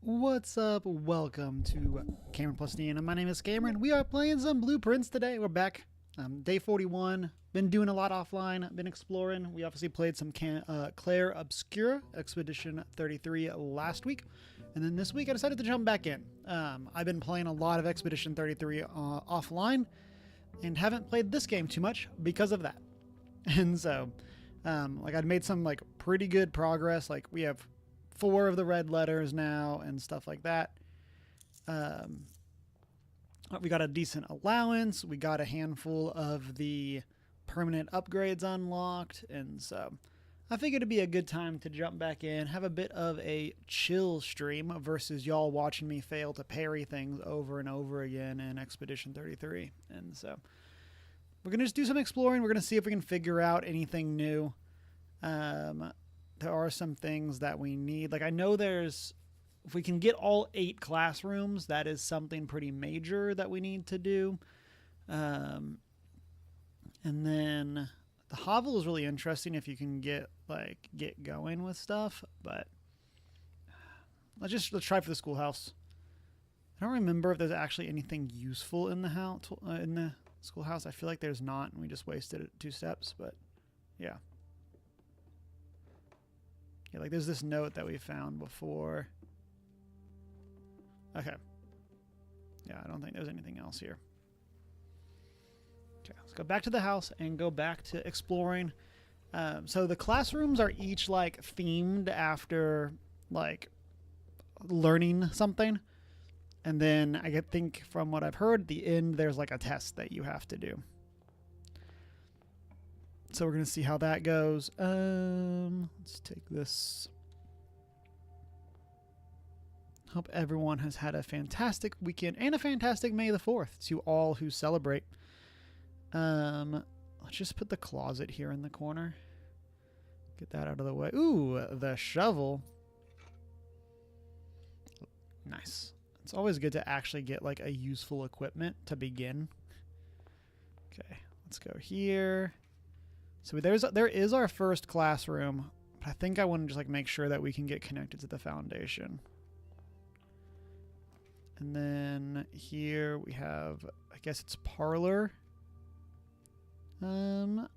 What's up? Welcome to Cameron+Deanna. My name is Cameron. We are playing some blueprints today. We're back. Day 41. Been doing a lot offline. Been exploring. We obviously played some Claire Obscura Expedition 33 last week. And then this week I decided to jump back in. I've been playing a lot of Expedition 33 offline and haven't played this game too much because of that. And so, I'd made some pretty good progress. We have 4 of the red letters now and stuff like that. We got a decent allowance. We got a handful of the permanent upgrades unlocked. And so I figured it'd be a good time to jump back in, have a bit of a chill stream versus y'all watching me fail to parry things over and over again in Expedition 33. And so we're going to just do some exploring. We're going to see if we can figure out anything new. There are some things that we need. I know if we can get all 8 classrooms, that is something pretty major that we need to do. And then the hovel is really interesting if you can get going with stuff, but let's try for the schoolhouse. I don't remember if there's actually anything useful in the schoolhouse. I feel like there's not, and we just wasted it 2 steps, but yeah. Yeah, there's this note that we found before. Okay. Yeah, I don't think there's anything else here. Okay, let's go back to the house and go back to exploring. So the classrooms are each themed after learning something. And then I think from what I've heard, at the end there's a test that you have to do. So we're going to see how that goes. Let's take this. Hope everyone has had a fantastic weekend and a fantastic May the 4th to all who celebrate. Let's just put the closet here in the corner. Get that out of the way. Ooh, the shovel. Nice. It's always good to actually get a useful equipment to begin. Okay, let's go here. So there is our first classroom, but I think I want to just make sure that we can get connected to the foundation. And then here we have, I guess it's parlor. I don't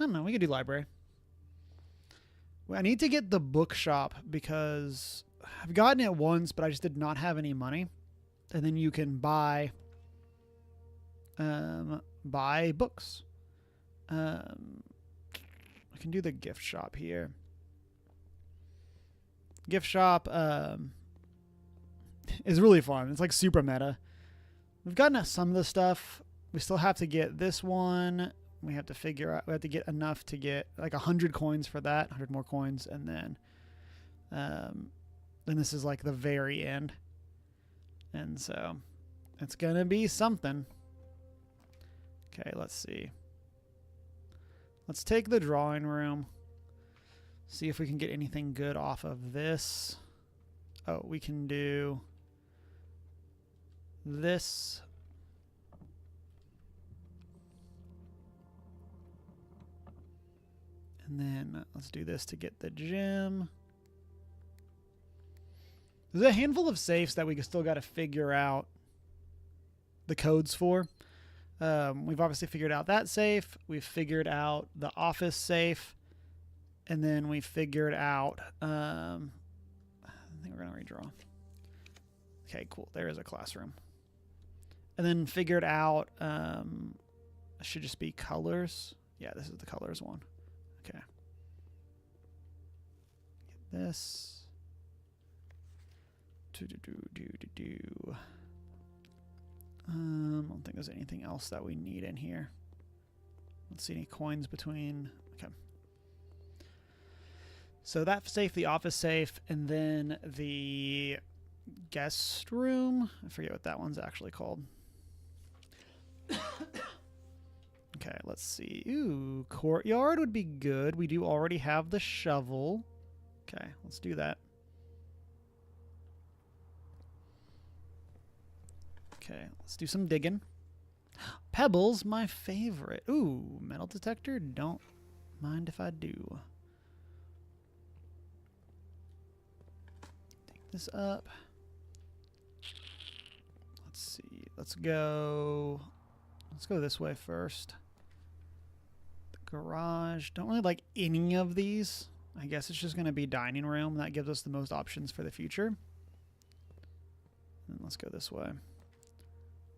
know, we could do library. Well, I need to get the bookshop because I've gotten it once, but I just did not have any money. And then you can buy books. I can do the gift shop here. Gift shop is really fun. It's super meta. We've gotten some of the stuff. We still have to get this one. We have to figure out. We have to get enough to get 100 coins for that. 100 more coins, and then this is the very end. And so it's gonna be something. Okay, let's see. Let's take the drawing room. See if we can get anything good off of this. Oh, we can do this. And then let's do this to get the gym. There's a handful of safes that we still got to figure out the codes for. We've obviously figured out that safe. We've figured out the office safe. And then we figured out... I think we're going to redraw. Okay, cool. There is a classroom. And then figured out... it should just be colors. Yeah, this is the colors one. Okay. Get this. I don't think there's anything else that we need in here. Let's see any coins between. Okay. So that safe, the office safe, and then the guest room. I forget what that one's actually called. Okay, let's see. Ooh, courtyard would be good. We do already have the shovel. Okay, let's do that. Okay, let's do some digging. Pebbles, my favorite. Ooh, metal detector. Don't mind if I do. this up. Let's see. Let's go this way first. The garage. Don't really like any of these. I guess it's just going to be dining room. That gives us the most options for the future. And let's go this way.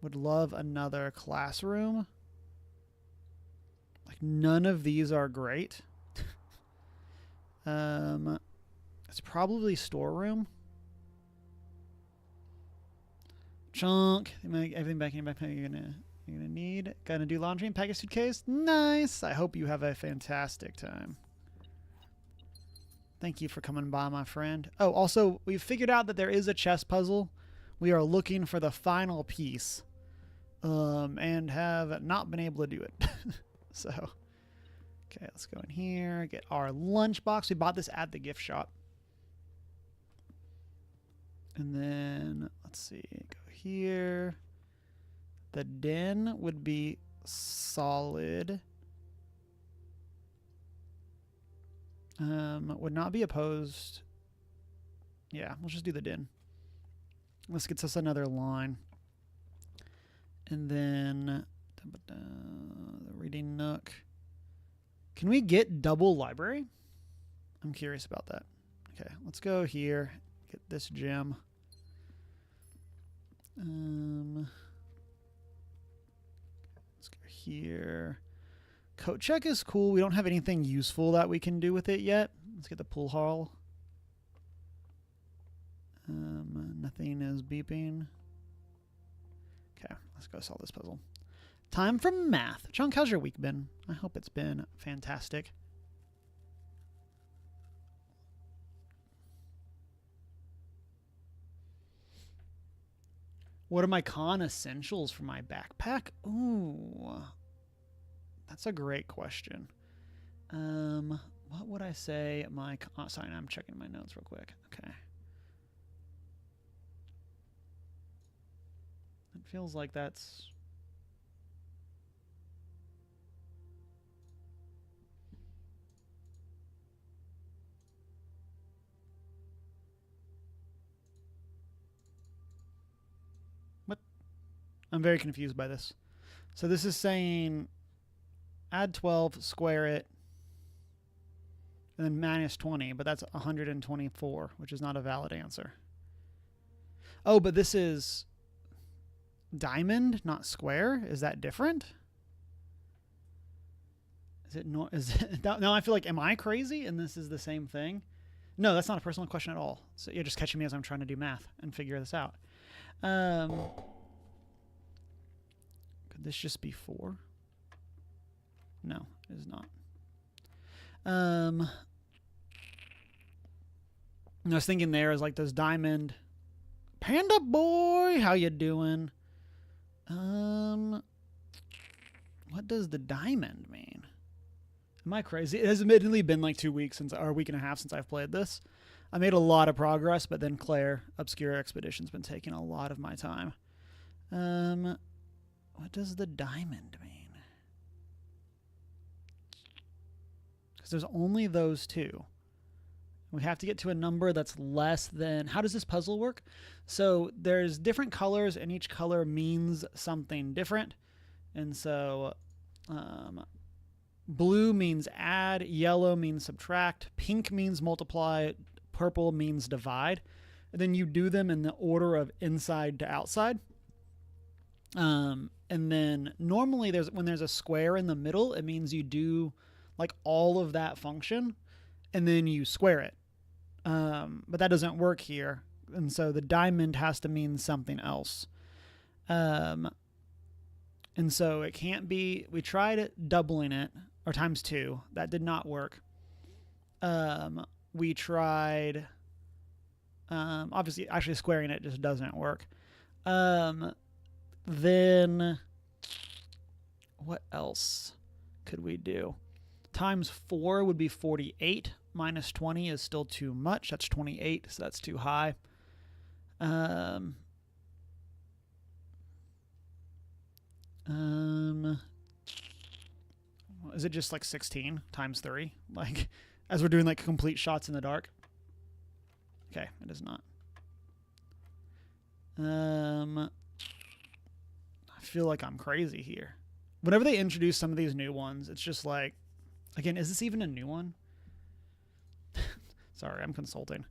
Would love another classroom. Like none of these are great. It's probably storeroom. Chunk. Everything back in your backpack you're gonna need. Gonna do laundry and pack a suitcase. Nice. I hope you have a fantastic time. Thank you for coming by, my friend. Oh, also, we've figured out that there is a chess puzzle. We are looking for the final piece, and have not been able to do it. So, okay, let's go in here, get our lunchbox. We bought this at the gift shop. And then, let's see, go here. The den would be solid. Would not be opposed. Yeah, we'll just do the den. This gets us another line. And then the reading nook. Can we get double library? I'm curious about that. Okay, let's go here. Get this gem. Let's go here. Coat check is cool. We don't have anything useful that we can do with it yet. Let's get the pool hall. Nothing is beeping. Okay, let's go solve this puzzle. Time for math. Chunk, how's your week been? I hope it's been fantastic. What are my con essentials for my backpack? Ooh, that's a great question. What would I say my... Oh, sorry, I'm checking my notes real quick. Okay. It feels like that's... What? I'm very confused by this. So this is saying add 12, square it, and then minus 20, but that's 124, which is not a valid answer. Oh, but this is diamond, not square. Is that different? Is it no? Is it, now I feel like, am I crazy? And this is the same thing? No, that's not a personal question at all. So you're just catching me as I'm trying to do math and figure this out. Could this just be 4? No, it is not. I was thinking there is like this diamond. Panda boy, how you doing? What does the diamond mean? Am I crazy? It has admittedly been like 2 weeks or a week and a half since I've played this. I made a lot of progress, but then Claire, Obscure Expedition's been taking a lot of my time. What does the diamond mean? Because there's only those two. We have to get to a number that's less than... How does this puzzle work? So there's different colors, and each color means something different. And so blue means add, yellow means subtract, pink means multiply, purple means divide. And then you do them in the order of inside to outside. And then normally when there's a square in the middle, it means you do like all of that function, and then you square it. But that doesn't work here. And so the diamond has to mean something else. And so it can't be, we tried doubling it, or times 2. That did not work. We tried, obviously, actually squaring it just doesn't work. Then what else could we do? Times 4 would be 48. Minus 20 is still too much. That's 28, so that's too high. Is it just like 16 times 3? Like, as we're doing like complete shots in the dark? Okay, it is not. I feel like I'm crazy here. Whenever they introduce some of these new ones, it's just like, again, is this even a new one? Sorry, I'm consulting.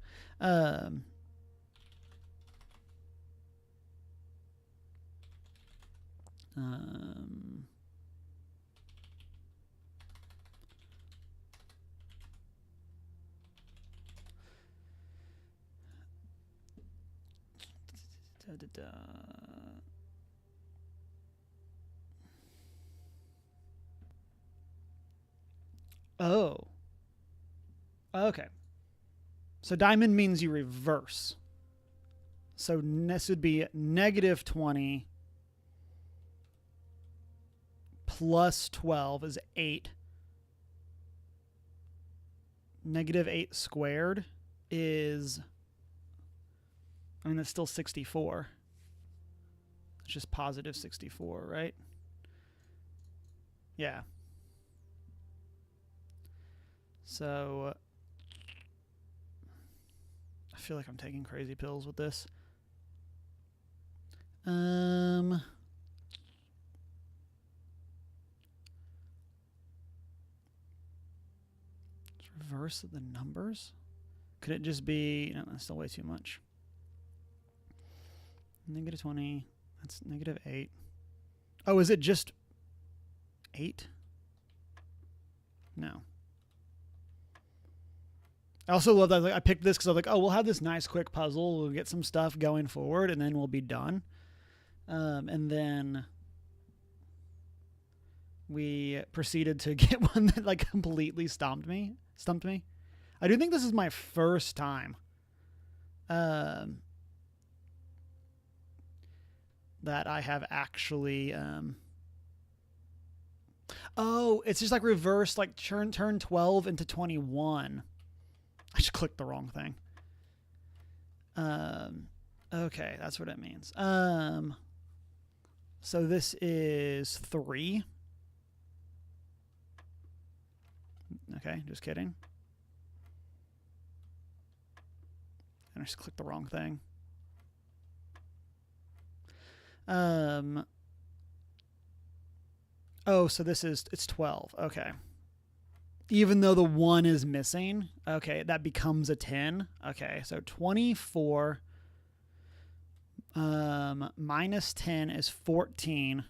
Oh. Okay. So diamond means you reverse. So this would be negative 20 plus 12 is 8. Negative 8 squared is, I mean, that's still 64. It's just positive 64, right? Yeah. So I feel like I'm taking crazy pills with this. Let's reverse the numbers. Could it just be, no, that's still way too much. Negative 20, that's negative 8. Oh, is it just 8? No. I also love that I picked this because I was like, oh, we'll have this nice quick puzzle. We'll get some stuff going forward, and then we'll be done. And then we proceeded to get one that like completely stumped me. I do think this is my first time that I have actually oh, it's just like reverse, like turn 12 into 21. I just clicked the wrong thing. Okay, that's what it means. So this is 3. Okay, just kidding. And I just clicked the wrong thing. Oh, so this is, it's 12. Okay. Even though the 1 is missing, okay, that becomes a 10. Okay, so 24 minus 10 is 14.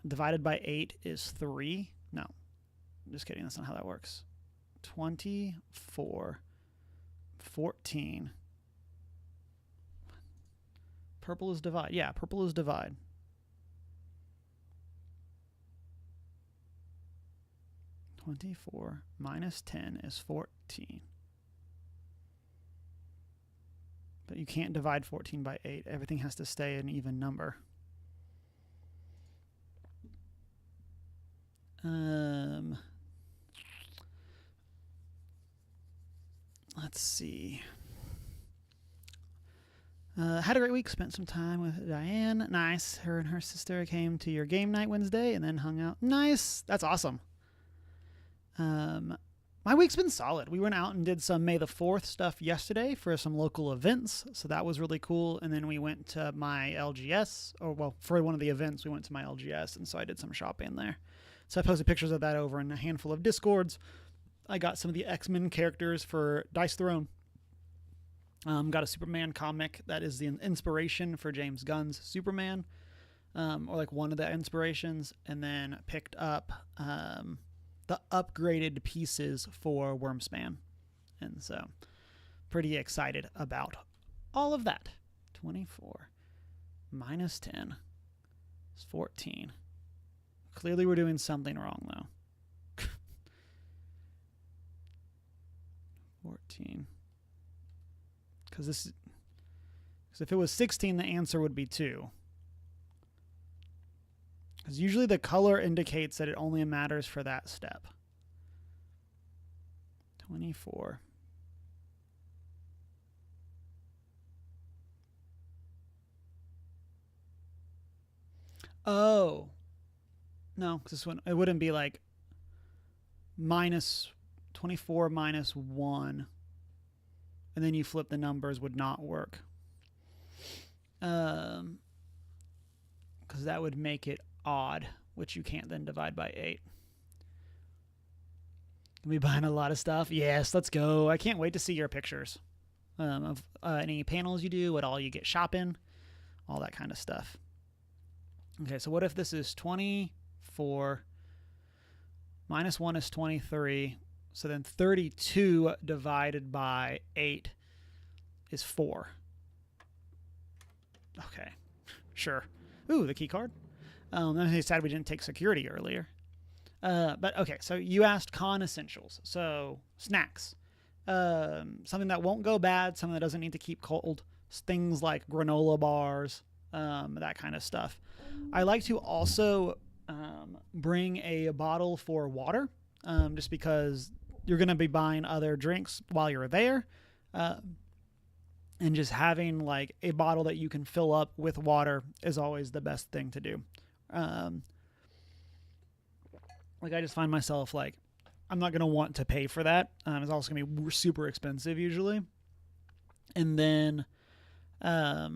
Divided by 8 is 3. No, just kidding. That's not how that works. 24, 14. Purple is divide. Yeah, purple is divide. (24) minus 10 is 14. But you can't divide 14 by 8. Everything has to stay an even number. Let's see. Had a great week. Spent some time with Diane. Nice. Her and her sister came to your game night Wednesday and then hung out. Nice. That's awesome. My week's been solid. We went out and did some May the 4th stuff yesterday for some local events, so that was really cool. And then we went to my LGS, or well, for one of the events, we went to my LGS, and so I did some shopping there. So I posted pictures of that over in a handful of Discords. I got some of the X-Men characters for Dice Throne. Got a Superman comic that is the inspiration for James Gunn's Superman, or like one of the inspirations, and then picked up the upgraded pieces for Wormspan. And so pretty excited about all of that. 24 minus 10 is 14. Clearly we're doing something wrong though. 14. Because if it was 16, the answer would be 2. Because usually the color indicates that it only matters for that step. 24. Oh. No, because this one, it wouldn't be like minus 24 minus 1. And then you flip the numbers would not work. because that would make it odd, which you can't then divide by 8. Can we buying a lot of stuff? Yes, let's go. I can't wait to see your pictures of any panels you do, what all you get shopping, all that kind of stuff. Okay, so what if this is 24 minus 1 is 23, so then 32 divided by 8 is 4. Okay, sure. Ooh, the key card. I'm sad we didn't take security earlier. But okay, so you asked con essentials. So snacks, something that won't go bad, something that doesn't need to keep cold, things like granola bars, that kind of stuff. I like to also bring a bottle for water, just because you're going to be buying other drinks while you're there. And just having like a bottle that you can fill up with water is always the best thing to do. Like I just find myself like, I'm not going to want to pay for that. It's also going to be super expensive usually. And then, I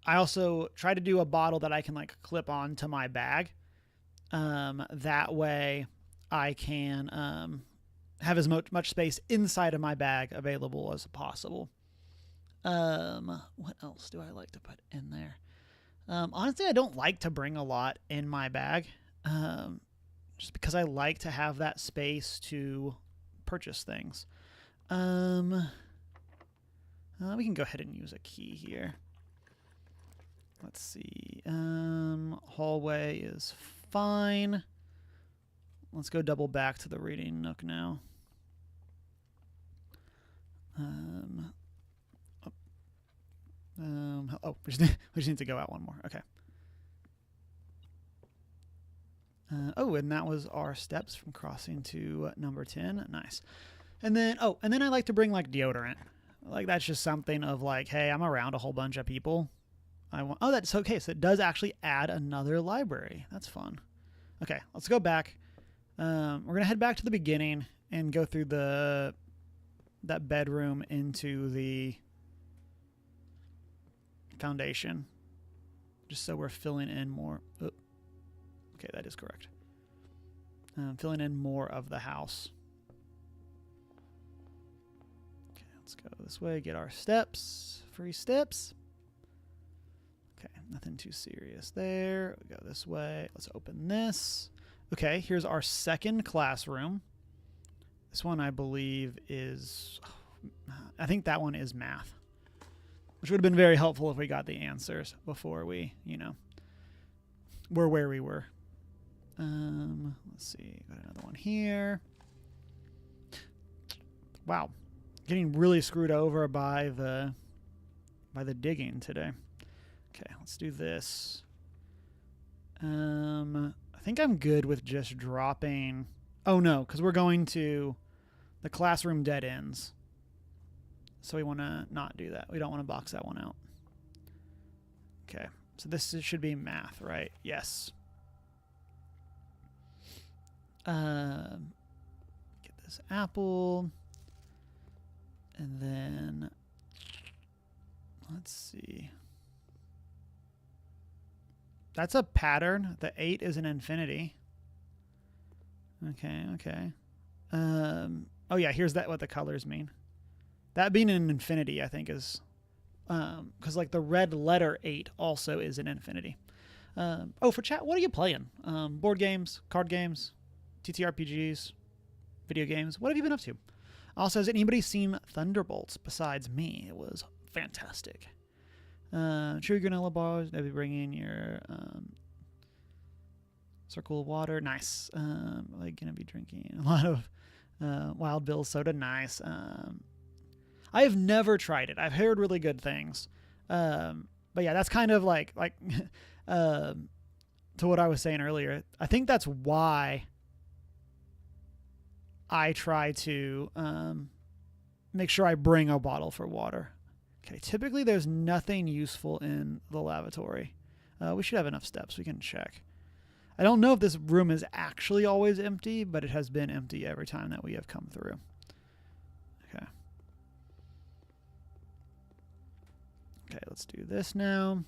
also try to do a bottle that I can like clip on to my bag. That way I can, have as much space inside of my bag available as possible. What else do I like to put in there? Honestly, I don't like to bring a lot in my bag. Just because I like to have that space to purchase things. We can go ahead and use a key here. Let's see. Hallway is fine. Let's go double back to the reading nook now. We just need to go out one more. Okay. And that was our steps from crossing to number 10. Nice. And then I like to bring like deodorant. Like that's just something of like, hey, I'm around a whole bunch of people. That's okay. So it does actually add another library. That's fun. Okay, let's go back. We're gonna head back to the beginning and go through that bedroom into the foundation, just so we're filling in more. Okay, that is correct. Filling in more of the house. Okay, let's go this way, get our steps, free steps. Okay, nothing too serious there. We go this way. Let's open this. Okay, here's our second classroom. This one, I believe, I think that one is math, which would have been very helpful if we got the answers before we, were where we were. Let's see. Got another one here. Wow. Getting really screwed over by the digging today. Okay, let's do this. I think I'm good with just dropping. Oh no, because we're going to the classroom dead ends. So we want to not do that. We don't want to box that one out. Okay, so this should be math, right? Yes. Get this apple. And then, let's see. That's a pattern. The 8 is an infinity. Okay. Oh yeah, here's what the colors mean. That being an infinity, I think, is because like the red letter 8 also is an infinity. For chat, what are you playing? Board games, card games, TTRPGs, video games. What have you been up to? Also, has anybody seen Thunderbolts besides me? It was fantastic. True granola bars. Maybe bring in your circle of water. Nice. Like gonna be drinking a lot of Wild Bill soda. Nice. I have never tried it. I've heard really good things. But yeah, that's kind of like to what I was saying earlier. I think that's why I try to make sure I bring a bottle for water. Okay, typically there's nothing useful in the lavatory. We should have enough steps. We can check. I don't know if this room is actually always empty, but it has been empty every time that we have come through. Okay. Okay, let's do this now.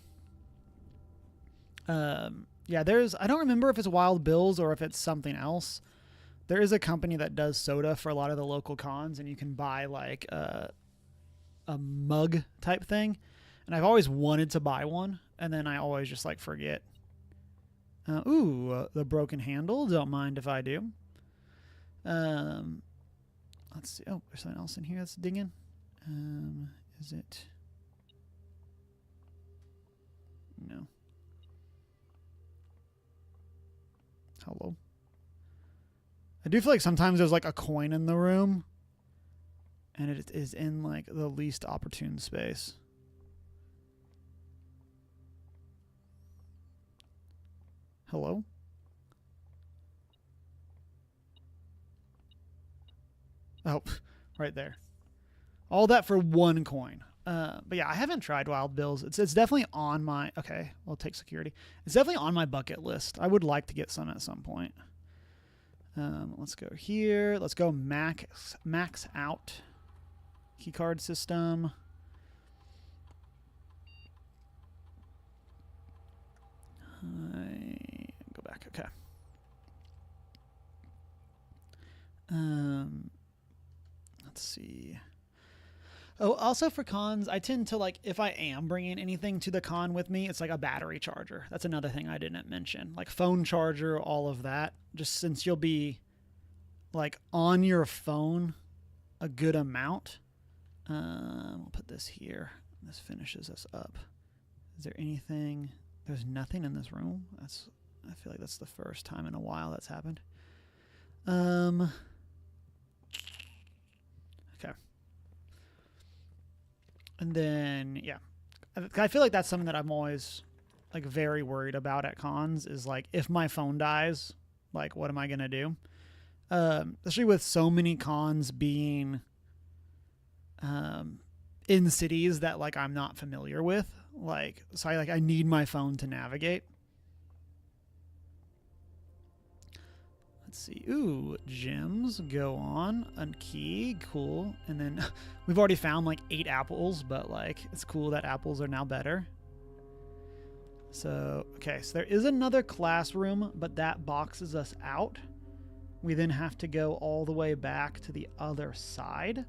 Yeah, I don't remember if it's Wild Bills or if it's something else. There is a company that does soda for a lot of the local cons, and you can buy like a mug type thing. And I've always wanted to buy one, and then I always just like forget. The broken handle. Don't mind if I do. Let's see. Oh, there's something else in here that's dinging. Is it? No. Hello. I do feel like sometimes there's like a coin in the room, and it is in like the least opportune space. Hello? Oh, right there. All that for one coin. But yeah, I haven't tried Wild Bills. It's definitely on my... Okay, we'll take security. It's definitely on my bucket list. I would like to get some at some point. Let's go here. Let's go max out. Keycard system. Go back. Okay. Let's see. Oh, also for cons, I tend to like, if I am bringing anything to the con with me, it's like a battery charger. That's another thing I didn't mention. Like phone charger, all of that. Just since you'll be like on your phone a good amount. We'll put this here. This finishes us up. Is there anything? There's nothing in this room. I feel like that's the first time in a while that's happened. Okay. And then, yeah. I feel like that's something that I'm always like very worried about at cons is like, if my phone dies, like what am I going to do? Especially with so many cons being in cities that like I'm not familiar with. Like, so I need my phone to navigate. Let's see. Ooh, gems. Go on. Unkey. Cool. And then we've already found like 8 apples, but like it's cool that apples are now better. So, okay. So there is another classroom, but that boxes us out. We then have to go all the way back to the other side.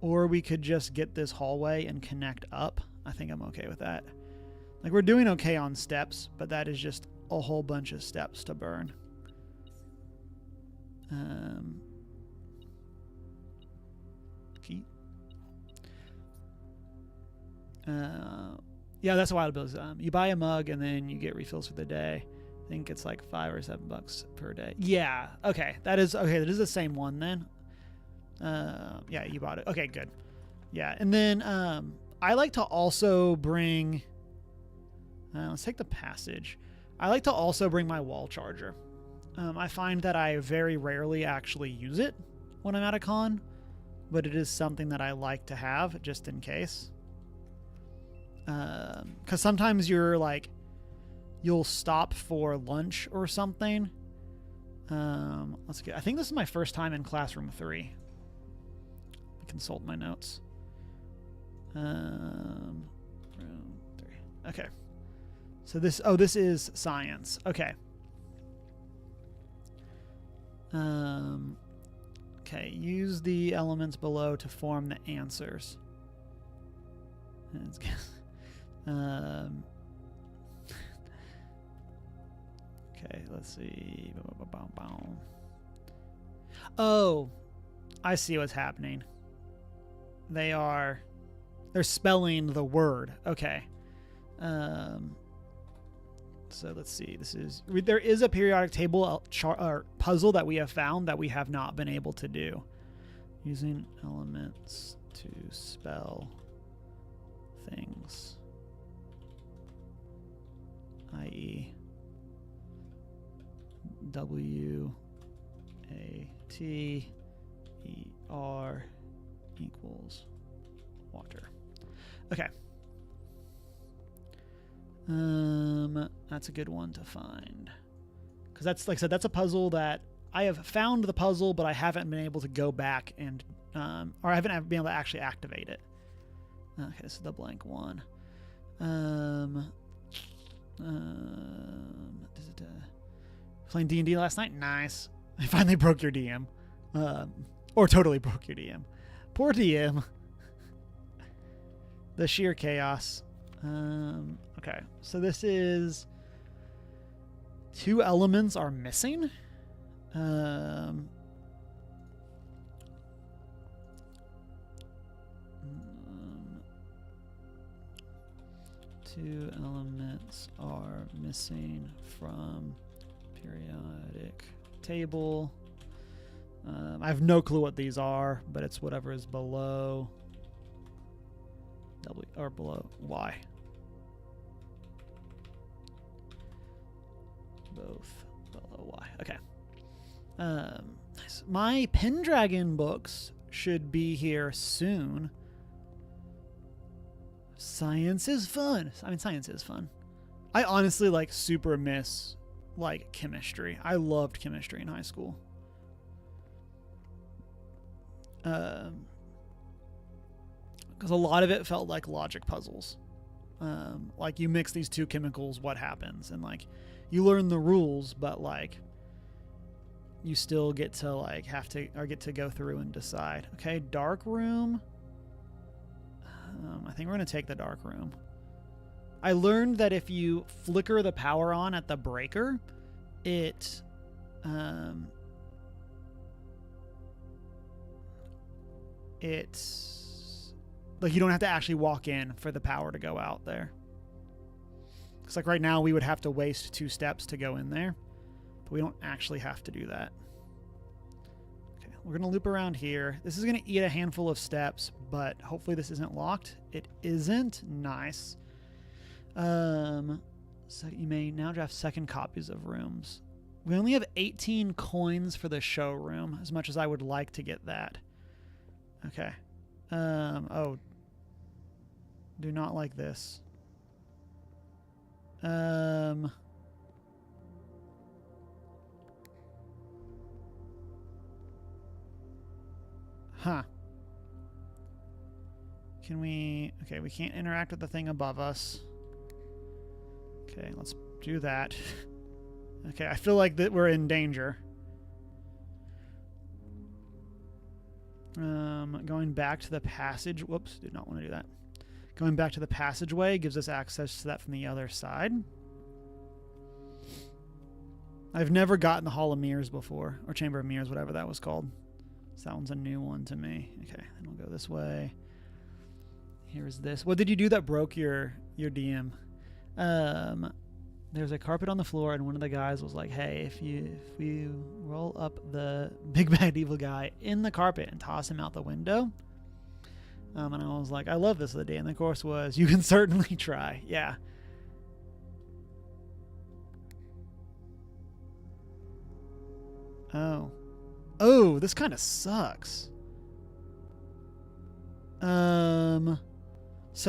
Or we could just get this hallway and connect up. I think I'm okay with that. Like we're doing okay on steps, but that is just a whole bunch of steps to burn. Key. Yeah, that's Wild Bills. You buy a mug and then you get refills for the day. I think it's like $5 or $7 per day. Yeah. Okay. That is okay. That is the same one then. Yeah, you bought it. Okay, good. Yeah, and then I like to also bring. Let's take the passage. I like to also bring my wall charger. I find that I very rarely actually use it when I'm at a con, but it is something that I like to have just in case. Because sometimes you'll stop for lunch or something. Let's get. I think this is my first time in classroom 3. Consult my notes. Room 3. Okay. So this is science. Okay. Okay, use the elements below to form the answers. Okay, let's see. Oh, I see what's happening. They're spelling the word. Okay. So let's see. There is a periodic table puzzle that we have found that we have not been able to do. Using elements to spell things. I.e. W-A-T-E-R equals water. Okay. That's a good one to find. Because that's, like I said, that's a puzzle that I have found the puzzle, but I haven't been able to go back and, or I haven't been able to actually activate it. Okay, this is the blank one. Playing D&D last night? Nice. I finally broke your DM. Or totally broke your DM. Poor DM. The sheer chaos. Okay, so this is... 2 elements are missing. 2 elements are missing from periodic table. I have no clue what these are, but it's whatever is below W or below Y. Both below Y. Okay. Nice. My Pendragon books should be here soon. Science is fun. I mean, science is fun. I honestly like super miss like chemistry. I loved chemistry in high school. Because a lot of it felt like logic puzzles. Like you mix these 2 chemicals, what happens? And like you learn the rules, but like you still get to like get to go through and decide. Okay, dark room. I think we're going to take the dark room. I learned that if you flicker the power on at the breaker, it's like you don't have to actually walk in for the power to go out there. Because like right now we would have to waste 2 steps to go in there, but we don't actually have to do that. Okay, we're going to loop around here. This is going to eat a handful of steps, but hopefully this isn't locked. It isn't. Nice. So you may now draft second copies of rooms. We only have 18 coins for the showroom, as much as I would like to get that. Okay. Oh. Do not like this. Huh. Can we... Okay, we can't interact with the thing above us. Okay, let's do that. Okay, I feel like that we're in danger. Going back to the passage... Whoops, did not want to do that. Going back to the passageway gives us access to that from the other side. I've never gotten the Hall of Mirrors before, or Chamber of Mirrors, whatever that was called. So that one's a new one to me. Okay, then we'll go this way. Here's this. What did you do that broke your DM? There's a carpet on the floor, and one of the guys was like, hey, if we roll up the big bad evil guy in the carpet and toss him out the window. And I was like, I love this idea. And the course was, you can certainly try. Yeah. Oh. Oh, this kind of sucks. So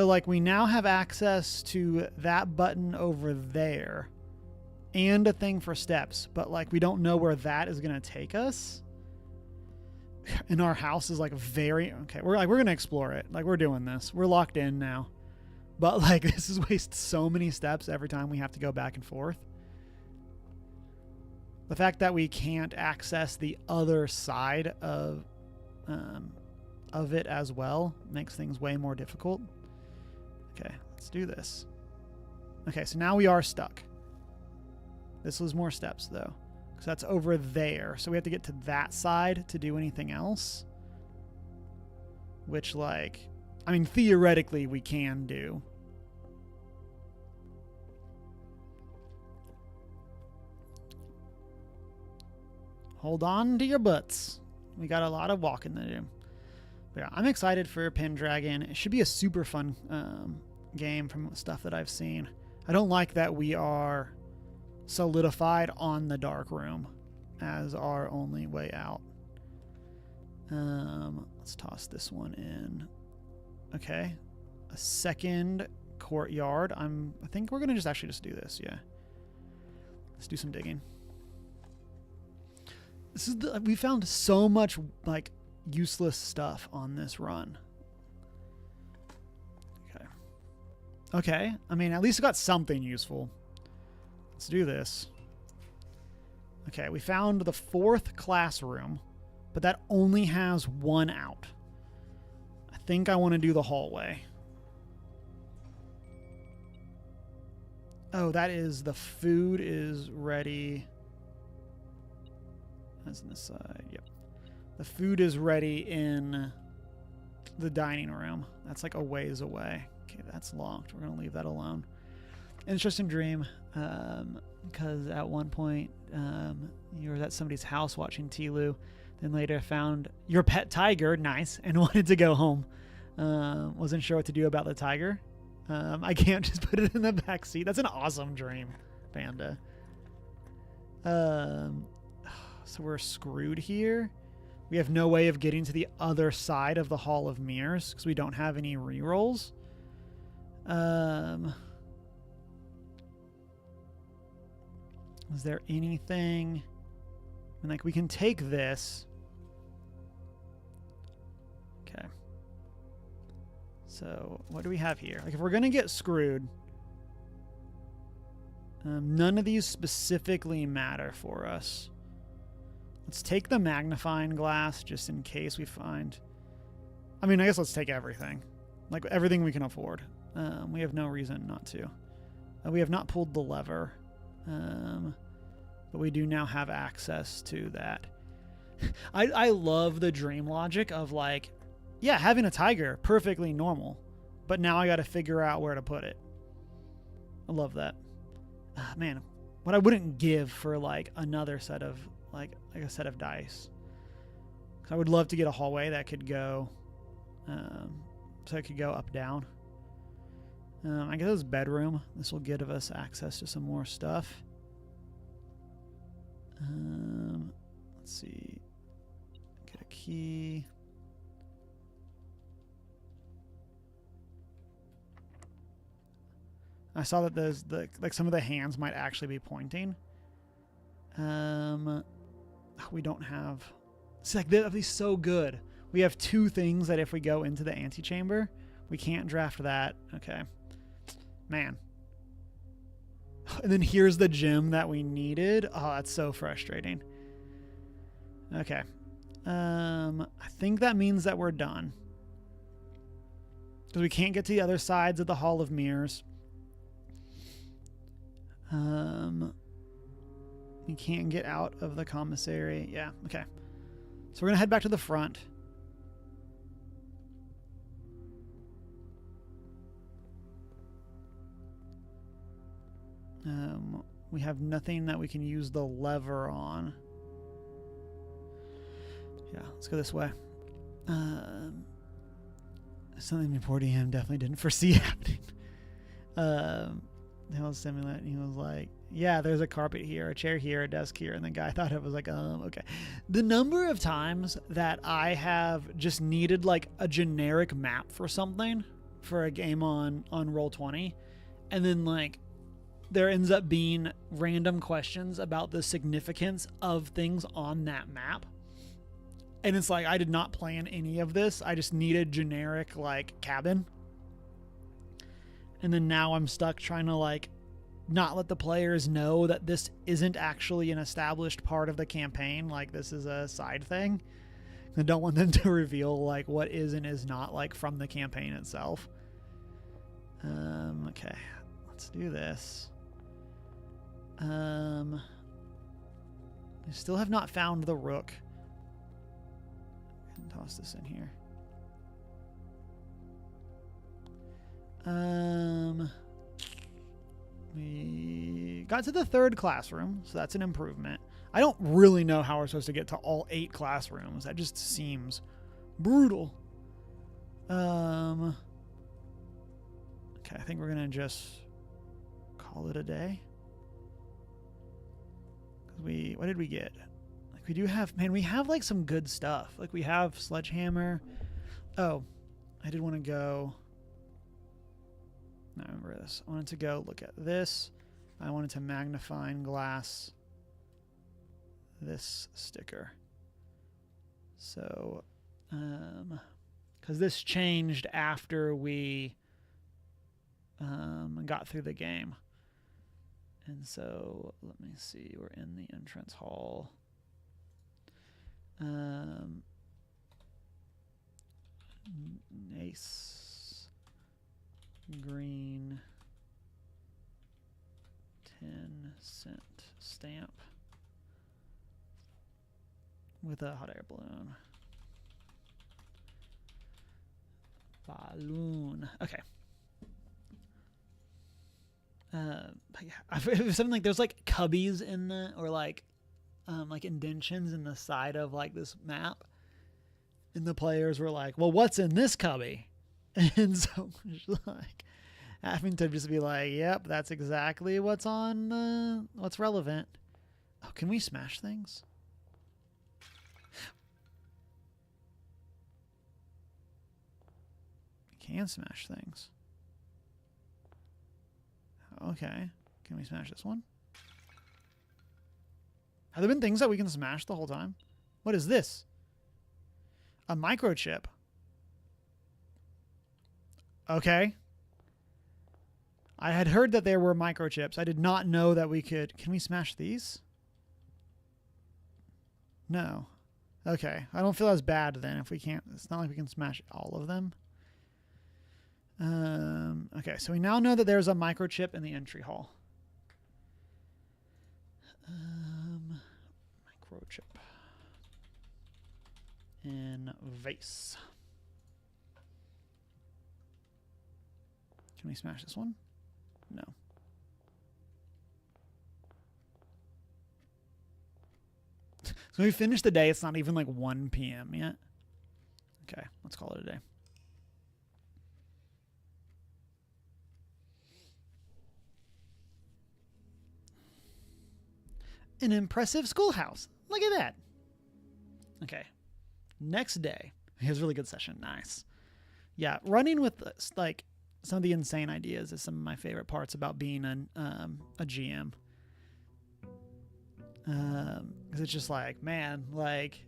like we now have access to that button over there and a thing for steps, but like we don't know where that is going to take us. And our house is like very okay. We're going to explore it. Like we're doing this. We're locked in now. But like this is waste so many steps every time we have to go back and forth. The fact that we can't access the other side of it as well makes things way more difficult. Okay, let's do this. Okay, so now we are stuck. This was more steps though. Because that's over there. So we have to get to that side to do anything else. Which, like, I mean, theoretically we can do. Hold on to your butts. We got a lot of walking to do. But yeah, I'm excited for Pendragon. It should be a super fun game from stuff that I've seen. I don't like that we are solidified on the dark room as our only way out. Let's toss this one in. Okay. A second courtyard. I think we're going to just do this. Yeah. Let's do some digging. We found so much like useless stuff on this run. Okay. I mean, at least it got something useful. Let's do this. Okay, we found the 4th classroom, but that only has 1 out. I think I want to do the hallway. Oh, that is the food is ready. That's on this side. Yep. The food is ready in the dining room. That's like a ways away. Okay, that's locked. We're going to leave that alone. Interesting dream. Because at one point you were at somebody's house watching Tilu, then later found your pet tiger, nice, and wanted to go home. Wasn't sure what to do about the tiger. I can't just put it in the back seat. That's an awesome dream, Panda. So we're screwed here. We have no way of getting to the other side of the Hall of Mirrors because we don't have any rerolls. Is there anything? I mean, like, we can take this. Okay. So, what do we have here? Like, if we're going to get screwed, none of these specifically matter for us. Let's take the magnifying glass just in case we find... I mean, I guess let's take everything. Like, everything we can afford. We have no reason not to. We have not pulled the lever. But we do now have access to that. I love the dream logic of, like, yeah, having a tiger, perfectly normal. But now I got to figure out where to put it. I love that. Man, what I wouldn't give for, like, another set of, like a set of dice. I would love to get a hallway that could go, so it could go up, down. I guess this bedroom. This will give us access to some more stuff. Let's see. Get a key. I saw that there's like some of the hands might actually be pointing. We don't have. It's like they're so good. We have 2 things that if we go into the antechamber, we can't draft that. Okay, man. And then here's the gem that we needed. Oh, that's so frustrating. Okay. I think that means that we're done. Because we can't get to the other sides of the Hall of Mirrors. We can't get out of the commissary. Yeah, okay. So we're going to head back to the front. We have nothing that we can use the lever on. Yeah, let's go this way. Something before DM definitely didn't foresee happening. He was simulant. He was like, yeah, there's a carpet here, a chair here, a desk here. And the guy thought it was like, okay. The number of times that I have just needed like a generic map for something for a game on Roll20, and then like there ends up being random questions about the significance of things on that map. And it's like, I did not plan any of this. I just needed generic like cabin. And then now I'm stuck trying to like not let the players know that this isn't actually an established part of the campaign. Like this is a side thing. I don't want them to reveal like what is and is not like from the campaign itself. Okay, let's do this. We still have not found the rook. I can toss this in here. We got to the 3rd classroom, so that's an improvement. I don't really know how we're supposed to get to all 8 classrooms. That just seems brutal. Okay, I think we're gonna just call it a day. What did we get? Like we do have, man, we have like some good stuff. Like we have sledgehammer. Oh, I did want to go. I remember this. I wanted to go look at this. I wanted to magnifying glass this sticker. So, because this changed after we got through the game. And so let me see. We're in the entrance hall. Ace. Green. 10-cent stamp. With a hot air balloon. Balloon. Okay. It was something like there's like cubbies in the, or like indentions in the side of like this map, and the players were like, "Well, what's in this cubby?" And so just like having to just be like, "Yep, that's exactly what's on, what's relevant." Oh, can we smash things? We can smash things. Okay. Can we smash this one? Have there been things that we can smash the whole time? What is this? A microchip. Okay. I had heard that there were microchips. I did not know that we could... Can we smash these? No. Okay. I don't feel as bad then if we can't... It's not like we can smash all of them. Okay, so we now know that there's a microchip in the entry hall. Microchip. In vase. Can we smash this one? No. So we finished the day. It's not even like 1 p.m. yet. Okay, let's call it a day. An impressive schoolhouse. Look at that. Okay. Next day. It was a really good session. Nice. Yeah, running with like some of the insane ideas is some of my favorite parts about being a GM. Because it's just like, man, like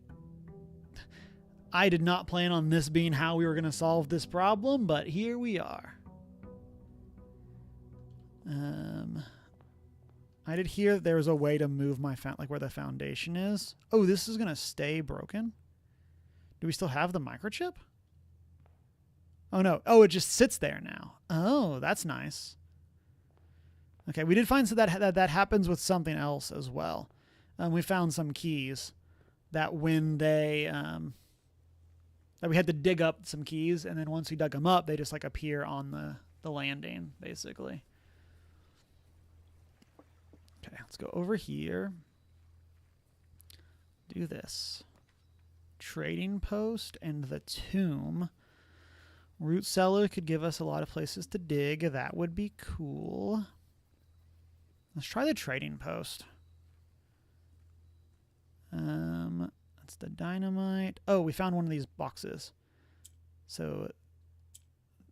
I did not plan on this being how we were going to solve this problem, but here we are. I did hear that there was a way to move my like where the foundation is. Oh, this is going to stay broken. Do we still have the microchip? Oh, no. Oh, it just sits there now. Oh, that's nice. Okay, we did find so that happens with something else as well. We found some keys that when they... that we had to dig up some keys, and then once we dug them up, they just like appear on the landing, basically. Okay, let's go over here. Do this. Trading post and the tomb. Root cellar could give us a lot of places to dig. That would be cool. Let's try the trading post. That's the dynamite. Oh, we found one of these boxes. So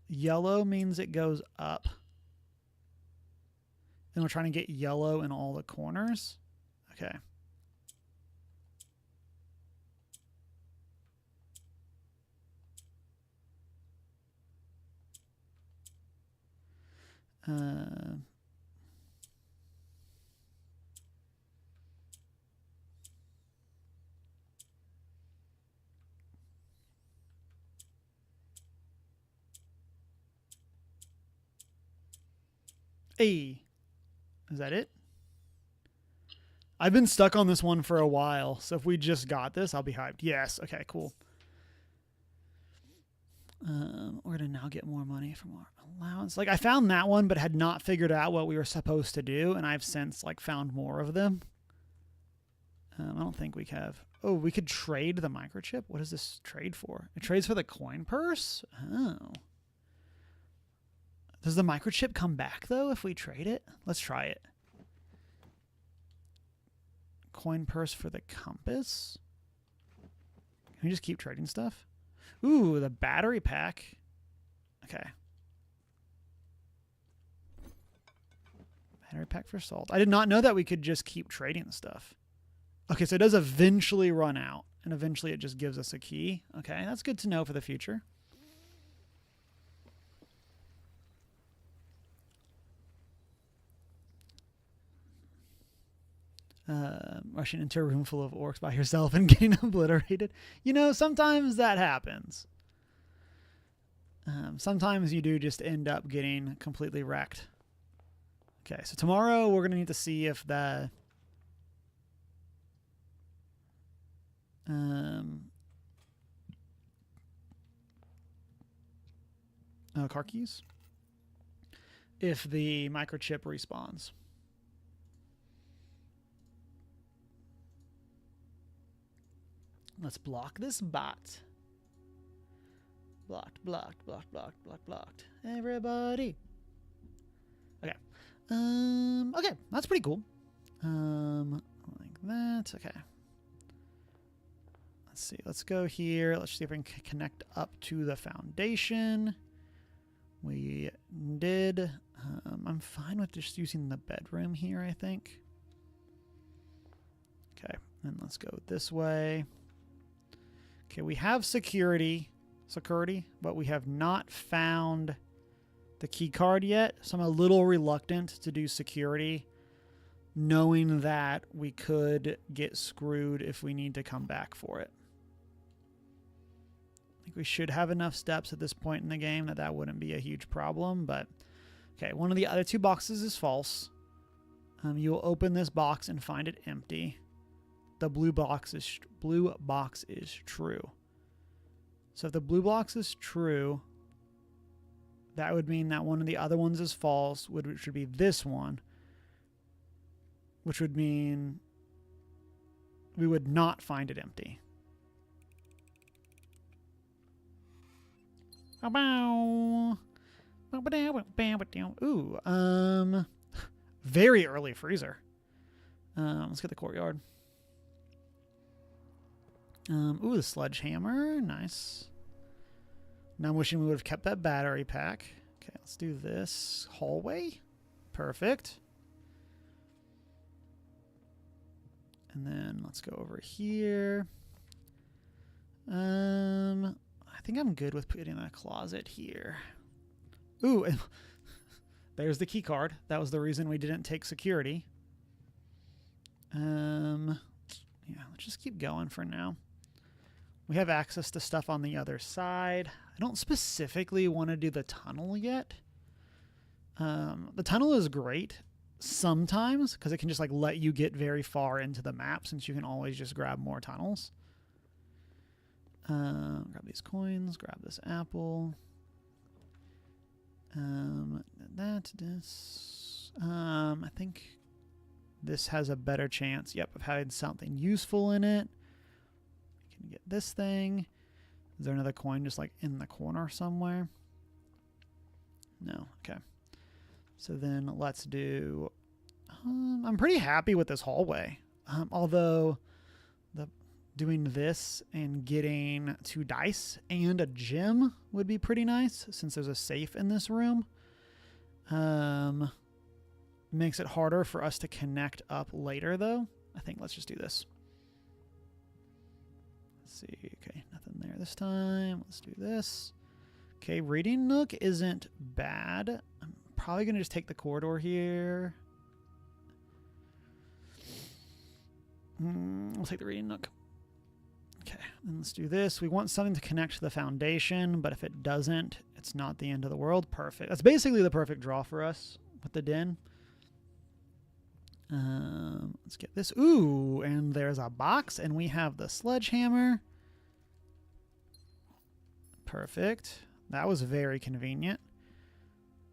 yellow means it goes up. And we're trying to get yellow in all the corners. Okay. Hey. Is that it? I've been stuck on this one for a while, so if we just got this, I'll be hyped. Yes. Okay, cool. We're going to now get more money from our allowance. Like, I found that one, but had not figured out what we were supposed to do, and I've since, like, found more of them. I don't think we have... Oh, we could trade the microchip? What does this trade for? It trades for the coin purse? Oh. Does the microchip come back, though, if we trade it? Let's try it. Coin purse for the compass. Can we just keep trading stuff? Ooh, the battery pack. Okay. Battery pack for salt. I did not know that we could just keep trading stuff. Okay, so it does eventually run out, and eventually it just gives us a key. Okay, that's good to know for the future. Rushing into a room full of orcs by yourself and getting obliterated. You know, sometimes that happens. Sometimes you do just end up getting completely wrecked. Okay, so tomorrow we're going to need to see if the... car keys. If the microchip respawns. Let's block this bot. Blocked, blocked, blocked, blocked, blocked, blocked. Everybody. Okay. Okay, that's pretty cool. Like that. Okay. Let's see. Let's go here. Let's see if we can connect up to the foundation. We did. I'm fine with just using the bedroom here, I think. Okay, and let's go this way. Okay, we have security, but we have not found the key card yet. So I'm a little reluctant to do security, knowing that we could get screwed if we need to come back for it. I think we should have enough steps at this point in the game that wouldn't be a huge problem, but okay, one of the other two boxes is false. You will open this box and find it empty. The blue box is true. So if the blue box is true, that would mean that one of the other ones is false, which would be this one, which would mean we would not find it empty. Ooh, very early freezer. Let's get the courtyard. Ooh, the sledgehammer. Nice. Now I'm wishing we would have kept that battery pack. Okay, let's do this. Hallway. Perfect. And then let's go over here. I think I'm good with putting a closet here. Ooh, there's the key card. That was the reason we didn't take security. Yeah, let's just keep going for now. We have access to stuff on the other side. I don't specifically want to do the tunnel yet. The tunnel is great sometimes because it can just like let you get very far into the map since you can always just grab more tunnels. Grab these coins, grab this apple. I think this has a better chance, of having something useful in it. We can get this thing. Is there another coin just like in the corner somewhere? No. Okay. So then let's do... I'm pretty happy with this hallway. Although doing this and getting 2 dice and a gem would be pretty nice since there's a safe in this room. Makes it harder for us to connect up later though. I think let's just do this. Let's see. Okay, nothing there this time. Let's do this. Okay, reading nook isn't bad. I'm probably going to just take the corridor here. We'll take the reading nook. Okay, and let's do this. We want something to connect to the foundation, but if it doesn't, it's not the end of the world. Perfect. That's basically the perfect draw for us with the den. Let's get this. Ooh, and there's a box, and we have the sledgehammer. Perfect. That was very convenient.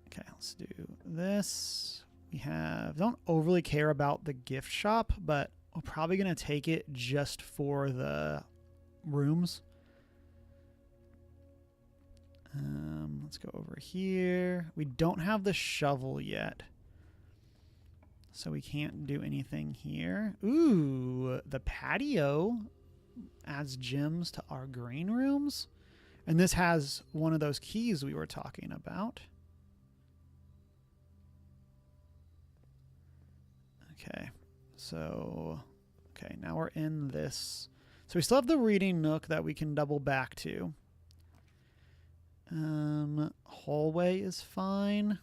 Okay, let's do this. We have... Don't overly care about the gift shop, but we're probably going to take it just for the rooms. Let's go over here. We don't have the shovel yet, so we can't do anything here. Ooh, the patio adds gems to our green rooms. And this has one of those keys we were talking about. Okay, so... Okay, now we're in this. So we still have the reading nook that we can double back to. Hallway is fine.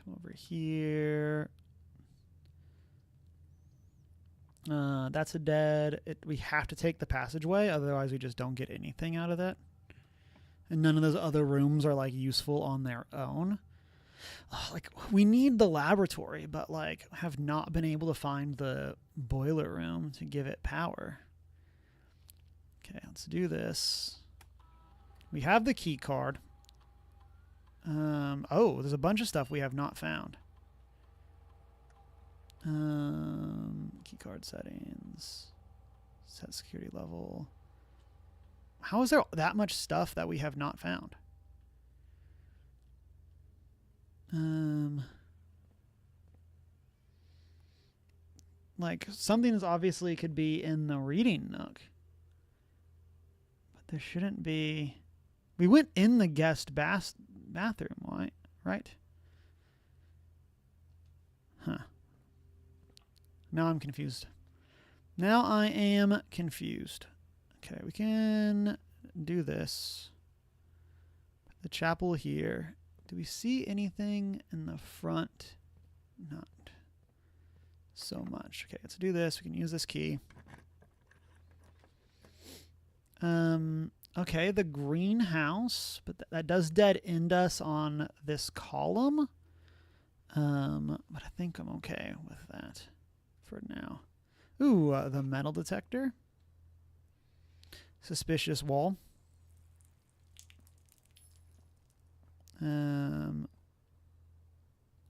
Come over here. That's a dead. We have to take the passageway, otherwise we just don't get anything out of that. And none of those other rooms are like useful on their own. Like we need the laboratory, but like have not been able to find the boiler room to give it power. Okay, let's do this. We have the key card. Oh, there's a bunch of stuff we have not found. Key card settings. Set security level. How is there that much stuff that we have not found? Like something is obviously could be in the reading nook, but there shouldn't be. We went in the guest bathroom, right? Huh. Now I'm confused. Now I am confused. Okay, we can do this. The chapel here. Do we see anything in the front? Not so much. Okay, let's do this. We can use this key. Okay, the greenhouse, but that does dead end us on this column. But I think I'm okay with that for now. Ooh, the metal detector. Suspicious wall.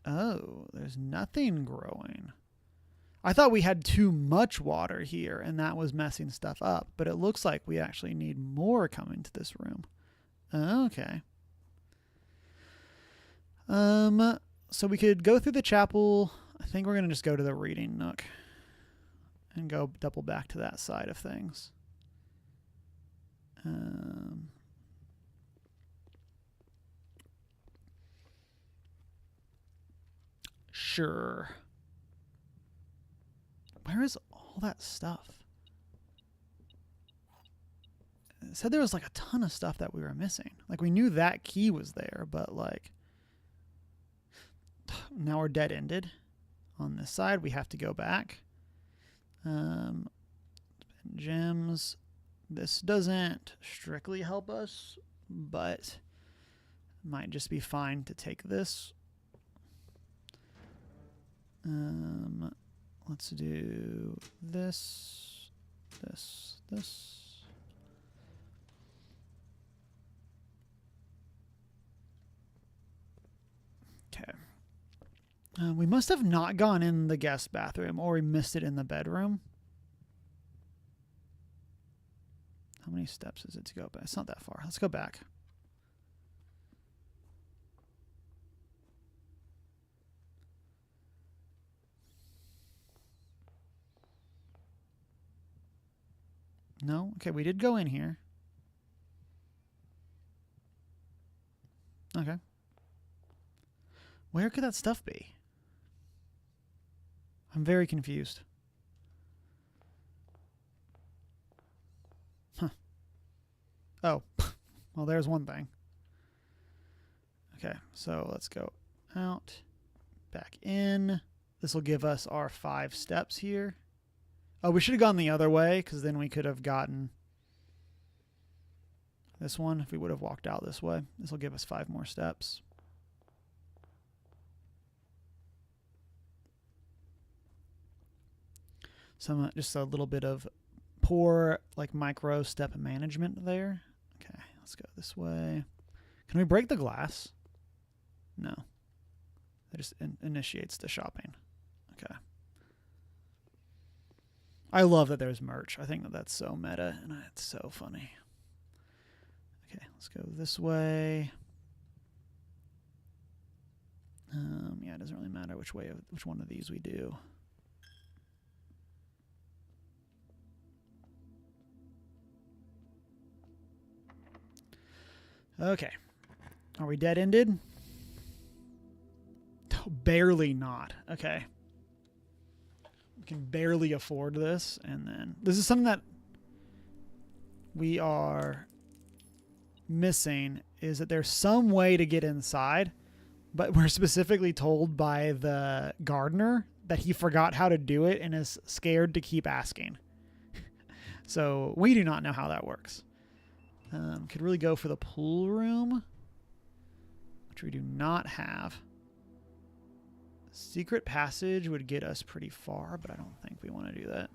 Oh, there's nothing growing. I thought we had too much water here and that was messing stuff up, but it looks like we actually need more coming to this room. Okay. So we could go through the chapel. I think we're going to just go to the reading nook and go double back to that side of things. Sure. Where is all that stuff? It said there was like a ton of stuff that we were missing. Like we knew that key was there, but like now we're dead-ended. On this side, we have to go back. Gems. This doesn't strictly help us, but might just be fine to take this. Let's do this, this. Okay. We must have not gone in the guest bathroom, or we missed it in the bedroom. How many steps is it to go back? It's not that far. Let's go back. No? Okay, we did go in here. Okay. Where could that stuff be? I'm very confused. Huh. Oh. Well, there's one thing. Okay, so let's go out, back in. This will give us our 5 steps here. Oh, we should have gone the other way, because then we could have gotten this one if we would have walked out this way. This will give us 5 more steps. Some just a little bit of poor like micro step management there. Okay, let's go this way. Can we break the glass? No. That just initiates the shopping. Okay. I love that there's merch. I think that that's so meta and it's so funny. Okay, let's go this way. Yeah, it doesn't really matter which one of these we do. Okay. Are we dead-ended? Oh, barely not. Okay. We can barely afford this. And then this is something that we are missing, is that there's some way to get inside, but we're specifically told by the gardener that he forgot how to do it and is scared to keep asking. So we do not know how that works. Could really go for the pool room, which we do not have. Secret passage would get us pretty far, but I don't think we want to do that.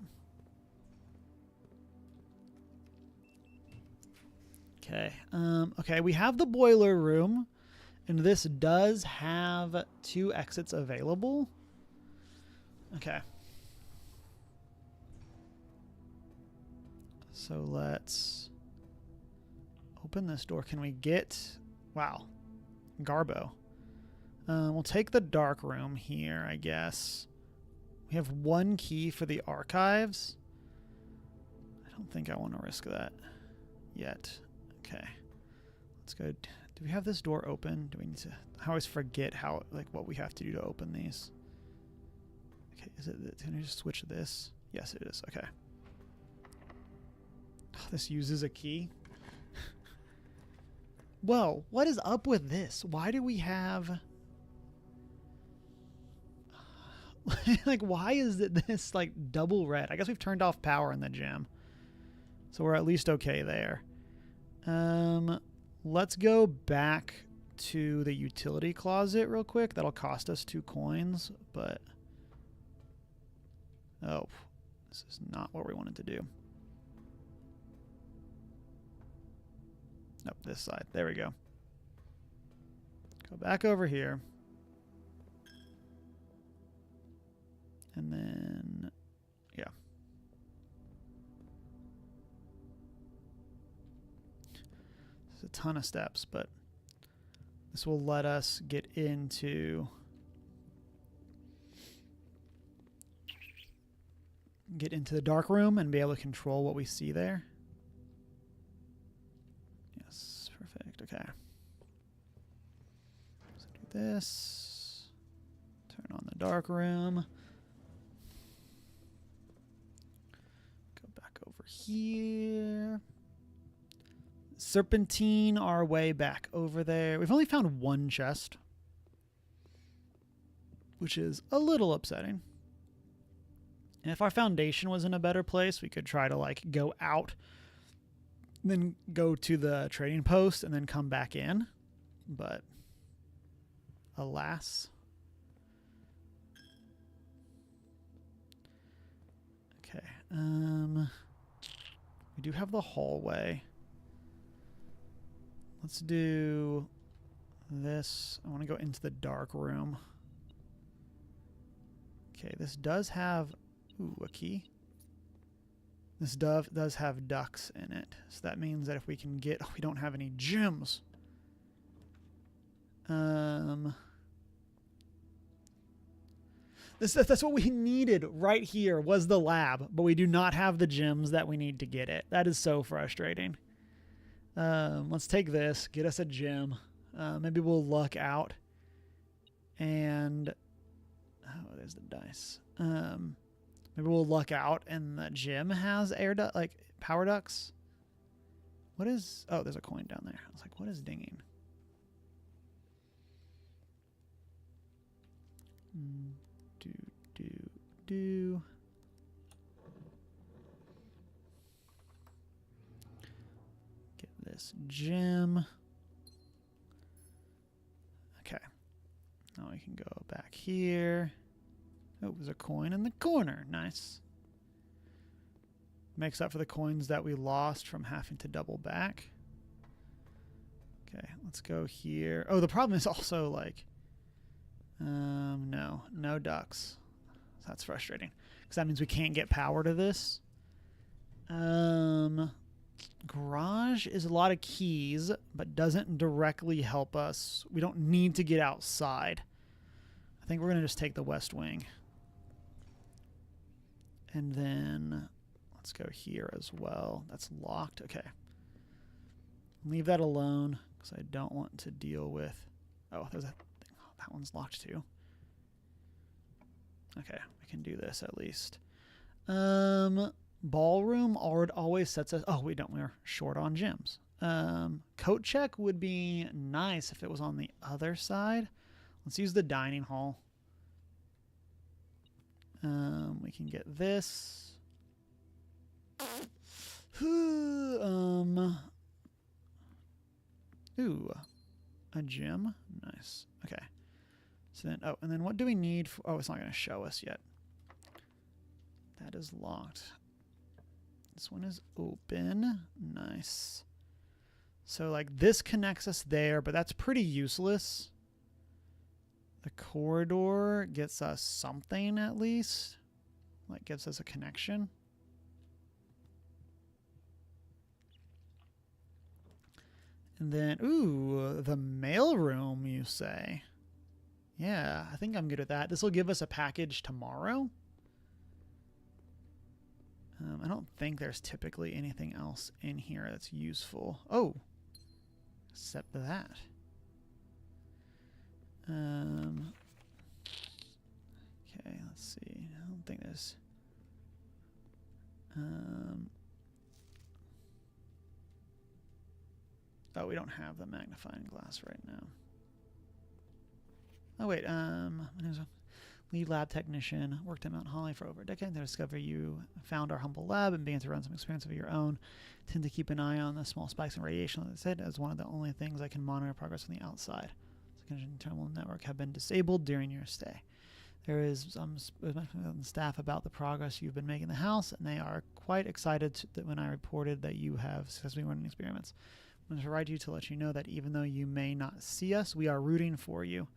Okay. Okay, we have the boiler room, and this does have 2 exits available. Okay. So let's open this door. Can we get... Wow. Garbo. We'll take the dark room here, I guess. We have 1 key for the archives. I don't think I want to risk that yet. Okay. Let's go. Do we have this door open? Do we need to... I always forget how, like, what we have to do to open these. Okay, is it... Can I just switch this? Yes, it is. Okay. Oh, this uses a key. Whoa, what is up with this? Why do we have... like, why is it this, like, double red? I guess we've turned off power in the gym. So we're at least okay there. Let's go back to the utility closet real quick. That'll cost us 2 coins, but... Oh, this is not what we wanted to do. Nope, this side. There we go. Go back over here. And then, yeah. There's a ton of steps, but this will let us get into the dark room and be able to control what we see there. Yes, perfect. Okay. So do this. Turn on the dark room. Here. Serpentine our way back over there. We've only found 1 chest, which is a little upsetting. And if our foundation was in a better place, we could try to, like, go out, then go to the trading post, and then come back in. But alas. Okay. We do have the hallway. Let's do this. I want to go into the dark room. Okay, this does have... Ooh, a key. This does have ducks in it. So that means that if we can get... Oh, we don't have any gems. That's what we needed right here was the lab, but we do not have the gems that we need to get it. That is so frustrating. Let's take this, get us a gem. Maybe we'll luck out. And oh, there's the dice. Maybe we'll luck out and the gym has power ducts. What is... Oh, there's a coin down there. I was like, what is dinging? Do. Get this gem. Okay. Now we can go back here. Oh, there's a coin in the corner. Nice. Makes up for the coins that we lost from having to double back. Okay, let's go here. Oh, the problem is also, like... No ducks. That's frustrating because that means we can't get power to this. Garage is a lot of keys, but doesn't directly help us. We don't need to get outside. I think we're going to just take the west wing. And then let's go here as well. That's locked. Okay. Leave that alone because I don't want to deal with... Oh, there's a thing. Oh, that one's locked too. Okay, we can do this at least. Ballroom always sets us... Oh, we don't. We're short on gems. Coat check would be nice if it was on the other side. Let's use the dining hall. We can get this. Ooh, a gym. Nice. Okay. So then, and then what do we need? It's not going to show us yet. That is locked. This one is open. Nice. So like this connects us there, but that's pretty useless. The corridor gets us something at least. Like gives us a connection. And then, ooh, the mailroom, you say? Yeah, I think I'm good with that. This will give us a package tomorrow. I don't think there's typically anything else in here that's useful. Oh, except that. Okay, let's see. I don't think there's... Oh, we don't have the magnifying glass right now. Oh, wait. Lead lab technician. Worked at Mount Holly for over a decade. They discovered you found our humble lab and began to run some experiments of your own. Tend to keep an eye on the small spikes in radiation, like I said, as one of the only things I can monitor progress on the outside. The internal network have been disabled during your stay. There is some staff about the progress you've been making in the house, and they are quite excited that when I reported that you have successfully running experiments. I'm going to write you to let you know that even though you may not see us, we are rooting for you.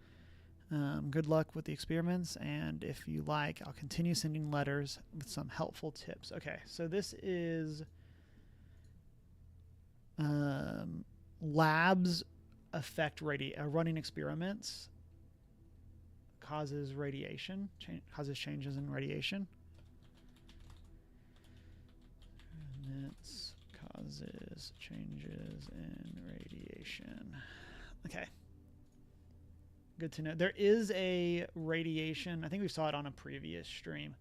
Good luck with the experiments, and if you like, I'll continue sending letters with some helpful tips. Okay, so this is labs affect running experiments causes radiation, causes changes in radiation. Experiments causes changes in radiation. Okay. Good to know. There is a radiation, I think we saw it on a previous stream,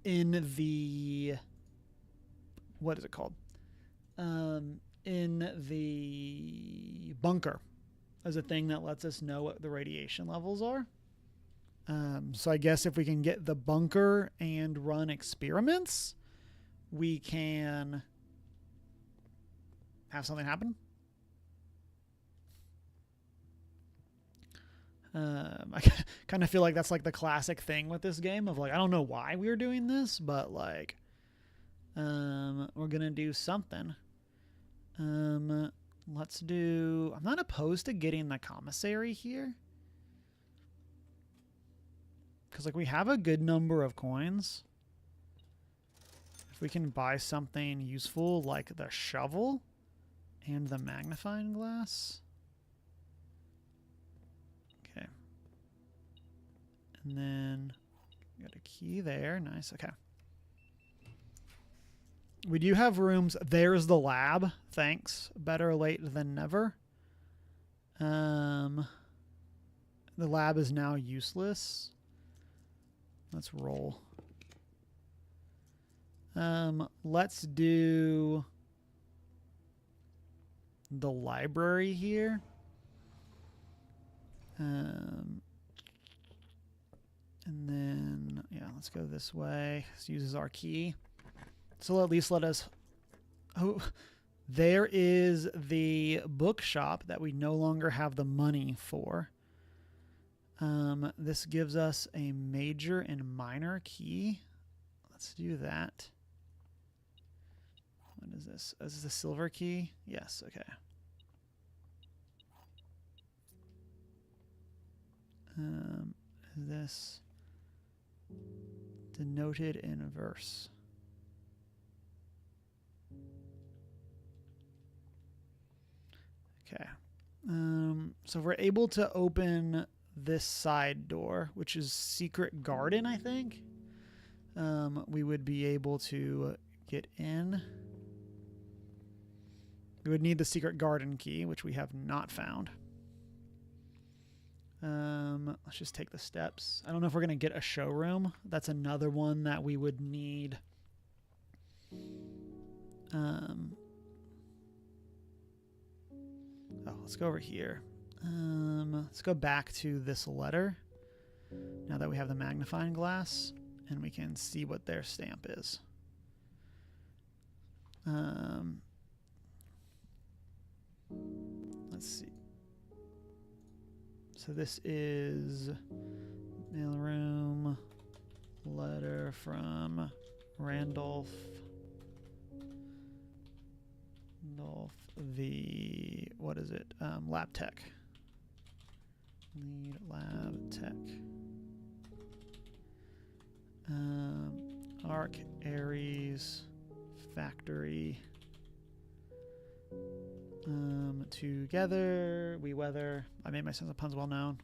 in the, what is it called? In the bunker as a thing that lets us know what the radiation levels are. So I guess if we can get the bunker and run experiments, we can have something happen. I kind of feel like that's like the classic thing with this game of like, I don't know why we're doing this, but like, we're going to do something. Let's do, I'm not opposed to getting the commissary here. Because like we have a good number of coins. If we can buy something useful like the shovel and the magnifying glass. Okay. And then got a key there. Nice. Okay. We do have rooms. There's the lab. Thanks. Better late than never. The lab is now useless. Let's roll. Let's do the library here. And then, yeah, let's go this way. This uses our key. So at least let us... Oh, there is the bookshop that we no longer have the money for. This gives us a major and minor key. Let's do that. What is this? Is this a silver key? Yes, okay. Is this denoted in verse? Okay. So we're able to open this side door, which is secret garden, I think. We would be able to get in. We would need the secret garden key, which we have not found. Let's just take the steps. I don't know if we're going to get a showroom. That's another one that we would need. Oh, let's go over here. Let's go back to this letter now that we have the magnifying glass and we can see what their stamp is. Let's see. So this is mailroom letter from Randolph the, what is it? Lab Tech. Lead Lab Tech. Arc Aries Factory. Together we weather. I made my sense of puns well known.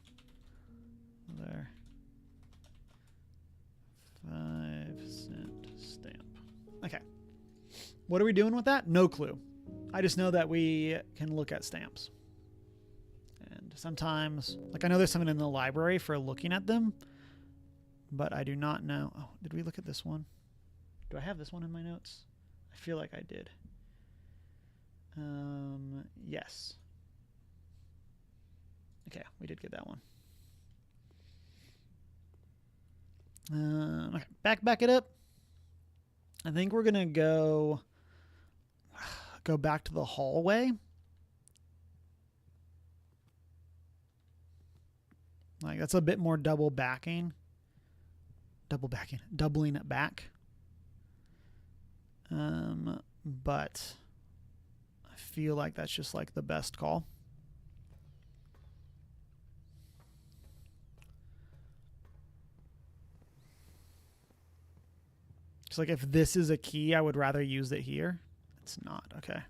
There. 5-cent stamp. Okay. What are we doing with that? No clue. I just know that we can look at stamps. And sometimes, like I know there's something in the library for looking at them, but I do not know. Oh, did we look at this one? Do I have this one in my notes? I feel like I did. Yes. Okay, we did get that one. Okay, back it up. I think we're gonna go back to the hallway. Like that's a bit more doubling it back. But I feel like that's just like the best call. Just like if this is a key, I would rather use it here. It's not. Okay.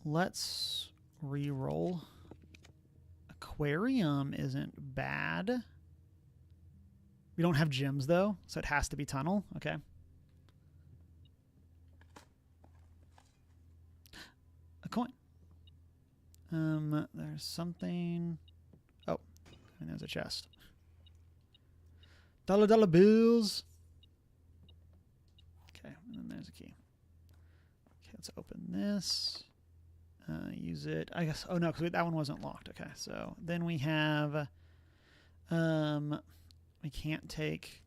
Let's re-roll. Aquarium isn't bad. We don't have gyms though, so it has to be tunnel. Okay. A coin. There's something. Oh, and there's a chest. Dollar bills. Okay, and then there's a key. Okay, let's open this. Use it. I guess. Oh no, because that one wasn't locked. Okay, so then we have. We can't take.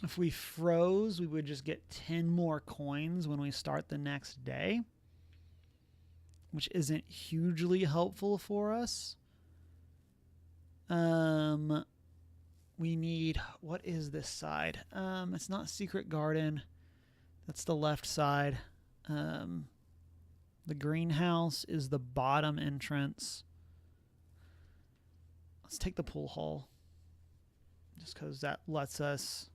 If we froze, we would just get 10 more coins when we start the next day, which isn't hugely helpful for us. We need, what is this side? It's not Secret Garden. That's the left side. The greenhouse is the bottom entrance. Let's take the pool hall just because that lets us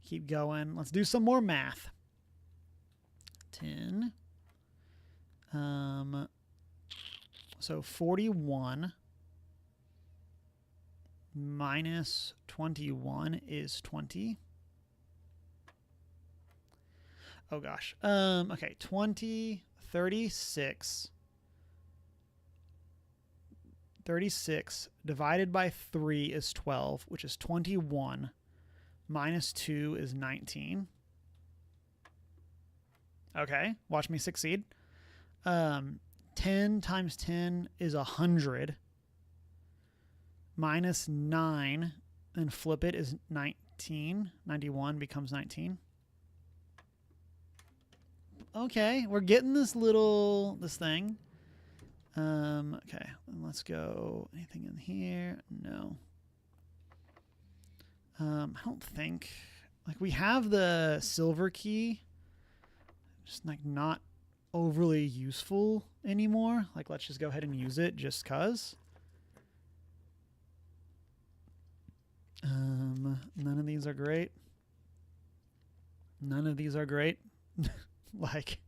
keep going. Let's do some more math. 10. So 41 minus 21 is 20. Oh gosh. Okay, 20, 36. 36 divided by 3 is 12, which is 21. Minus 2 is 19. Okay, watch me succeed. 10 times 10 is 100. Minus 9, and flip it is 19. 91 becomes 19. Okay, we're getting this thing. Okay, let's go. Anything in here? No. I don't think. Like, we have the silver key. Just, like, not overly useful anymore. Like, let's just go ahead and use it just because. None of these are great. None of these are great. Like,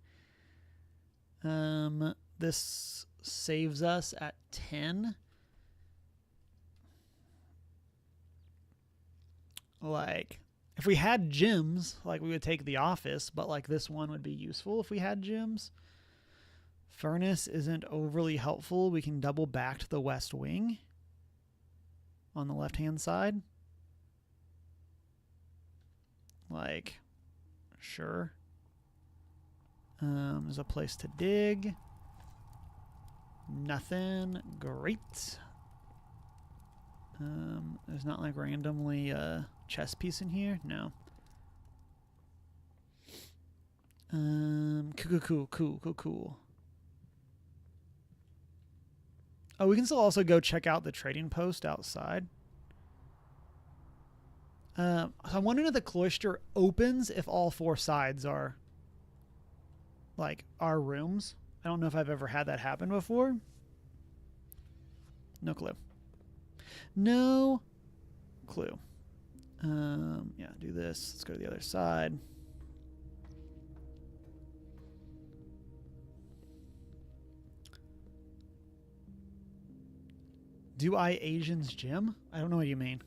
this saves us at 10. Like, if we had gyms, like, we would take the office, but, like, this one would be useful if we had gyms. Furnace isn't overly helpful. We can double back to the west wing on the left-hand side. Like, sure. There's a place to dig. Nothing. Great. There's not like randomly a chess piece in here. No. Cool. Oh, we can still also go check out the trading post outside. So I'm wondering if the cloister opens if all 4 sides are like our rooms. I don't know if I've ever had that happen before. No clue. No clue. Yeah, do this. Let's go to the other side. Do I Asians gym? I don't know what you mean.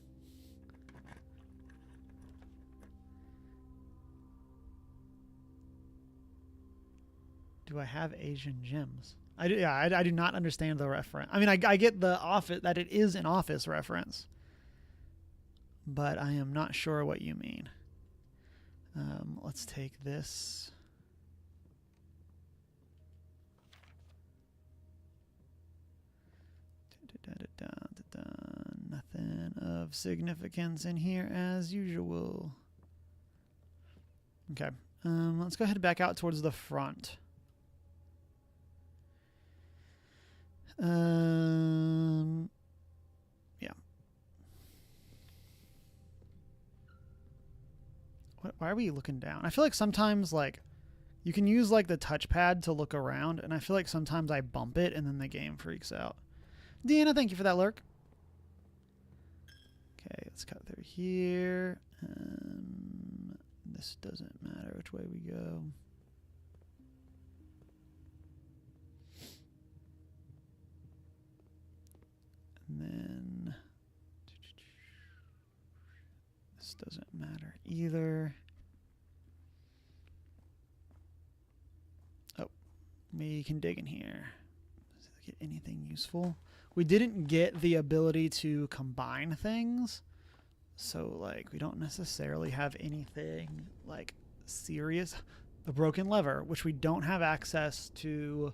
Do I have Asian gyms? I do not understand the reference. I mean, I get the office, that it is an office reference, but I am not sure what you mean. Let's take this. Nothing of significance in here as usual. Okay. Let's go ahead and back out towards the front. Yeah. Why are we looking down? I feel like sometimes, like, you can use, like, the touchpad to look around, and I feel like sometimes I bump it, and then the game freaks out. Deanna, thank you for that lurk. Okay, let's cut through here. This doesn't matter which way we go. And then this doesn't matter either. Oh, we can dig in here. Does it get anything useful? We didn't get the ability to combine things, so like we don't necessarily have anything like serious. A broken lever, which we don't have access to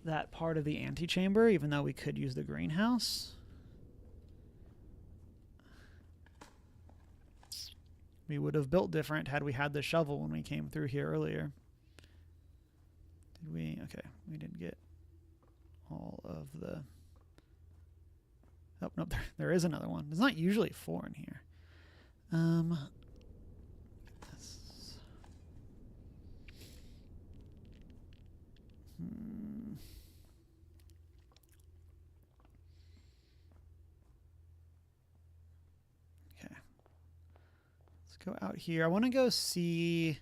that part of the antechamber, even though we could use the greenhouse. We would have built different had we had the shovel when we came through here earlier. Did we? Okay, we didn't get all of the... Oh, nope, there is another one. There's not usually 4 in here. Okay. Let's go out here. I want to go see...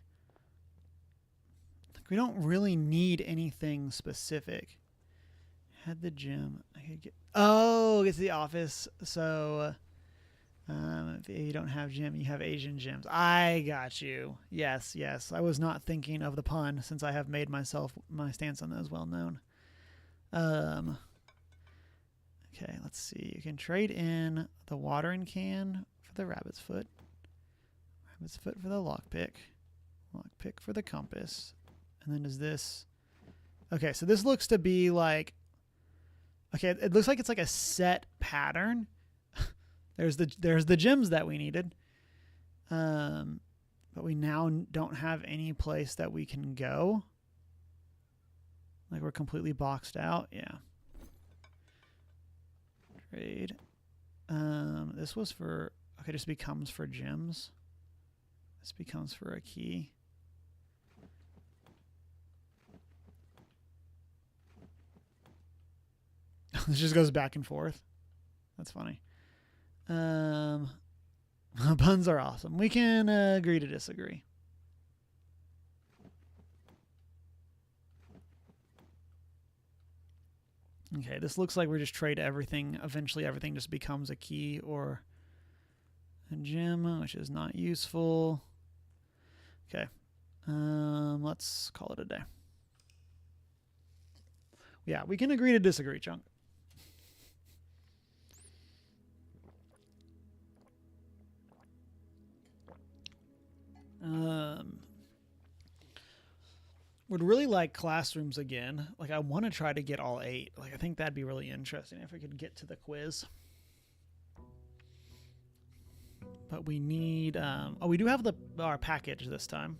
Like, we don't really need anything specific. Had the gym. I could get... Oh, it's the office. So, if you don't have gym, you have Asian gyms. I got you. Yes, yes. I was not thinking of the pun since I have made my stance on those well known. Okay, let's see. You can trade in the watering can for the rabbit's foot. Rabbit's foot for the lockpick. Lockpick for the compass. And then is this... Okay, so this looks to be like... Okay, it looks like it's like a set pattern. There's the gyms that we needed. But we now don't have any place that we can go. Like we're completely boxed out. Yeah. Trade. This was for... Okay, this becomes for gyms. This becomes for a key. This just goes back and forth. That's funny. Puns are awesome. We can agree to disagree. Okay, this looks like we're just trade everything. Eventually everything just becomes a key or a gem, which is not useful. Okay. Let's call it a day. Yeah, we can agree to disagree, Chunk. Would really like classrooms again. Like, I want to try to get all 8. Like, I think that'd be really interesting if we could get to the quiz. But we need... oh, we do have our package this time.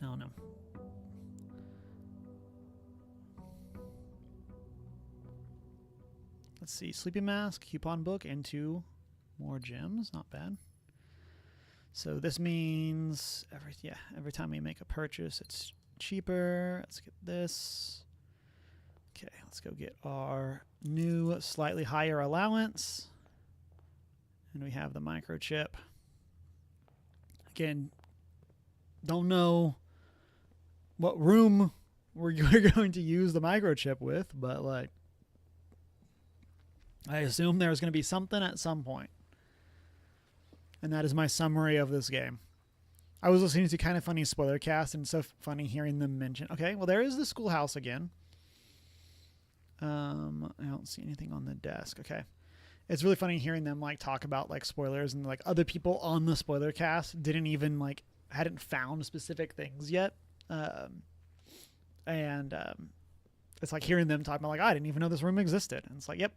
Oh, no. Let's see. Sleeping mask, coupon book, and 2 more gems. Not bad. So this means every time we make a purchase, it's cheaper. Let's get this. Okay, let's go get our new slightly higher allowance. And we have the microchip. Again, don't know what room we're going to use the microchip with, but like, I assume there's going to be something at some point. And that is my summary of this game. I was listening to Kind of Funny spoiler cast, and it's so funny hearing them mention. Okay, well, there is the schoolhouse again. I don't see anything on the desk. Okay. It's really funny hearing them like talk about like spoilers, and like other people on the spoiler cast didn't even like hadn't found specific things yet. It's like hearing them talk about like, I didn't even know this room existed. And it's like, yep,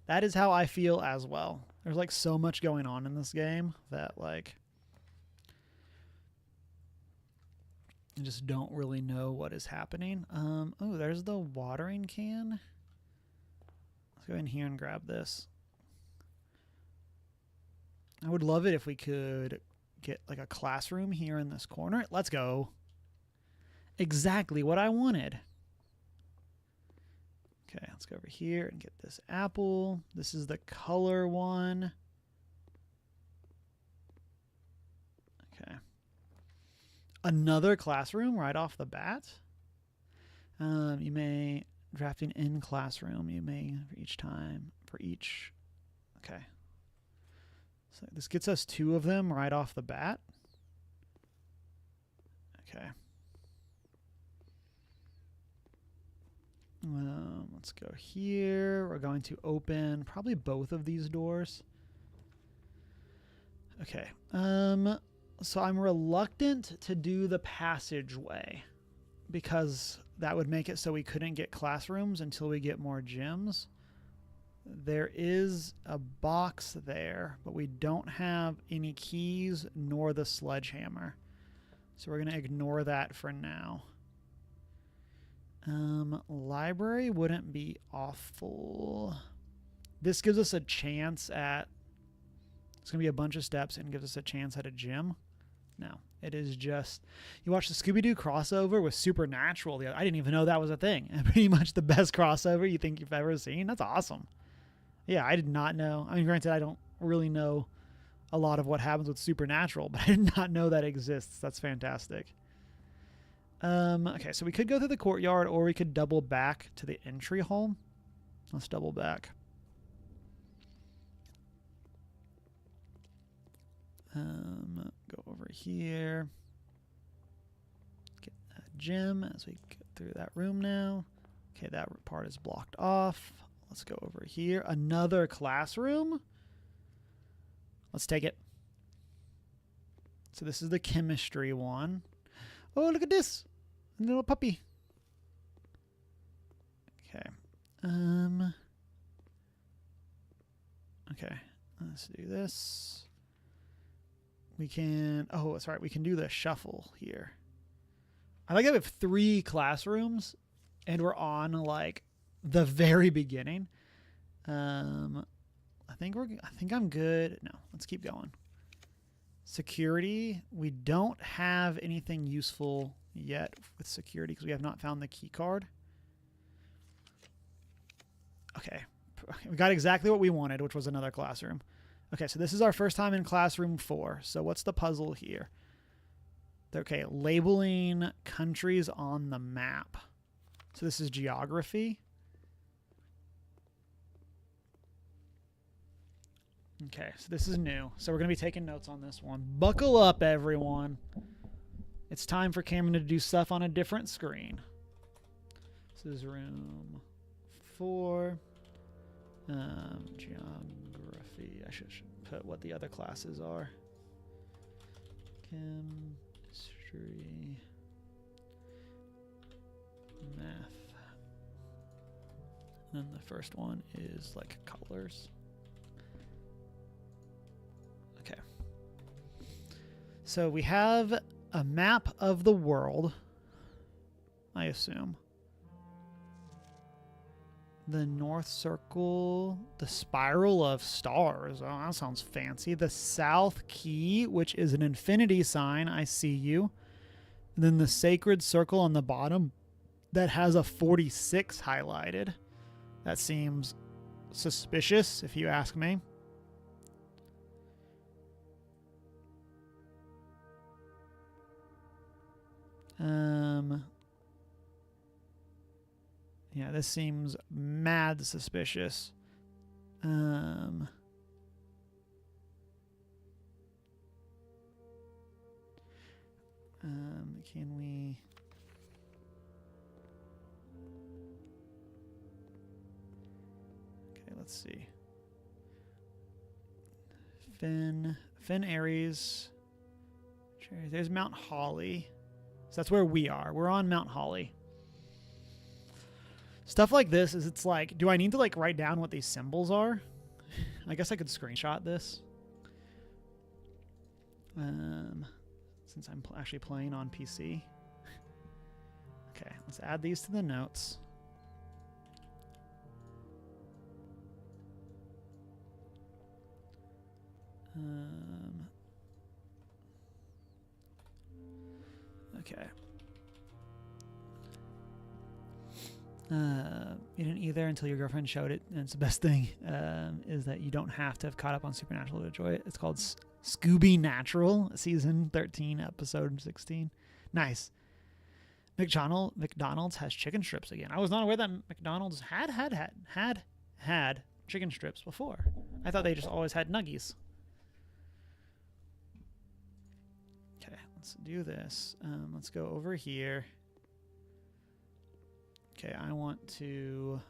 that is how I feel as well. There's like so much going on in this game that like I just don't really know what is happening. Oh, there's the watering can. Let's go in here and grab this. I would love it if we could get like a classroom here in this corner. Let's go. Exactly what I wanted. Okay, let's go over here and get this apple. This is the color one. Okay. Another classroom right off the bat. You may drafting in classroom. You may for each. Okay. So this gets us 2 of them right off the bat. Okay. Let's go here. We're going to open probably both of these doors. Okay. So I'm reluctant to do the passageway because that would make it so we couldn't get classrooms until we get more gems. There is a box there, but we don't have any keys nor the sledgehammer. So we're going to ignore that for now. Library wouldn't be awful. This gives us a chance at... It's going to be a bunch of steps and gives us a chance at a gym. No, it is just... You watch the Scooby-Doo crossover with Supernatural. I didn't even know that was a thing. And pretty much the best crossover you think you've ever seen. That's awesome. Yeah, I did not know. I mean, granted, I don't really know a lot of what happens with Supernatural, but I did not know that exists. That's fantastic. Okay, so we could go through the courtyard, or we could double back to the entry hall. Let's double back. Go over here. Get that gem as we go through that room now. Okay, that part is blocked off. Let's go over here. Another classroom. Let's take it. So this is the chemistry one. Oh, look at this. A little puppy. Okay. Okay. Let's do this. We can... Oh, that's right. We can do the shuffle here. I like that we have 3 classrooms, and we're on, like, the very beginning. I think I'm good. No, let's keep going. Security. We don't have anything useful yet with security because we have not found the key card. Okay. We got exactly what we wanted, which was another classroom. Okay, so this is our first time in classroom 4. So what's the puzzle here? Okay, labeling countries on the map. So this is geography. Okay, so this is new. So we're going to be taking notes on this one. Buckle up, everyone. It's time for Cameron to do stuff on a different screen. This is room 4. Geography. I should put what the other classes are. Chemistry. history, math. And then the first one is like colors. Okay. So we have a map of the world, I assume. The North Circle, the Spiral of Stars. Oh, that sounds fancy. The South Key, which is an infinity sign. I see you. And then the Sacred Circle on the bottom that has a 46 highlighted. That seems suspicious, if you ask me. Yeah, this seems mad suspicious. Can we... Okay, let's see. Finn Aries. There's Mount Holly. So that's where we are. We're on Mount Holly. Stuff like this is, it's like, do I need to like write down what these symbols are? I guess I could screenshot this. Since I'm actually playing on PC. Okay, let's add these to the notes. Okay. You didn't either until your girlfriend showed it, and it's the best thing is that you don't have to have caught up on Supernatural to enjoy it. It's called Scooby Natural, season 13, episode 16. Nice. McDonald's has chicken strips again. I was not aware that McDonald's had chicken strips before. I thought they just always had nuggies. Okay, let's do this. Let's go over here. Okay, I want to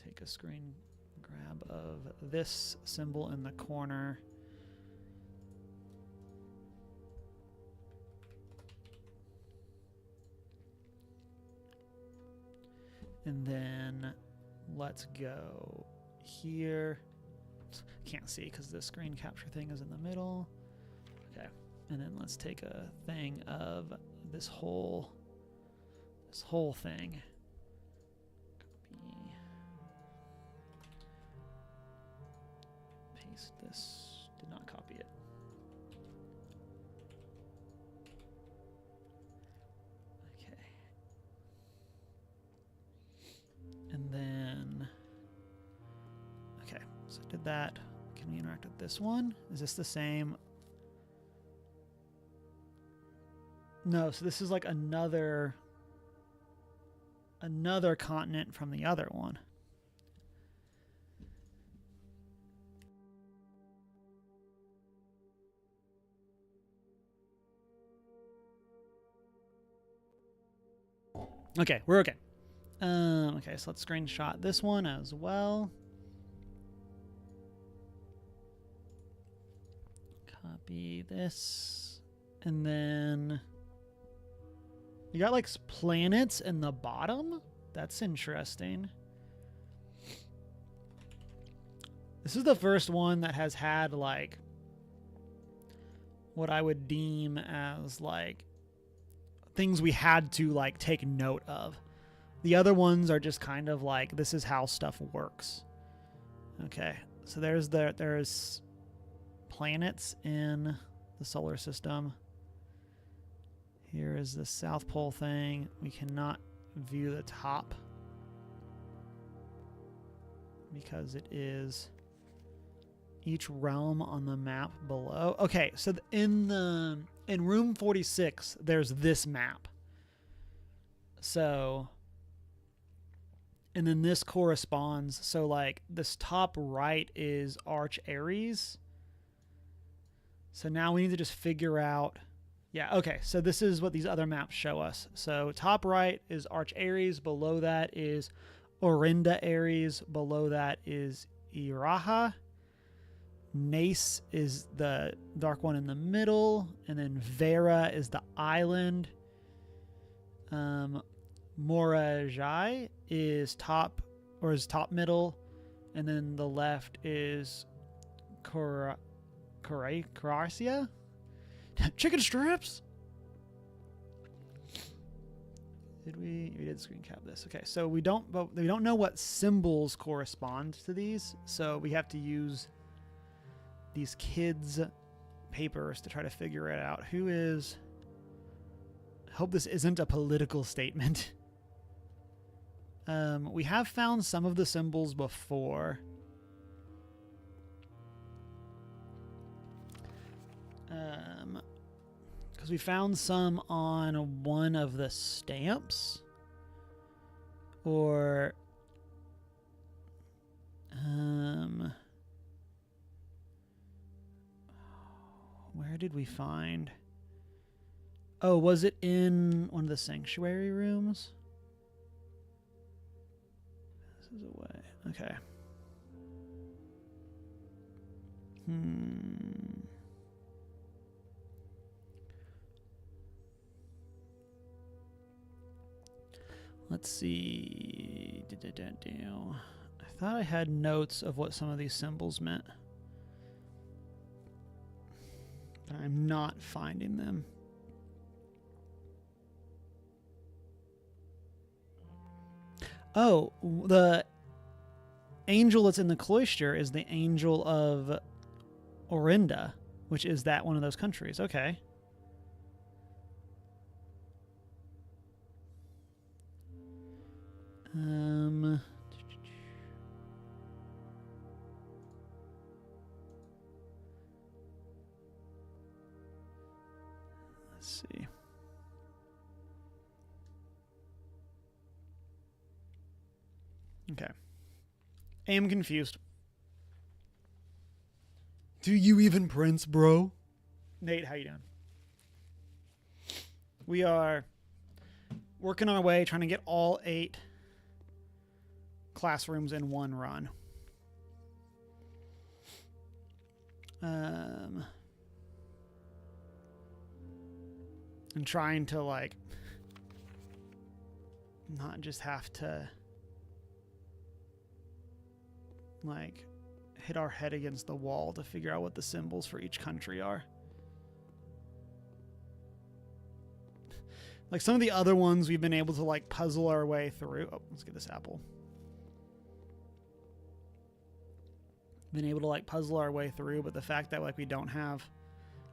take a screen grab of this symbol in the corner. And then let's go here. Can't see because the screen capture thing is in the middle. Okay, and then let's take a thing of this whole thing. Copy. Paste this. Did not copy it. Okay. And then, okay, so I did that. Can we interact with this one? Is this the same? No, so this is like another continent from the other one. Okay, we're okay. Okay, so let's screenshot this one as well. Copy this. And then you got like planets in the bottom? That's interesting. This is the first one that has had like what I would deem as like things we had to like take note of. The other ones are just kind of like, this is how stuff works. Okay, so there's planets in the solar system. Here is the South Pole thing. We cannot view the top because it is each realm on the map below. Okay, so in room 46, there's this map. So, and then this corresponds. So like this top right is Arch Aries. So now we need to just figure out. Yeah, okay, so this is what these other maps show us. So top right is Arch Aries, below that is Orinda Aries, below that is Iraha, Nace is the dark one in the middle, and then Vera is the island. Morajai is top middle, and then the left is Croatia. Chicken strips. We did screen cap this. Okay, so we don't know what symbols correspond to these, so we have to use these kids' papers to try to figure it out. Who is? I hope this isn't a political statement. We have found some of the symbols before. Because we found some on one of the stamps. Or... where did we find... Oh, was it in one of the sanctuary rooms? This is away. Okay. Let's see. I thought I had notes of what some of these symbols meant, but I'm not finding them. Oh, the angel that's in the cloister is the angel of Orinda, which is that one of those countries. Okay. Let's see. Okay. I am confused. Do you even prince, bro? Nate, how you doing? We are working our way, trying to get all 8 classrooms in one run. And trying to, like, not just have to, like, hit our head against the wall to figure out what the symbols for each country are. Like, some of the other ones we've been able to, like, puzzle our way through. Oh, let's get this apple. Been able to, like, puzzle our way through, but the fact that, like, we don't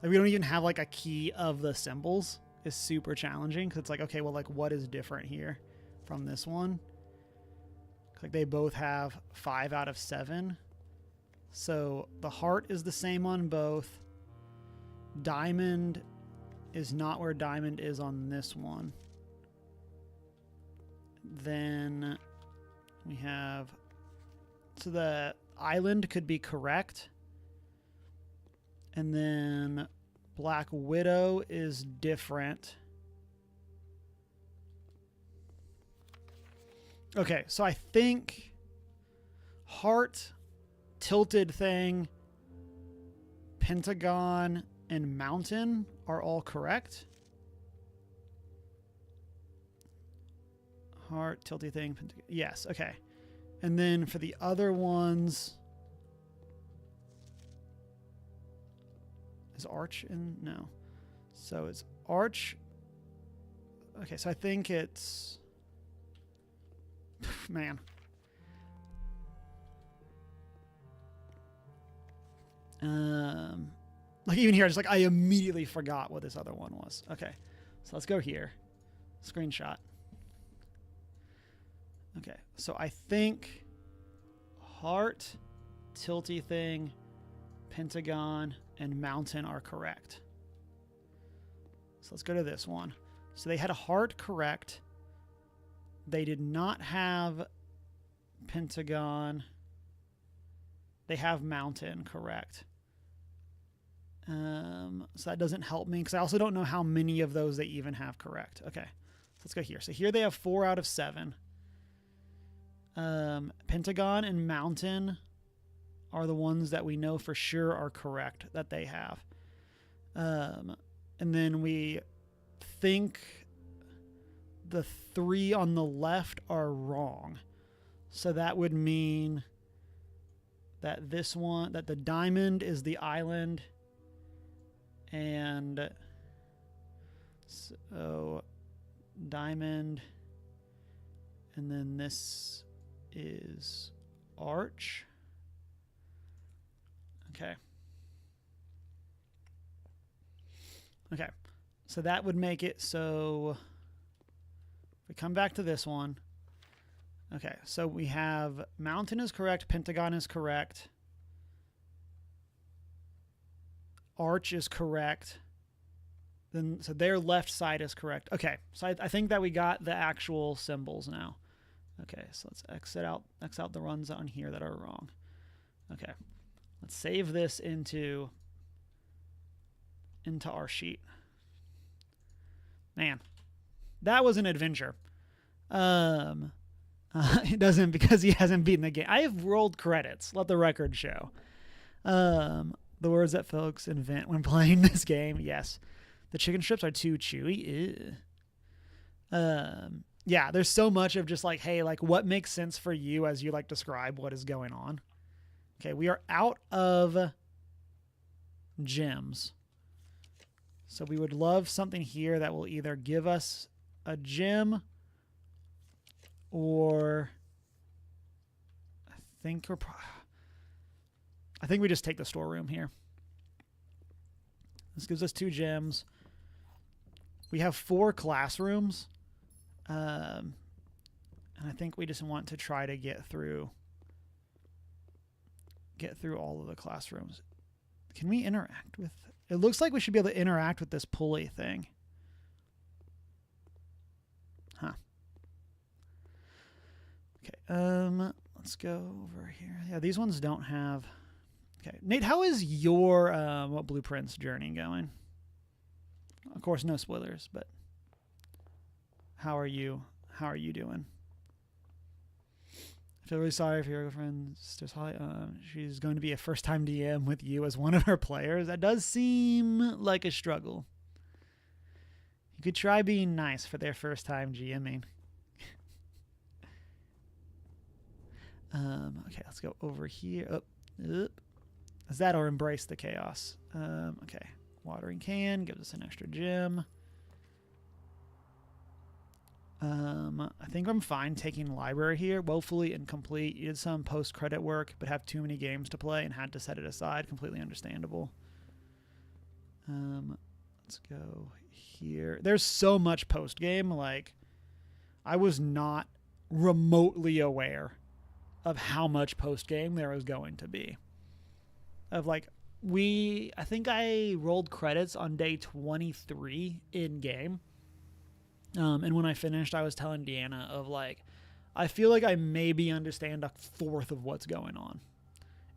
even have, like, a key of the symbols is super challenging, because it's like, okay, well, like, what is different here from this one? Like, they both have 5 out of 7. So the heart is the same on both. Diamond is not where diamond is on this one. Then we have... So the island could be correct. And then Black Widow is different. Okay, so I think heart, tilted thing, pentagon, and mountain are all correct. Heart, tilty thing, pentagon. Yes, okay. And then for the other ones, is arch in? No. So it's arch. Okay, so I think it's... Man. Like, even here, just like I immediately forgot what this other one was. Okay, so let's go here. Screenshot. Okay, so I think heart, tilty thing, pentagon, and mountain are correct. So let's go to this one. So they had a heart correct. They did not have pentagon. They have mountain correct. So that doesn't help me, because I also don't know how many of those they even have correct. Okay, so let's go here. So here they have 4 out of 7. Pentagon and mountain are the ones that we know for sure are correct that they have. And then we think the 3 on the left are wrong. So that would mean that this one, that the diamond is the island, and so diamond, and then this is arch. Okay. Okay. So that would make it so if we come back to this one. Okay, so we have mountain is correct, pentagon is correct, arch is correct, then so their left side is correct. Okay, so I think that we got the actual symbols now. Okay, so let's X out the ones on here that are wrong. Okay, let's save this into our sheet. Man, that was an adventure. It doesn't, because he hasn't beaten the game. I have rolled credits. Let the record show. The words that folks invent when playing this game. Yes. The chicken strips are too chewy. Yeah, there's so much of just like, hey, like what makes sense for you as you like describe what is going on. Okay, we are out of gems. So we would love something here that will either give us a gem, or I think we just take the storeroom here. This gives us 2 gems. We have 4 classrooms. And I think we just want to try to get through all of the classrooms. Can we interact with... It looks like we should be able to interact with this pulley thing. Huh. Okay, let's go over here. Yeah, these ones don't have... Okay, Nate, how is your what blueprints journey going? Of course, no spoilers, but how are you doing? I feel really sorry for your girlfriend, Sister Holly. She's going to be a first-time DM with you as one of her players. That does seem like a struggle. You could try being nice for their first-time GMing. Okay, let's go over here. Is that or embrace the chaos? Okay, watering can gives us an extra gem. I think I'm fine taking library here. Woefully incomplete. You did some post-credit work, but have too many games to play and had to set it aside. Completely understandable. Let's go here. There's so much post-game. Like, I was not remotely aware of how much post-game there was going to be. Of like, I think I rolled credits on day 23 in-game. And when I finished, I was telling Deanna of like, I feel like I maybe understand a fourth of what's going on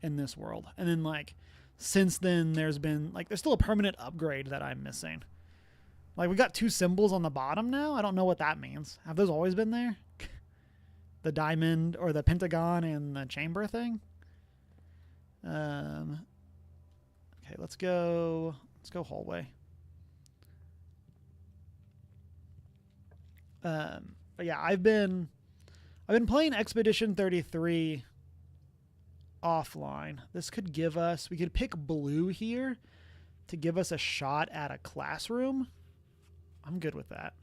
in this world. And then like, since then there's been like, there's still a permanent upgrade that I'm missing. Like we got 2 symbols on the bottom now. I don't know what that means. Have those always been there? The diamond or the pentagon and the chamber thing. Okay, let's go hallway. But yeah, I've been playing Expedition 33 offline. This could give us, we could pick blue here to give us a shot at a classroom. I'm good with that.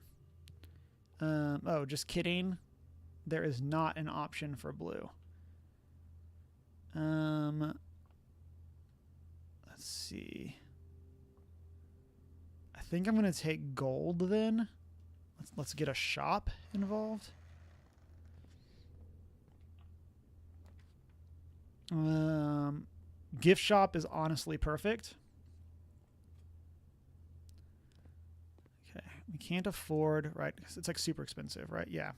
Oh, just kidding. There is not an option for blue. Let's see. I think I'm going to take gold then. Let's get a shop involved. Gift shop is honestly perfect. Okay, we can't afford, right? It's like super expensive, right? Yeah.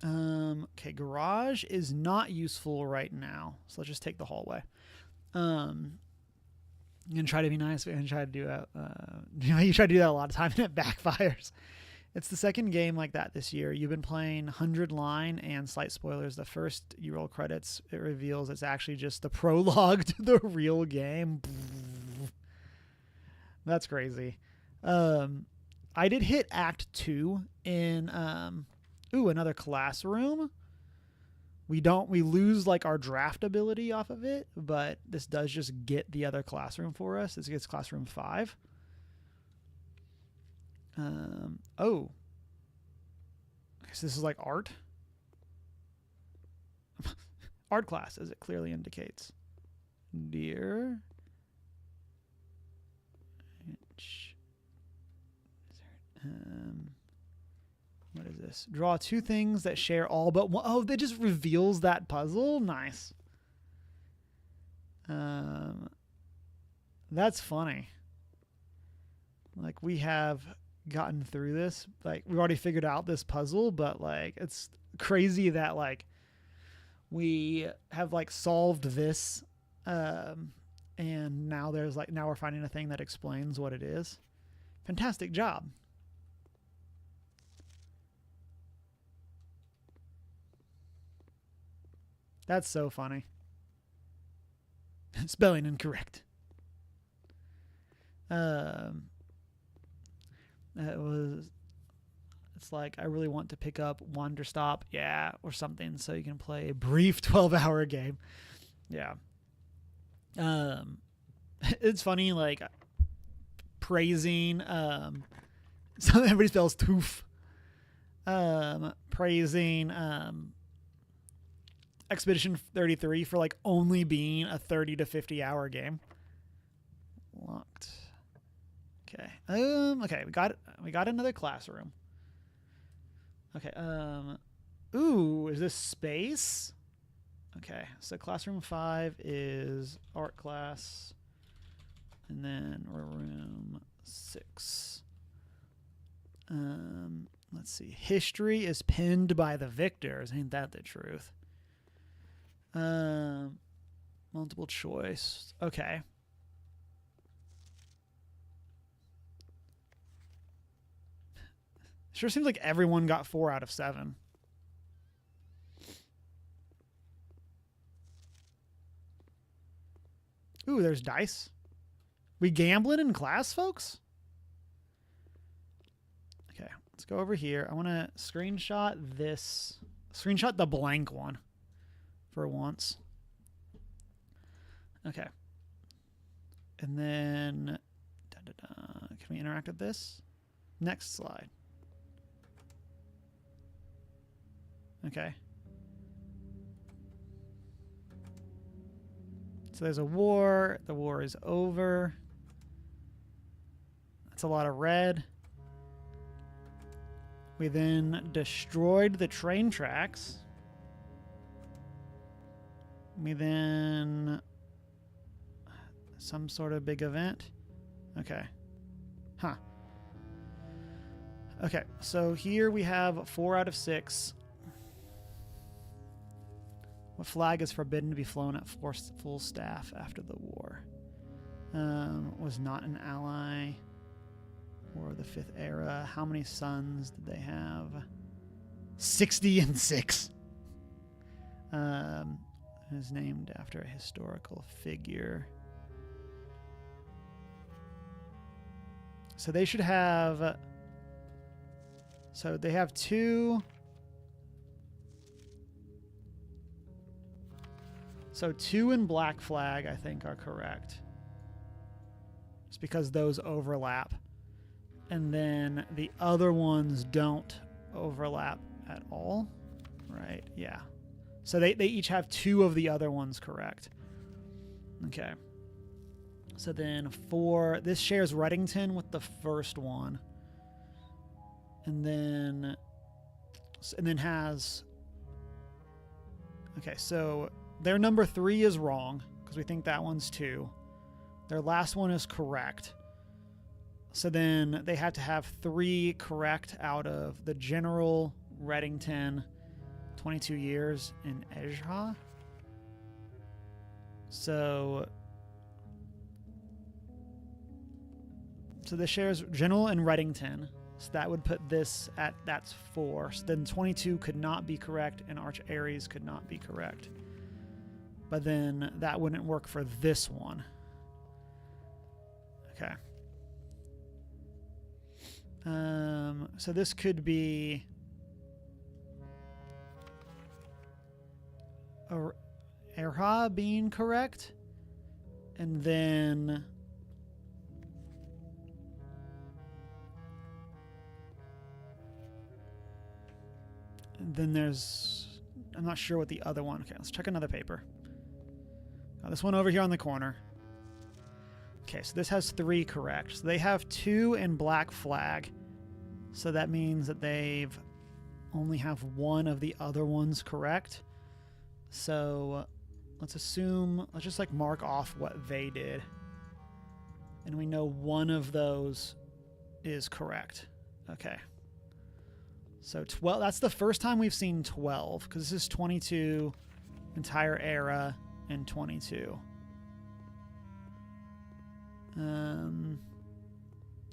Okay, garage is not useful right now, so let's just take the hallway. I'm gonna try to be nice and try to do that. You try to do that a lot of times and it backfires. It's the second game like that this year. You've been playing 100 Line, and slight spoilers, the first you roll credits, it reveals it's actually just the prologue to the real game. That's crazy. I did hit Act 2 in another classroom. We lose like our draft ability off of it, but this does just get the other classroom for us. This gets classroom 5. Oh. I guess this is like art. Art class, as it clearly indicates. Dear. What is this? Draw 2 things that share all but one. Oh, that just reveals that puzzle? Nice. That's funny. Like, we have gotten through this. Like, we've already figured out this puzzle, but, like, it's crazy that, like, we have, like, solved this, and now we're finding a thing that explains what it is. Fantastic job. That's so funny. Spelling incorrect. It's like, I really want to pick up Wander Stop, yeah, or something, so you can play a brief 12-hour game. Yeah. It's funny, like, praising, so everybody spells toof. Praising, Expedition 33 for like only being a 30 to 50 hour game. Locked. Okay. Okay, we got another classroom. Okay. Ooh, is this space? Okay. So classroom 5 is art class. And then room 6. Let's see. History is pinned by the victors. Ain't that the truth? Multiple choice. Okay. Sure seems like everyone got 4 out of 7. Ooh, there's dice. We gambling in class, folks? Okay, let's go over here. I want to screenshot this. Screenshot the blank one. For once. Okay. And then can we interact with this? Next slide. Okay. So there's a war. The war is over. That's a lot of red. We then destroyed the train tracks. We then some sort of big event. Okay. Huh. Okay, so here we have 4 out of 6. What flag is forbidden to be flown at full staff after the war? Was not an ally or the 5th era. How many sons did they have? 60 and 6. Is named after a historical figure. So they should have. So they have 2. So 2 in Black Flag, I think, are correct. It's because those overlap. And then the other ones don't overlap at all. Right? Yeah. So they each have 2 of the other ones correct. Okay. So then 4. This shares Reddington with the first one. And then has. Okay, so their number 3 is wrong because we think that one's 2. Their last one is correct. So then they had to have 3 correct out of the general Reddington. 22 years in Ejha. So this shares General and Reddington. So that would put this at, that's 4. So then 22 could not be correct, and Arch Aries could not be correct. But then that wouldn't work for this one. Okay. So this could be Erha being correct, and then there's, I'm not sure what the other one. Okay, let's check another paper. This one over here on the corner. Okay, so this has 3 correct. So they have 2 in black flag. So that means that they've only have 1 of the other ones correct. So let's assume, let's just like mark off what they did. And we know 1 of those is correct. Okay. So 12, that's the first time we've seen 12, because this is 22, entire era, and 22.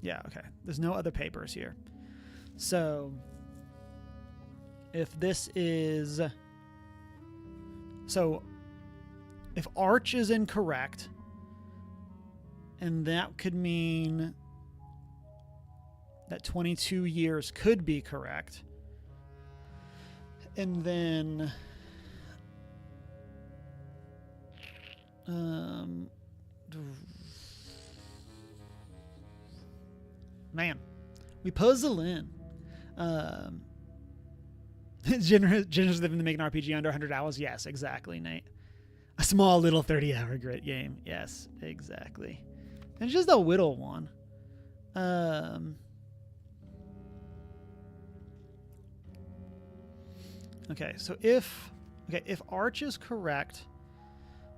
Yeah, okay. There's no other papers here. So if this is, so if Arch is incorrect, and that could mean that 22 years could be correct. And then man, we puzzle in. Generous living to make an RPG under 100 hours. Yes, exactly, Nate. A small little 30-hour grit game. Yes, exactly. And it's just a whittle one. Okay, so if Arch is correct,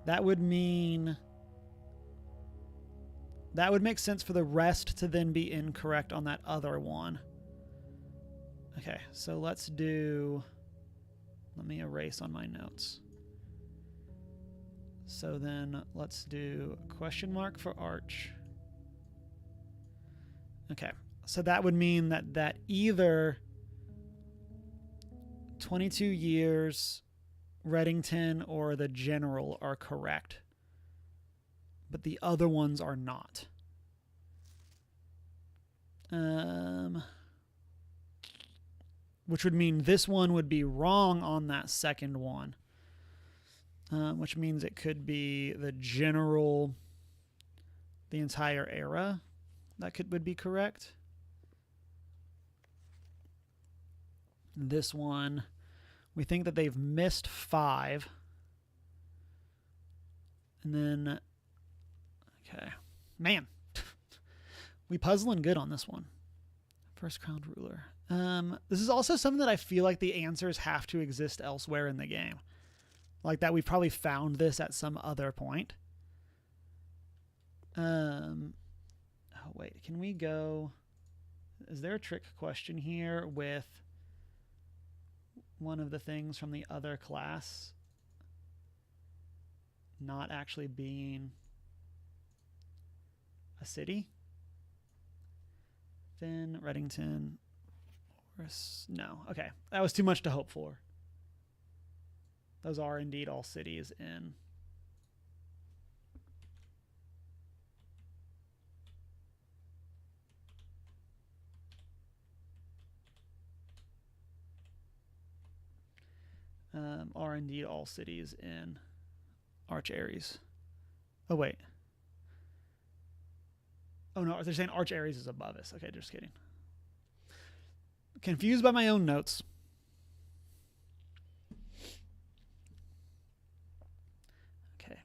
that would mean that would make sense for the rest to then be incorrect on that other one. Okay, so let's do, let me erase on my notes. So then let's do question mark for Arch. Okay, so that would mean that either 22 years, Reddington, or the General are correct, but the other ones are not. Which would mean this one would be wrong on that second one. Which means it could be the General, the entire era, that would be correct. This one, we think that they've missed 5. And then, okay. Man, we puzzling good on this one. First crowned ruler. This is also something that I feel like the answers have to exist elsewhere in the game. Like that we've probably found this at some other point. Oh, wait. Can we go... Is there a trick question here with one of the things from the other class not actually being a city? Finn, Reddington, Horus. No. Okay. That was too much to hope for. Those are indeed all cities in are indeed all cities in Arch Aries. Oh, wait. Oh, no. They're saying Arch Aries is above us. Okay, just kidding. Confused by my own notes. Okay.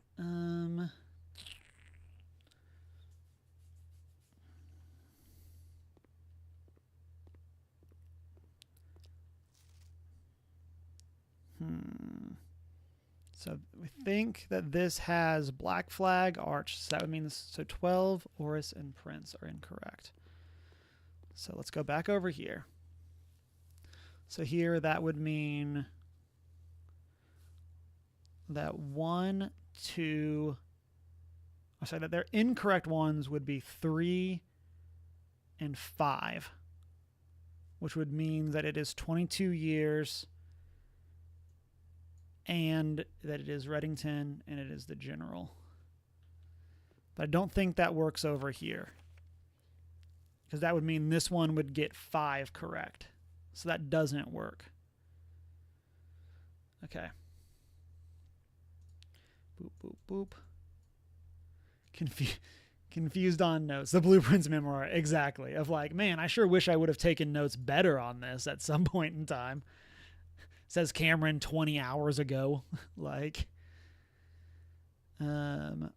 So we think that this has Black Flag, Arch. So that would mean this. So 12, Horus, and Prince are incorrect. So let's go back over here. So here that would mean that 1, 2. I'm sorry, that their incorrect ones would be 3 and 5. which would mean that it is 22 years and that it is Reddington and it is the general. But I don't think that works over here, because that would mean this one would get 5 correct. So that doesn't work. Okay. Boop, boop, boop. Confused on notes. The blueprints memoir. Exactly. Of like, man, I sure wish I would have taken notes better on this at some point in time. Says Cameron 20 hours ago. Like, okay.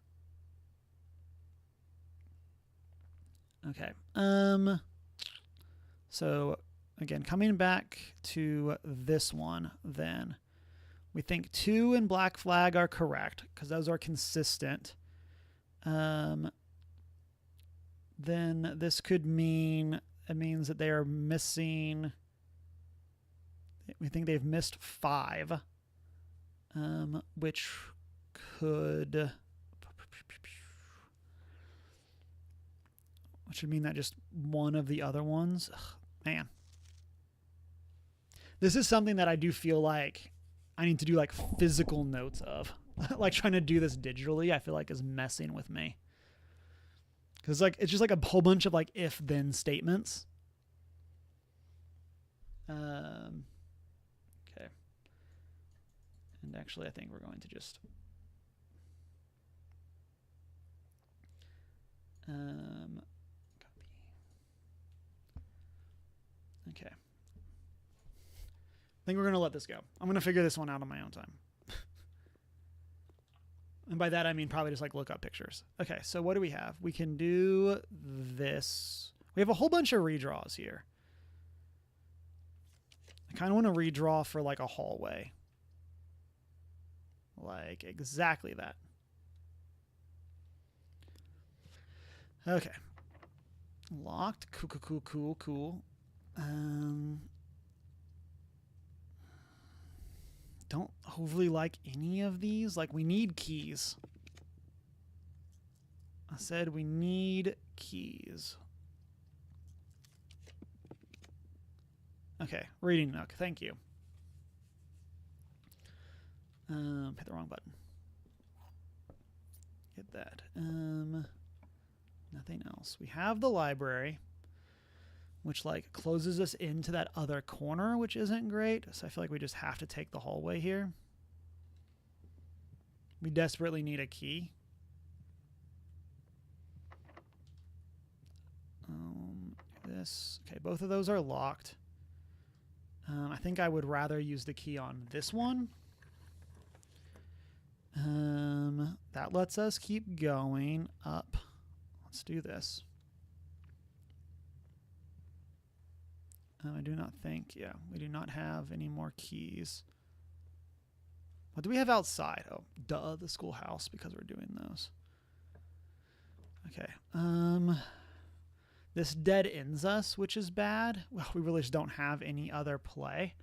So again, coming back to this one, then we think 2 and Black Flag are correct because those are consistent. Then this could mean, it means that they are missing, we think they've missed 5, which could, which would mean that just one of the other ones, man. This is something that I do feel like I need to do like physical notes of. Like trying to do this digitally, I feel like is messing with me. Because like it's just like a whole bunch of like if-then statements. Okay. And actually, I think we're going to just copy. Okay. I think we're going to let this go. I'm going to figure this one out on my own time. And by that, I mean probably just like look up pictures. Okay, so what do we have? We can do this. We have a whole bunch of redraws here. I kind of want to redraw for like a hallway. Like exactly that. Okay. Locked. Cool, cool, cool, cool, cool. Don't overly like any of these. Like, we need keys. I said we need keys. Okay, reading nook. Thank you. Hit the wrong button. Get that. Nothing else. We have the library, which like closes us into that other corner, which isn't great. So I feel like we just have to take the hallway here. We desperately need a key. This. Okay, both of those are locked. I think I would rather use the key on this one. That lets us keep going up. Let's do this. I do not think, yeah, we do not have any more keys. What do we have outside? Oh, duh, the schoolhouse, because we're doing those. Okay. This dead ends us, which is bad. Well, we really just don't have any other play.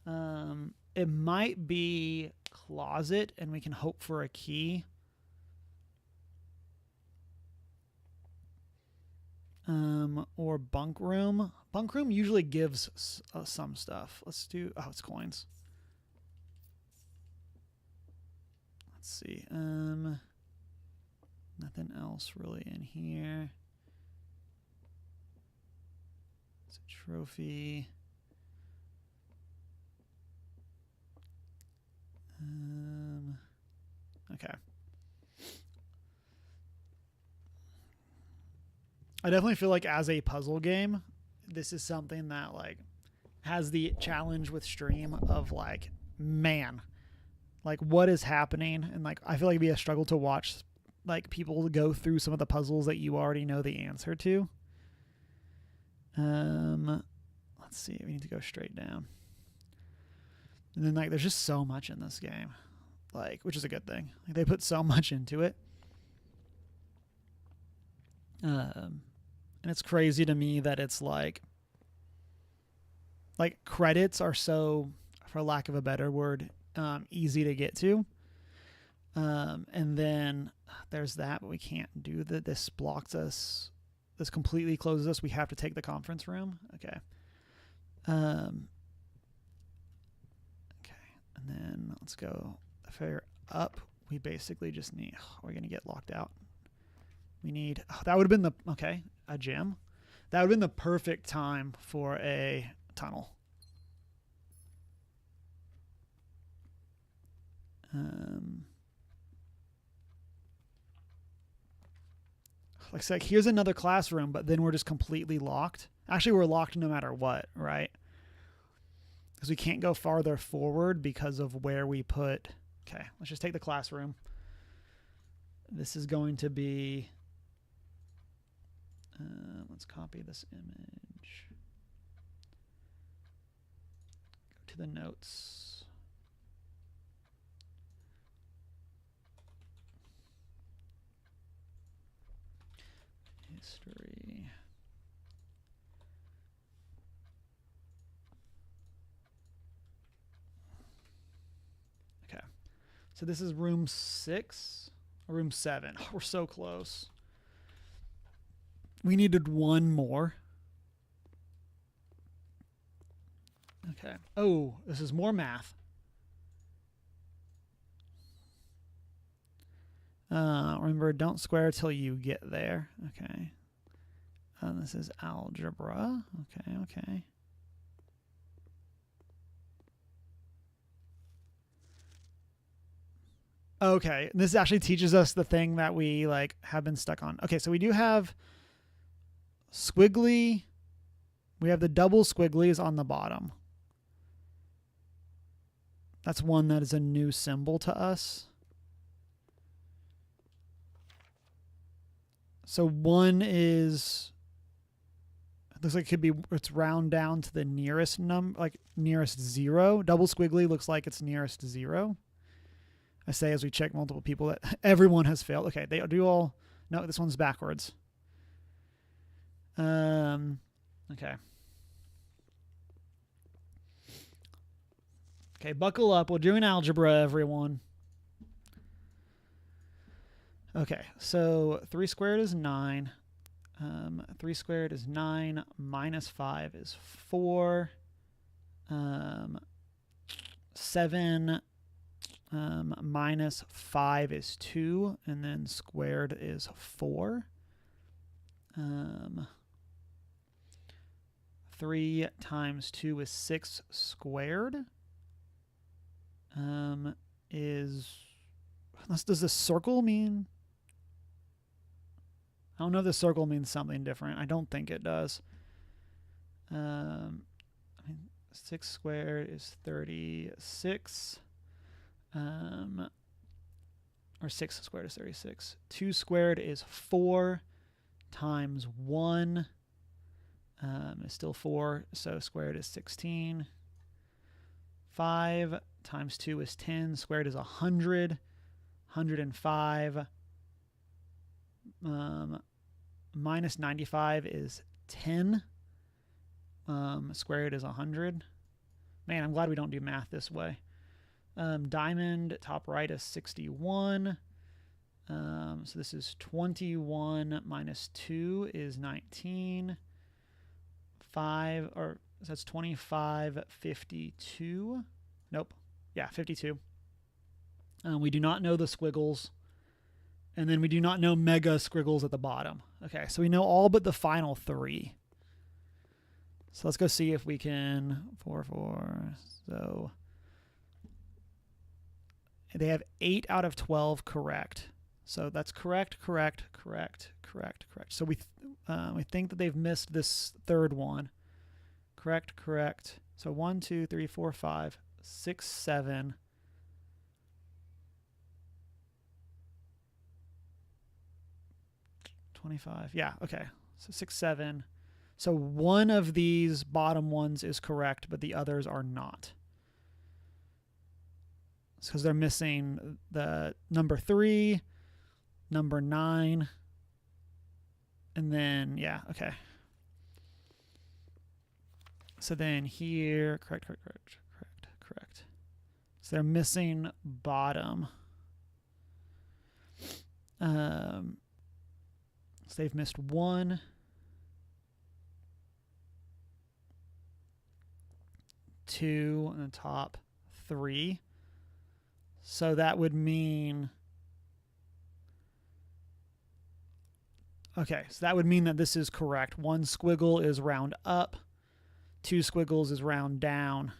It might be closet, and we can hope for a key. Or bunk room. Bunk room usually gives some stuff. Let's do, oh, it's coins. Let's see. Nothing else really in here. It's a trophy. Okay. I definitely feel like as a puzzle game, this is something that like has the challenge with stream of like, man, like what is happening? And like, I feel like it'd be a struggle to watch like people go through some of the puzzles that you already know the answer to. Let's see, we need to go straight down. And then like, there's just so much in this game, like, which is a good thing. Like, they put so much into it. And it's crazy to me that it's like credits are so, for lack of a better word, easy to get to. And then there's that, but we can't do that. This blocks us. This completely closes us. We have to take the conference room. Okay. Okay, and then let's go further up. We basically just need, we're going to get locked out. We need, that would have been a gem. That would have been the perfect time for a tunnel. Like I said, here's another classroom, but then we're just completely locked. Actually, we're locked no matter what, right? Because we can't go farther forward because of where we put. Okay, let's just take the classroom. This is going to be. Let's copy this image. Go to the notes. History. Okay. So this is room 6 or room 7. Oh, we're so close. We needed one more. Okay. Oh, this is more math. Remember, don't square till you get there. Okay. This is algebra. Okay. Okay, this actually teaches us the thing that we have been stuck on. Okay, so we do have squiggly. We have the double squigglies on the bottom. That's one that is a new symbol to us. So one is, it looks like it could be, it's round down to the nearest number, like nearest 0. Double squiggly looks like it's nearest 0. I say as we check multiple people that everyone has failed. Okay, they do all. No, this one's backwards. Okay. Okay, buckle up. We're doing algebra, everyone. Okay, so 3 squared is 9. 3 squared is 9. Minus 5 is 4. 7 minus 5 is 2, and then squared is 4. 3 times 2 is 6 squared. Does the circle mean? I don't know if the circle means something different. I don't think it does. 6 squared is 36. Or 6 squared is 36. 2 squared is 4 times 1 is still 4, so squared is 16. 5 times 2 is 10. Squared is 100. 105. Minus 95 is 10. Squared is 100. Man, I'm glad we don't do math this way. Diamond, top right is 61. So this is 21 minus 2 is 19. 5, or that's 25, 52. Nope. Yeah, 52. We do not know the squiggles. And then we do not know mega squiggles at the bottom. Okay, so we know all but the final 3. So let's go see if we can. 4, 4. So they have 8 out of 12 correct. So that's correct. So we think that they've missed this third one. Correct. So 1, 2, 3, 4, 5, 6, 7. $25. Yeah, okay. So 6, 7. So one of these bottom ones is correct, but the others are not. It's because they're missing the number 3, number 9, and then, yeah, okay. So then here, correct. So they're missing bottom. So they've missed 1. 2 and the top 3. So that would mean... Okay, so that would mean that this is correct. 1 squiggle is round up. 2 squiggles is round down.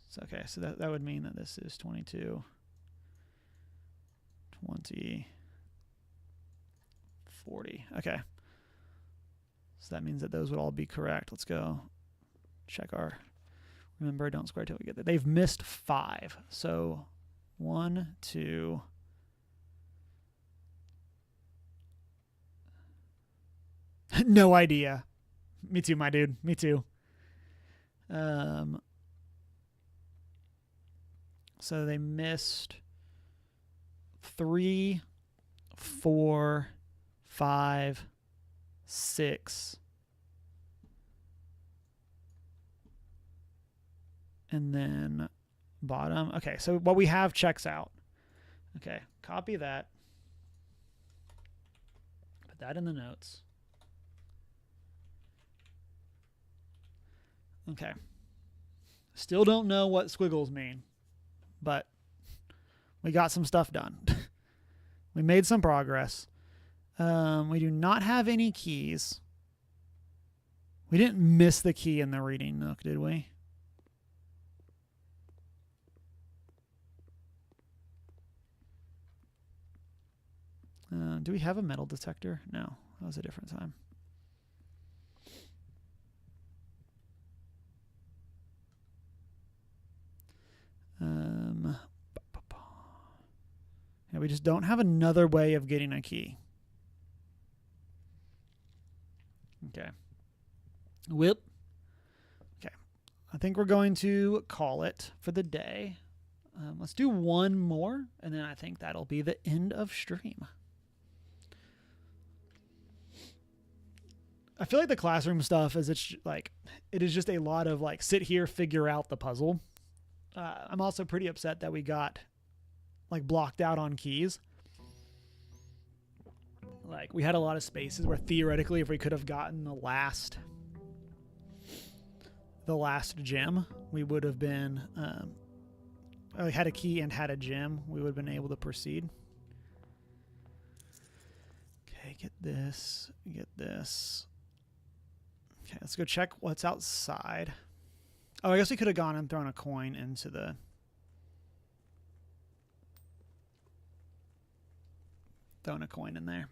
So, okay, so that would mean that this is 22, 20, 40. Okay. So that means that those would all be correct. Let's go check our... Remember, don't square till we get there. They've missed 5. So 1, 2... No idea. Me too, my dude. Me too. So they missed 3, 4, 5, 6. And then bottom. Okay, so what we have checks out. Okay, copy that. Put that in the notes. Okay. Still don't know what squiggles mean, but we got some stuff done. We made some progress. We do not have any keys. We didn't miss the key in the reading nook, did we? Do we have a metal detector? No, that was a different time. Yeah, we just don't have another way of getting a key. Okay. Whip. Okay. I think we're going to call it for the day. Let's do one more, and then I think that'll be the end of stream. I feel like the classroom stuff is it is just a lot of like sit here, figure out the puzzle. I'm also pretty upset that we got like blocked out on keys. Like we had a lot of spaces where theoretically if we could have gotten the last gem, we would have been had a key and had a gem, we would have been able to proceed. Okay, get this. Okay, let's go check what's outside. Oh, I guess we could have gone and thrown a coin into the... Thrown a coin in there.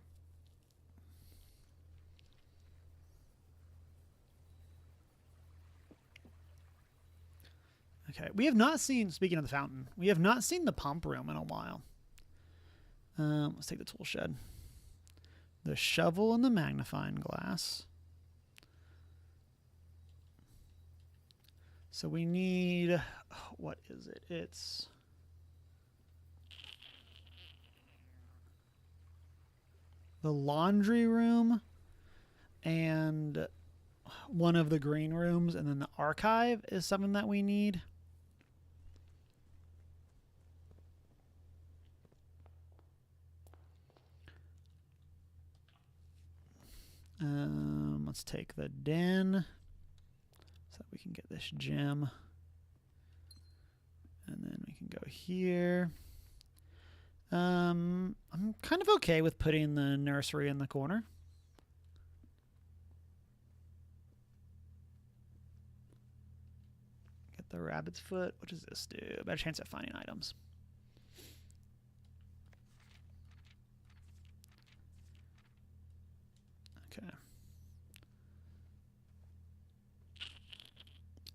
Okay, we have not seen, speaking of the fountain, we have not seen the pump room in a while. Let's take the tool shed. The shovel and the magnifying glass. So we need, what is it? It's the laundry room and one of the green rooms, and then the archive is something that we need. Let's take the den so that we can get this gem. And then we can go here. I'm kind of okay with putting the nursery in the corner. Get the rabbit's foot. What does this do? Better chance at finding items. Okay.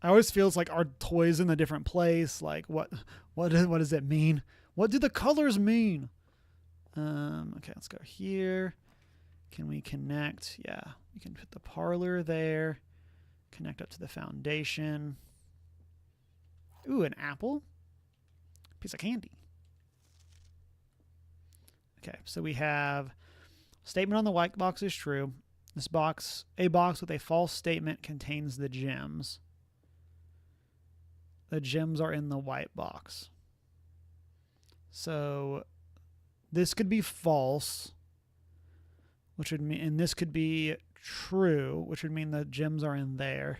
I always feels like our toys in a different place. Like what does it mean? What do the colors mean? Okay, let's go here. Can we connect? Yeah, we can put the parlor there. Connect up to the foundation. Ooh, an apple. Piece of candy. Okay, so we have statement on the white box is true. This box, a box with a false statement contains the gems. The gems are in the white box. So this could be false, which would mean, and this could be true, which would mean the gems are in there.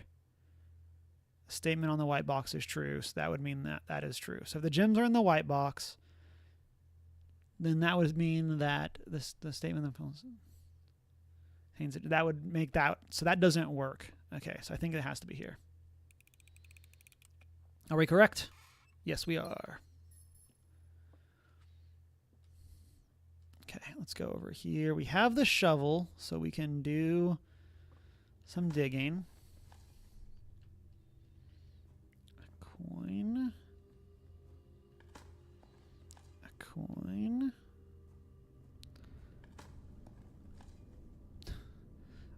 The statement on the white box is true, so that would mean that that is true. So if the gems are in the white box, then that would mean that the statement that would make that, so that doesn't work. Okay, so I think it has to be here. Are we correct? Yes, we are. Okay, let's go over here. We have the shovel, so we can do some digging. A coin. A coin.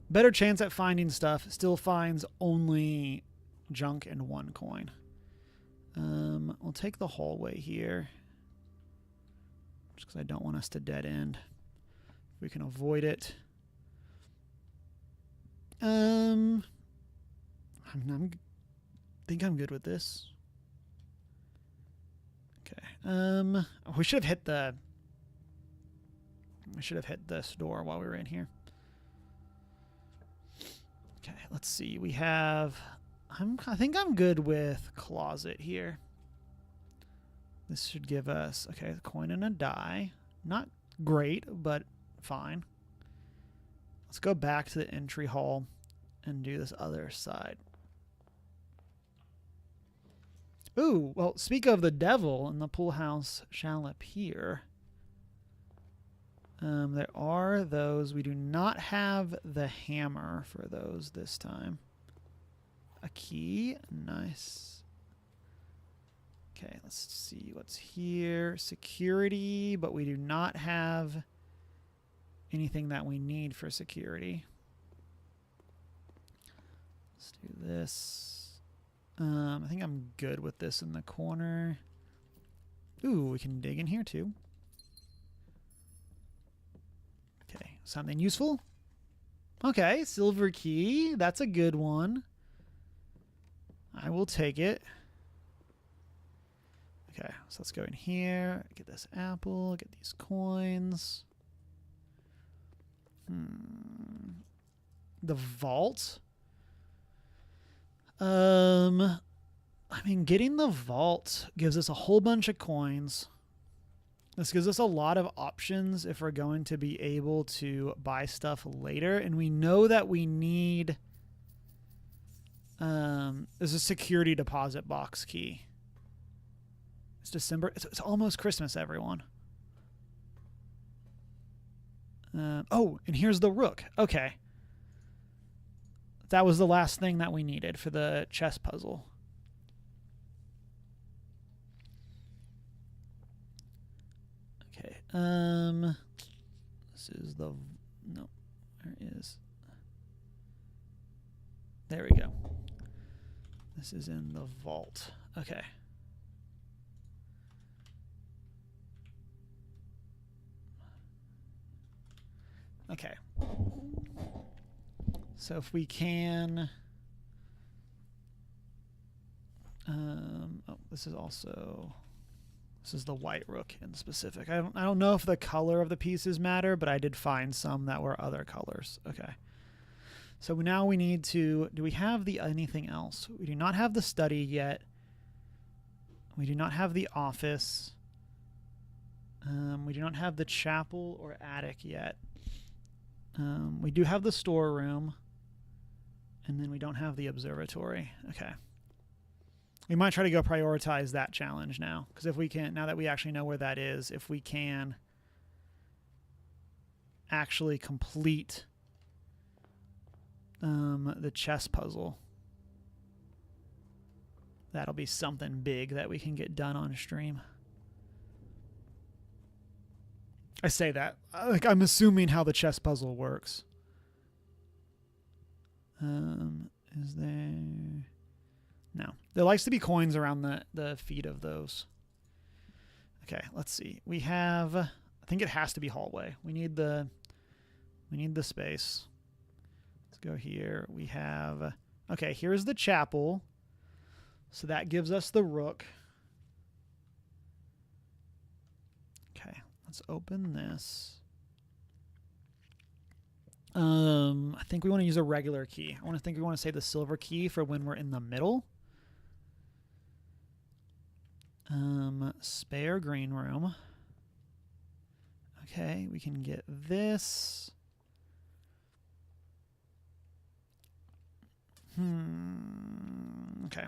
Better chance at finding stuff. Still finds only junk and 1 coin. We'll take the hallway here. Just because I don't want us to dead end. If we can avoid it. I think I'm good with this. Okay. We should have hit the. We should have hit this door while we were in here. Okay. Let's see. We have. I think I'm good with closet here. This should give us, okay, a coin and a die. Not great, but fine. Let's go back to the entry hall and do this other side. Ooh, well, speak of the devil, and the pool house shall appear. There are those. We do not have the hammer for those this time. A key. Nice. Okay, let's see what's here. Security, but we do not have anything that we need for security. Let's do this. I think I'm good with this in the corner. Ooh, we can dig in here too. Okay, something useful. Okay, silver key. That's a good one. I will take it. Okay, so let's go in here, get this apple, get these coins. The vault? I mean, getting the vault gives us a whole bunch of coins. This gives us a lot of options if we're going to be able to buy stuff later. And we know that we need... there's a security deposit box key. It's December. It's almost Christmas, everyone. Oh, and here's the rook. Okay. That was the last thing that we needed for the chess puzzle. Okay. This is the... No. Where is... There we go. This is in the vault. Okay. Okay. So if we can... oh, this is also... This is the white rook in specific. I don't know if the color of the pieces matter, but I did find some that were other colors. Okay. So now we need to... Do we have the anything else? We do not have the study yet. We do not have the office. We do not have the chapel or attic yet. We do have the storeroom. And then we don't have the observatory. Okay. We might try to go prioritize that challenge now. Because if we can, now that we actually know where that is, if we can actually complete the chess puzzle, that'll be something big that we can get done on stream. I say that like I'm assuming how the chess puzzle works. Is there... No. There likes to be coins around the feet of those. Okay, let's see. We have... I think it has to be hallway. We need the space. Let's go here. We have... Okay, here's the chapel. So that gives us the rook. Okay, let's open this. I think we want to use a regular key. We want to say the silver key for when we're in the middle. Spare green room. Okay, we can get this. Okay.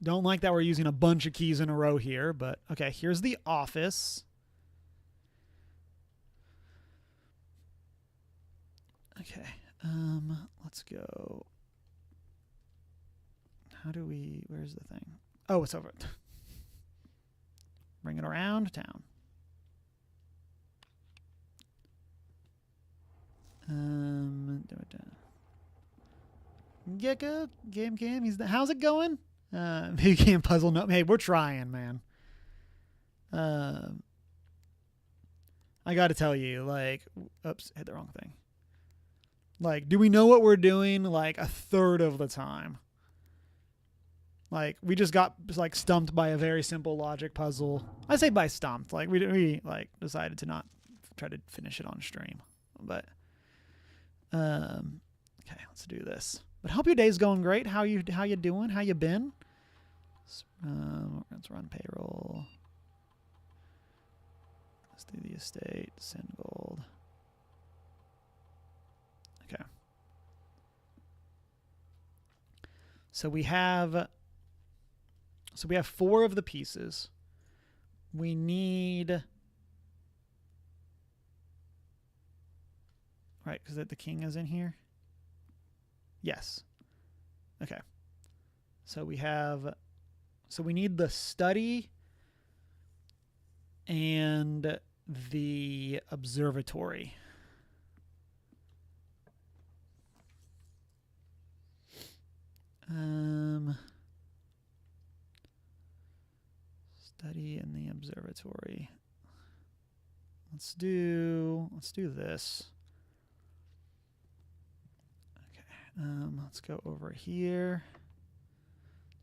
Don't like that we're using a bunch of keys in a row here, but okay, here's the office. Okay, let's go. Where's the thing? Oh, it's over. Bring it around town. Gecko, Cam, how's it going? Maybe can't puzzle. No, hey, we're trying, man. I got to tell you, like, oops, hit the wrong thing. Like, do we know what we're doing? Like a third of the time. Like, we just got like stumped by a very simple logic puzzle. I say by stumped. Like we like decided to not try to finish it on stream, but okay, let's do this. But hope your day's going great. How you doing? How you been? Let's run payroll. Let's do the estate. Send gold. Okay. So we have 4 of the pieces. We need, right, because the king is in here. Yes. Okay. So we need the study and the observatory. Study in the observatory. Let's do this. Okay. Let's go over here.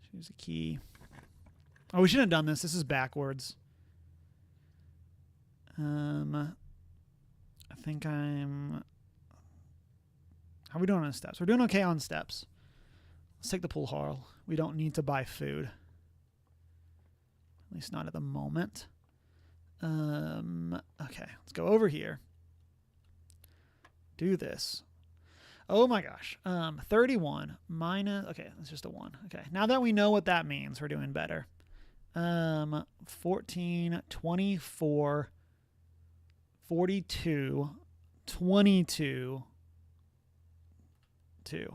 Choose a key. Oh, we shouldn't have done this. This is backwards. I think how are we doing on steps? We're doing okay on steps. Let's take the pool hall. We don't need to buy food. At least not at the moment. Okay, let's go over here. Do this. Oh my gosh. 31 minus, okay, that's just a 1. Okay, now that we know what that means, we're doing better. 14, 24, 42, 22, 2.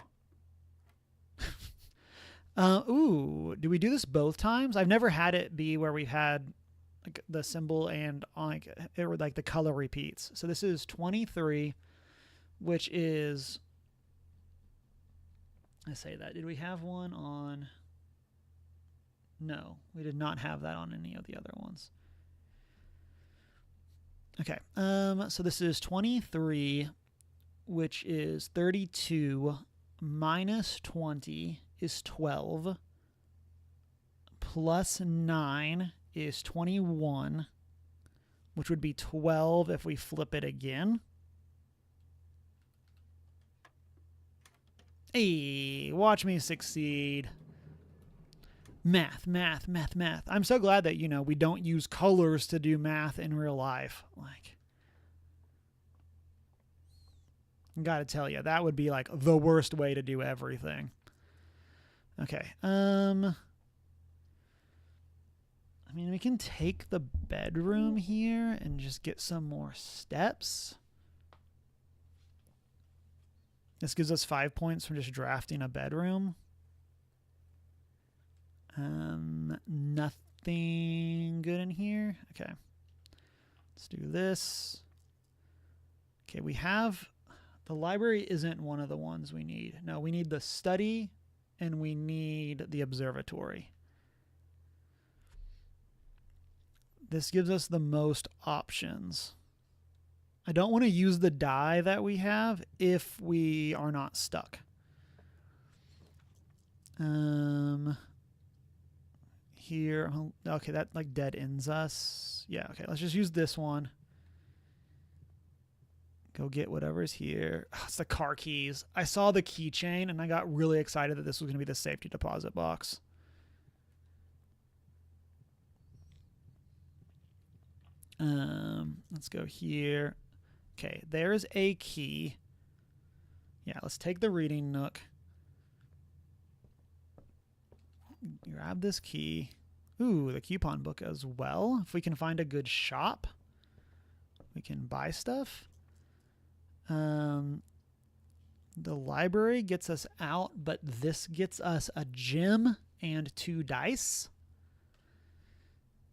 Ooh, do we do this both times? I've never had it be where we've had like the symbol and like the color repeats. So this is 23, which is, I say that. Did we have one on? No, we did not have that on any of the other ones. Okay. So this is 23, which is 32 minus 20 is 12, plus 9 is 21, which would be 12 if we flip it again. Hey, watch me succeed. Math. I'm so glad that, we don't use colors to do math in real life. Like, gotta tell you, that would be like the worst way to do everything. Okay. I mean, we can take the bedroom here and just get some more steps. This gives us 5 points from just drafting a bedroom. Nothing good in here. Okay. Let's do this. Okay, we have, the library isn't one of the ones we need. No, we need the study and we need the observatory. This gives us the most options. I don't want to use the die that we have if we are not stuck. Here, okay, that like dead ends us. Yeah, okay, let's just use this one. Go get whatever's here. Oh, it's the car keys. I saw the keychain and I got really excited that this was going to be the safety deposit box. Let's go here. Okay, there's a key. Yeah, let's take the reading nook. Grab this key. Ooh, the coupon book as well. If we can find a good shop, we can buy stuff. The library gets us out, but this gets us a gem and 2 dice.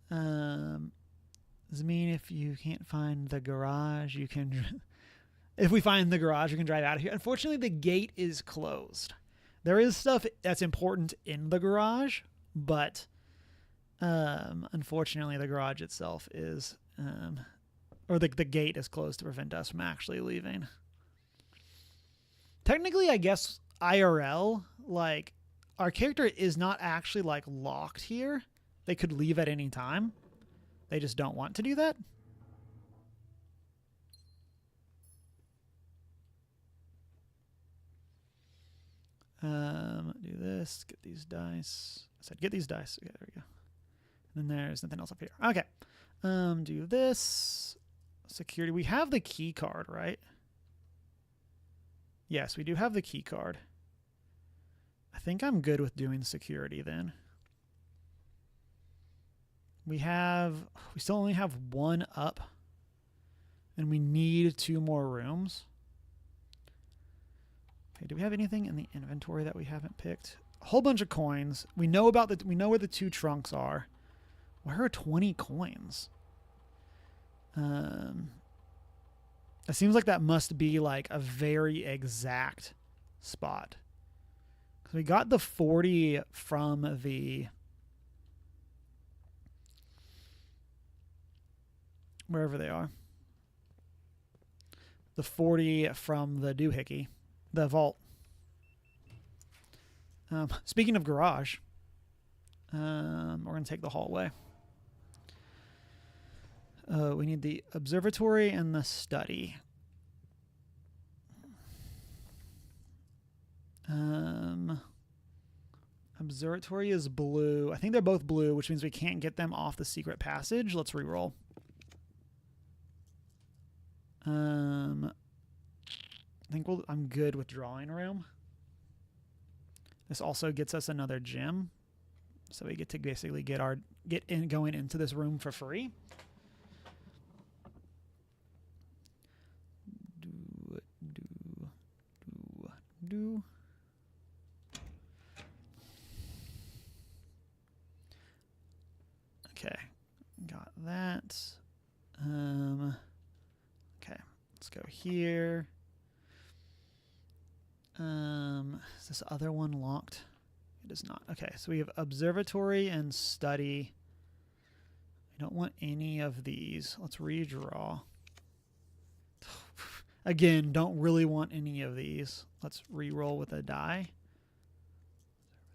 Does it mean if you can't find the garage, you can... if we find the garage, we can drive out of here. Unfortunately, the gate is closed. There is stuff that's important in the garage, but unfortunately, the garage itself is... or the gate is closed to prevent us from actually leaving. Technically, I guess IRL, like, our character is not actually, like, locked here. They could leave at any time. They just don't want to do that. Do this. Get these dice. I said get these dice. Okay, there we go. And then there's nothing else up here. Okay. Do this. Security. We have the key card, right? Yes, we do have the key card. I think I'm good with doing security then. We still only have 1 up. And we need 2 more rooms. Okay, do we have anything in the inventory that we haven't picked? A whole bunch of coins. We know where the 2 trunks are. Where are 20 coins? It seems like that must be like a very exact spot. Because we got the 40 from the... wherever they are. The 40 from the doohickey. The vault. Speaking of garage, we're going to take the hallway. We need the observatory and the study. Observatory is blue. I think they're both blue, which means we can't get them off the secret passage. Let's reroll. I think I'm good with drawing room. This also gets us another gem, so we get to basically going into this room for free. Do. Okay, got that. Okay, let's go here. Is this other one locked? It is not. Okay, so we have observatory and study. I don't want any of these. Let's redraw. Again, don't really want any of these. Let's re-roll with a die.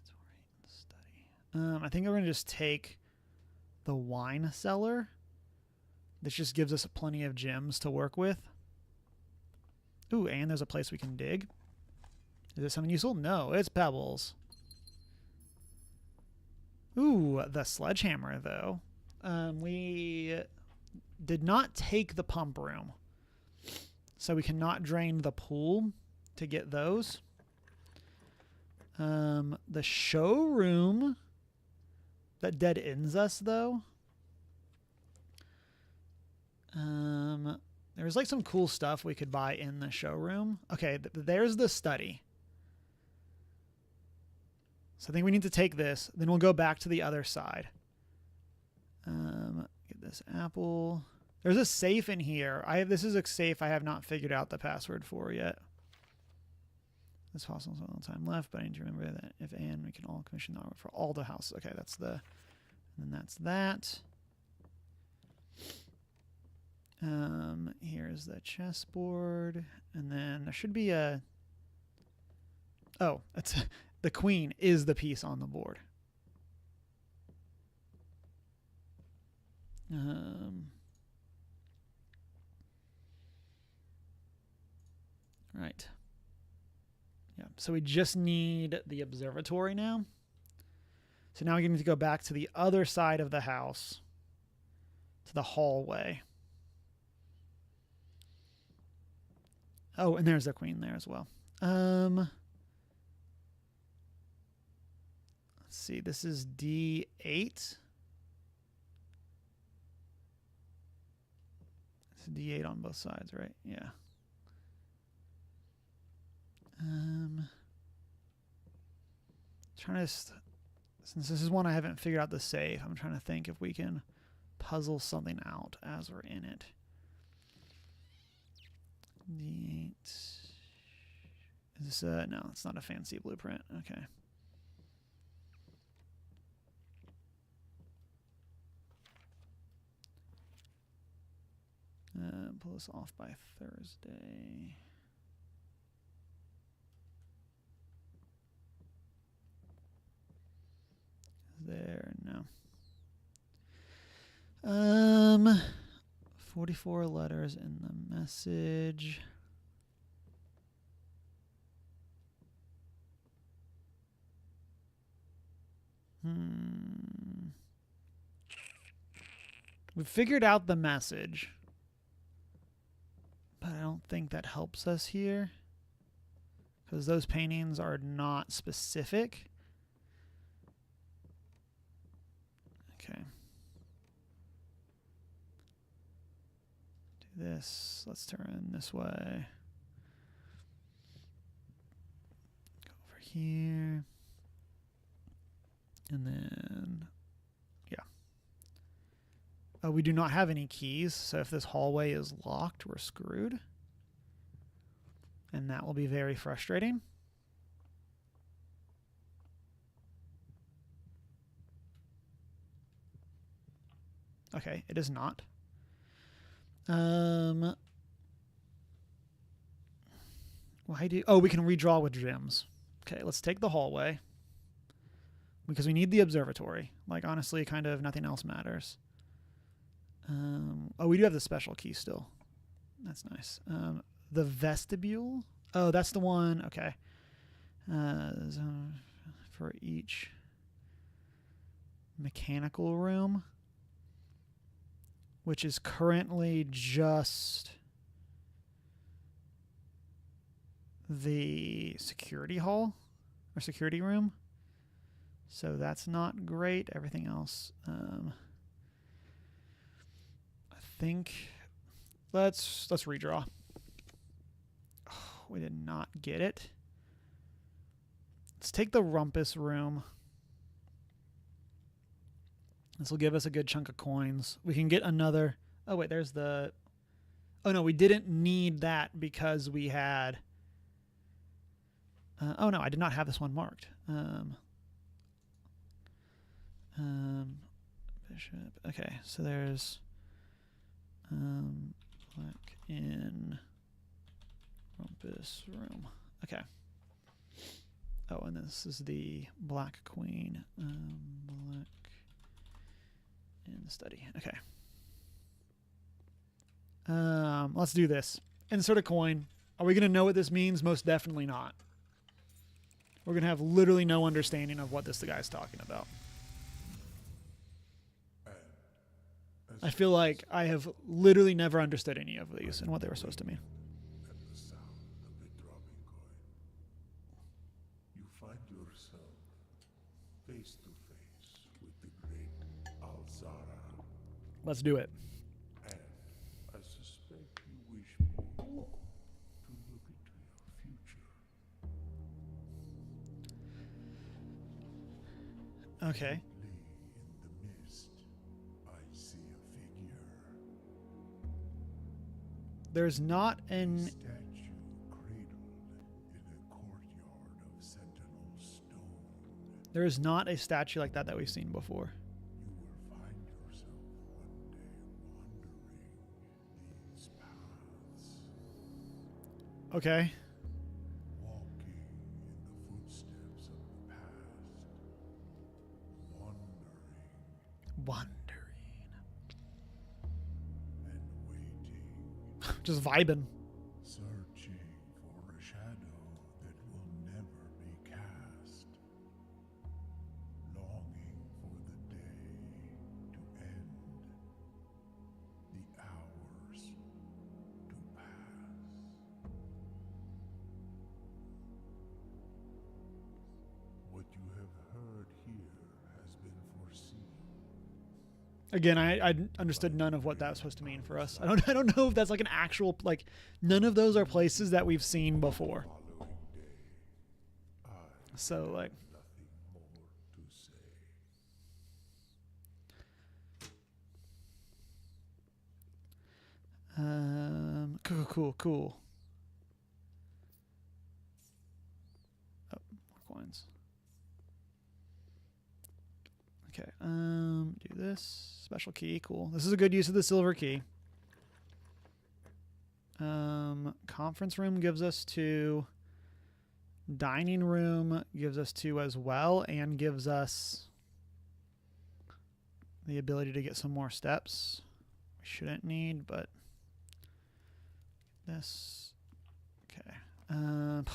Observatory and study. I think we're going to just take the wine cellar. This just gives us plenty of gems to work with. Ooh, and there's a place we can dig. Is this something useful? No, it's pebbles. Ooh, the sledgehammer, though. We did not take the pump room. So we cannot drain the pool to get those. The showroom that dead ends us, though. There's like some cool stuff we could buy in the showroom. Okay, there's the study. So I think we need to take this. Then we'll go back to the other side. Get this apple. There's a safe in here. This is a safe I have not figured out the password for yet. This fossil has a little time left, but I need to remember that if and we can all commission the artwork for all the houses. Okay, that's the... And then that's that. Here's the chessboard. And then there should be a... Oh, that's... The queen is the piece on the board. Right. Yeah, so we just need the observatory now. So now we need to go back to the other side of the house, to the hallway. Oh, and there's the queen there as well. Let's see, this is D8. It's D8 on both sides, right? Yeah. Trying to, since this is one I haven't figured out the save, I'm trying to think if we can puzzle something out as we're in it. D8. Is this no, it's not a fancy blueprint. Okay. Pull this off by Thursday. There, no. 44 letters in the message. We figured out the message, but I don't think that helps us here because those paintings are not specific. Okay. Do this. Let's turn this way. Go over here. And then, yeah. We do not have any keys, so if this hallway is locked, we're screwed. And that will be very frustrating. Okay, it is not. Why do... Oh, we can redraw with gems. Okay, let's take the hallway. Because we need the observatory. Like, honestly, kind of nothing else matters. Oh, we do have the special key still. That's nice. The vestibule. Oh, that's the one. Okay. For each mechanical room, which is currently just the security hall or security room. So that's not great. Everything else, I think. Let's redraw. Oh, we did not get it. Let's take the rumpus room. This will give us a good chunk of coins. We can get another. Oh wait, there's the. Oh no, we didn't need that because we had. Oh no, I did not have this one marked. Bishop. Okay, so there's black in rumpus room. Okay. Oh, and this is the black queen. Black in the study. Okay. Let's do this. Insert a coin. Are we going to know what this means? Most definitely not. We're going to have literally no understanding of what this guy's talking about. I feel like I have literally never understood any of these and what they were supposed to mean. At the sound of the dropping coin, you find yourself face to face with the great Alzara. Let's do it. And I suspect you wish me to look into your future. Okay. In the mist, I see a figure. There's not an... Statue cradled in a courtyard of sentinel stone. There is not a statue like that we've seen before. You will find yourself one day wandering these paths, Okay. walking in the footsteps of the past, wondering Wandering. and waiting, Just vibing. searching for Again, I understood none of what that was supposed to mean for us. I don't know if that's like an actual, like, none of those are places that we've seen before. Following day, I So, like, nothing more to say. cool. Oh, more coins. Okay, do this. Special key, cool. This is a good use of the silver key. Conference room gives us 2. Dining room gives us 2 as well, and gives us the ability to get some more steps. We shouldn't need, but this. Okay. Man,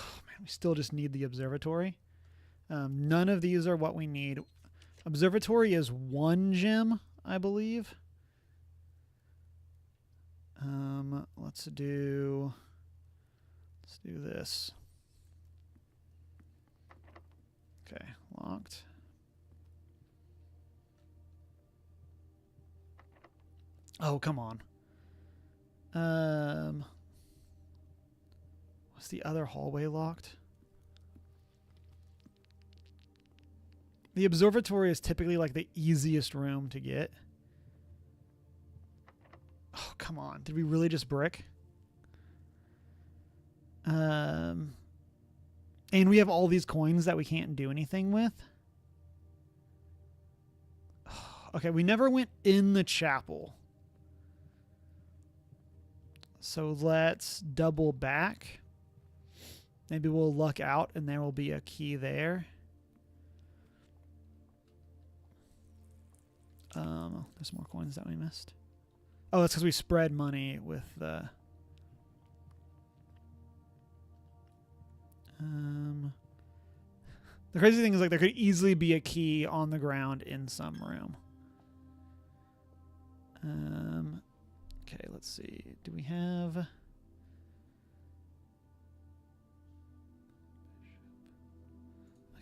we still just need the observatory. None of these are what we need. Observatory is 1 gem, I believe. Let's do this. Okay, locked. Oh, come on. Was the other hallway locked? The observatory is typically like the easiest room to get. Oh, come on. Did we really just brick? And we have all these coins that we can't do anything with. Okay, we never went in the chapel. So let's double back. Maybe we'll luck out and there will be a key there. There's more coins that we missed. Oh, that's because we spread money with the... The crazy thing is, like, there could easily be a key on the ground in some room. Okay, let's see. Do we have...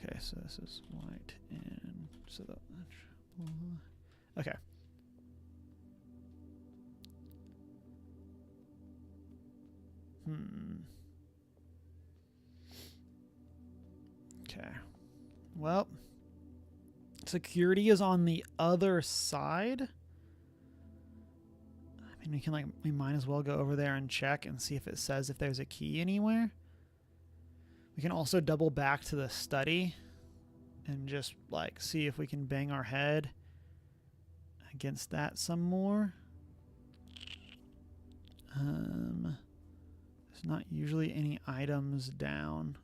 Okay, so this is white and... So the... Okay. Okay. Well, security is on the other side. I mean, we might as well go over there and check and see if it says if there's a key anywhere. We can also double back to the study and just like see if we can bang our head against that some more. There's not usually any items down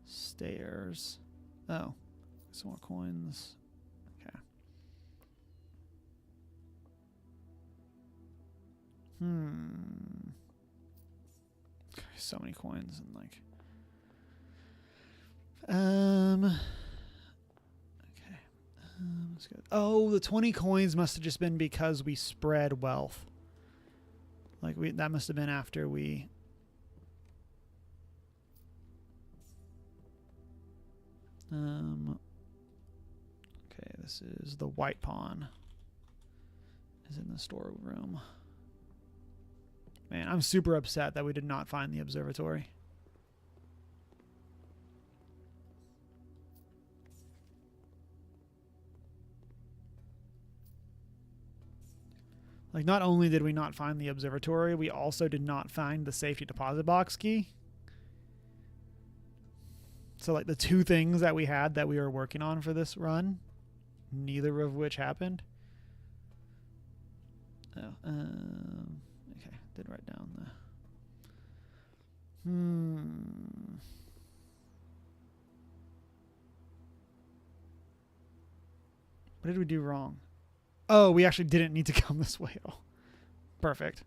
stairs. Oh, some more coins. Okay. Okay, so many coins and like. Okay. Let's go. Oh, the 20 coins must have just been because we spread wealth. Like that must have been after we. Okay, this is the white pawn. Is in the storeroom. Man, I'm super upset that we did not find the observatory. Like, not only did we not find the observatory, we also did not find the safety deposit box key. So, like, the 2 things that we had that we were working on for this run, neither of which happened. Oh, okay, did write down the... What did we do wrong? Oh, we actually didn't need to come this way at all. Perfect.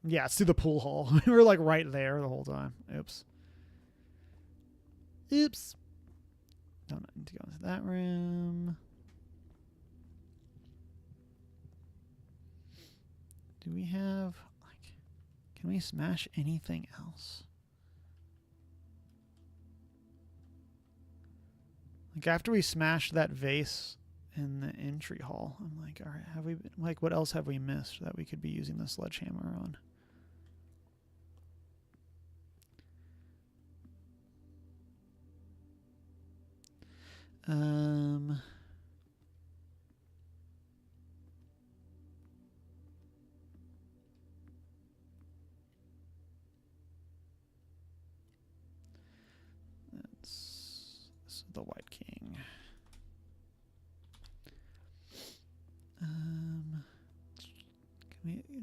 Yeah, it's through the pool hall. We were like right there the whole time. Oops. Don't need to go into that room. Do we have, like, can we smash anything else? Like after we smashed that vase in the entry hall, I'm like, all right, have we, like, what else have we missed that we could be using the sledgehammer on? This is the White King.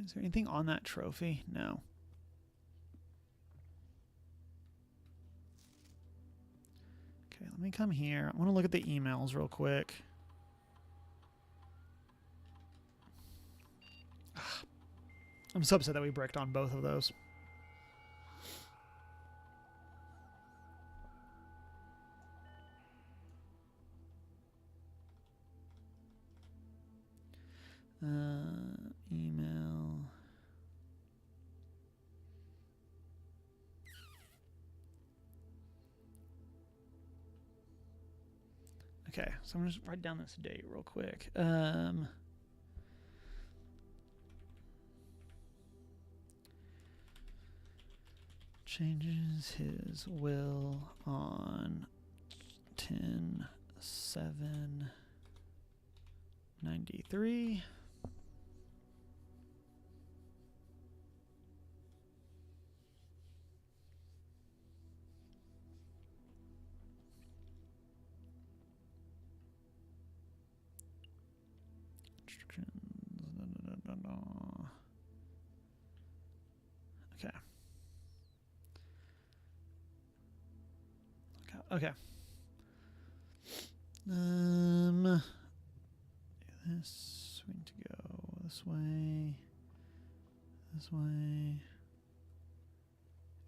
Is there anything on that trophy? No. Okay, let me come here. I want to look at the emails real quick. I'm so upset that we bricked on both of those. Email. Okay, so I'm just write down this date real quick. Changes his will on 10/7/93. Okay. Okay. This we need to go this way. This way.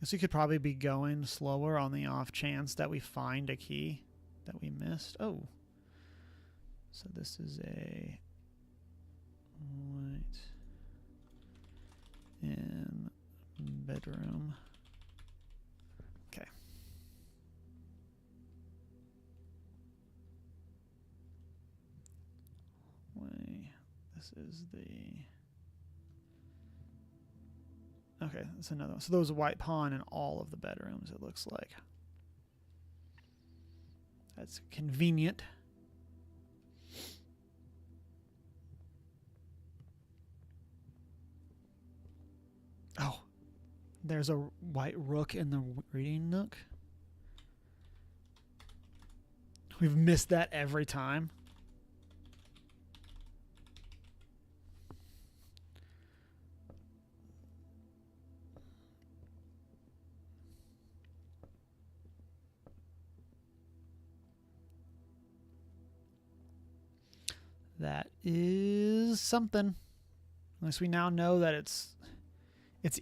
Guess we could probably be going slower on the off chance that we find a key that we missed. Oh. So this is a white in bedroom. Okay. This is the... Okay, that's another one. So there was a white pawn in all of the bedrooms, it looks like. That's convenient. Oh, there's a white rook in the reading nook. We've missed that every time. That is something. At least we now know that it's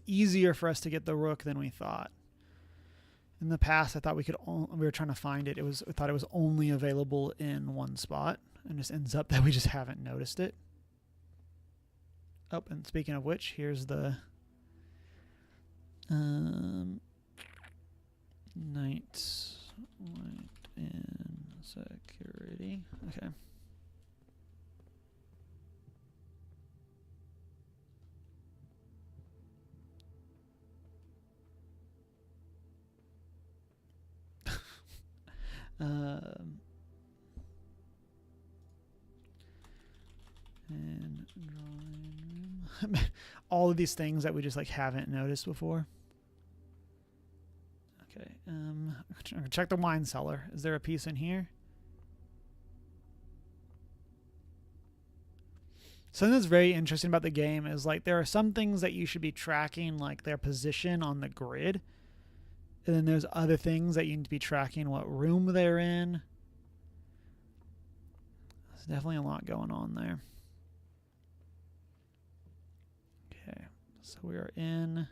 easier for us to get the rook than we thought. In the past, I thought we were trying to find it. I thought it was only available in one spot, and just ends up that we just haven't noticed it. Oh, and speaking of which, here's the night white in security. Okay. And drawing room. All of these things that we just like haven't noticed before. Okay. Check the wine cellar. Is there a piece in here? Something that's very interesting about the game is like there are some things that you should be tracking, like their position on the grid. And then there's other things that you need to be tracking what room they're in. There's definitely a lot going on there. Okay, so we are in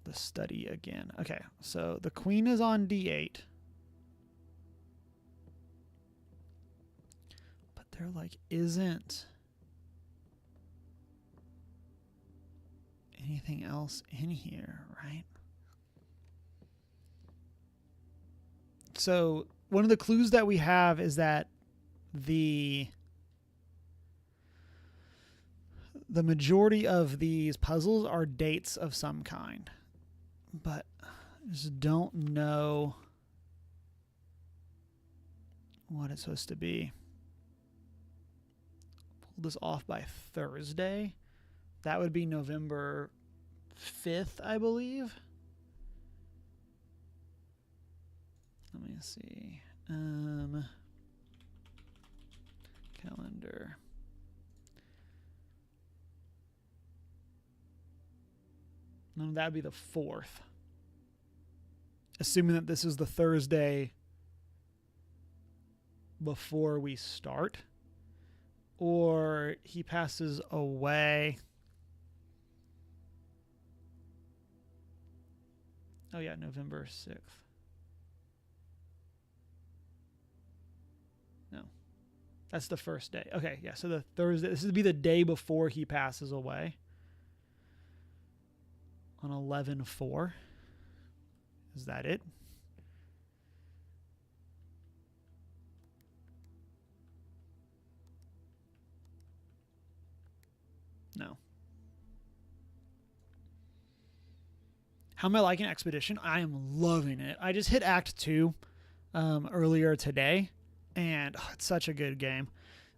the study again. Okay, so the queen is on D8. But there like isn't anything else in here, right? So one of the clues that we have is that the majority of these puzzles are dates of some kind, but I just don't know what it's supposed to be. Pull this off by Thursday. That would be November 5th, I believe. Let me see. Calendar. No, that would be the 4th. Assuming that this is the Thursday before we start. Or he passes away. Oh yeah, November 6th. No. That's the first day. Okay, yeah, so the Thursday, this would be the day before he passes away. On 11/4. Is that it? No. How am I liking Expedition? I am loving it. I just hit Act 2 earlier today, and it's such a good game.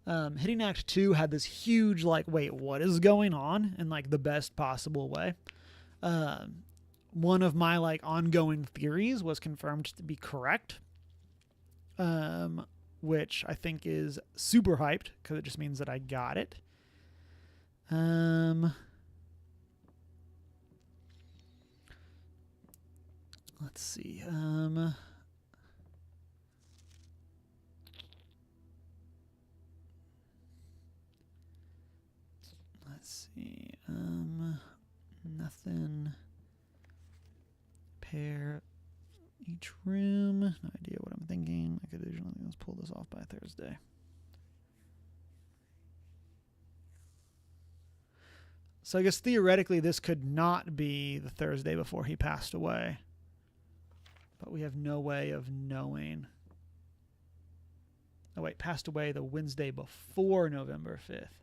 Hitting Act 2 had this huge, like, wait, what is going on? In, like, the best possible way. One of my, like, ongoing theories was confirmed to be correct, which I think is super hyped, because it just means that I got it. Let's see. Let's see. Nothing. Pair each room. No idea what I'm thinking. I could usually let's pull this off by Thursday. So I guess theoretically this could not be the Thursday before he passed away. But we have no way of knowing. Oh wait, passed away the Wednesday before November 5th.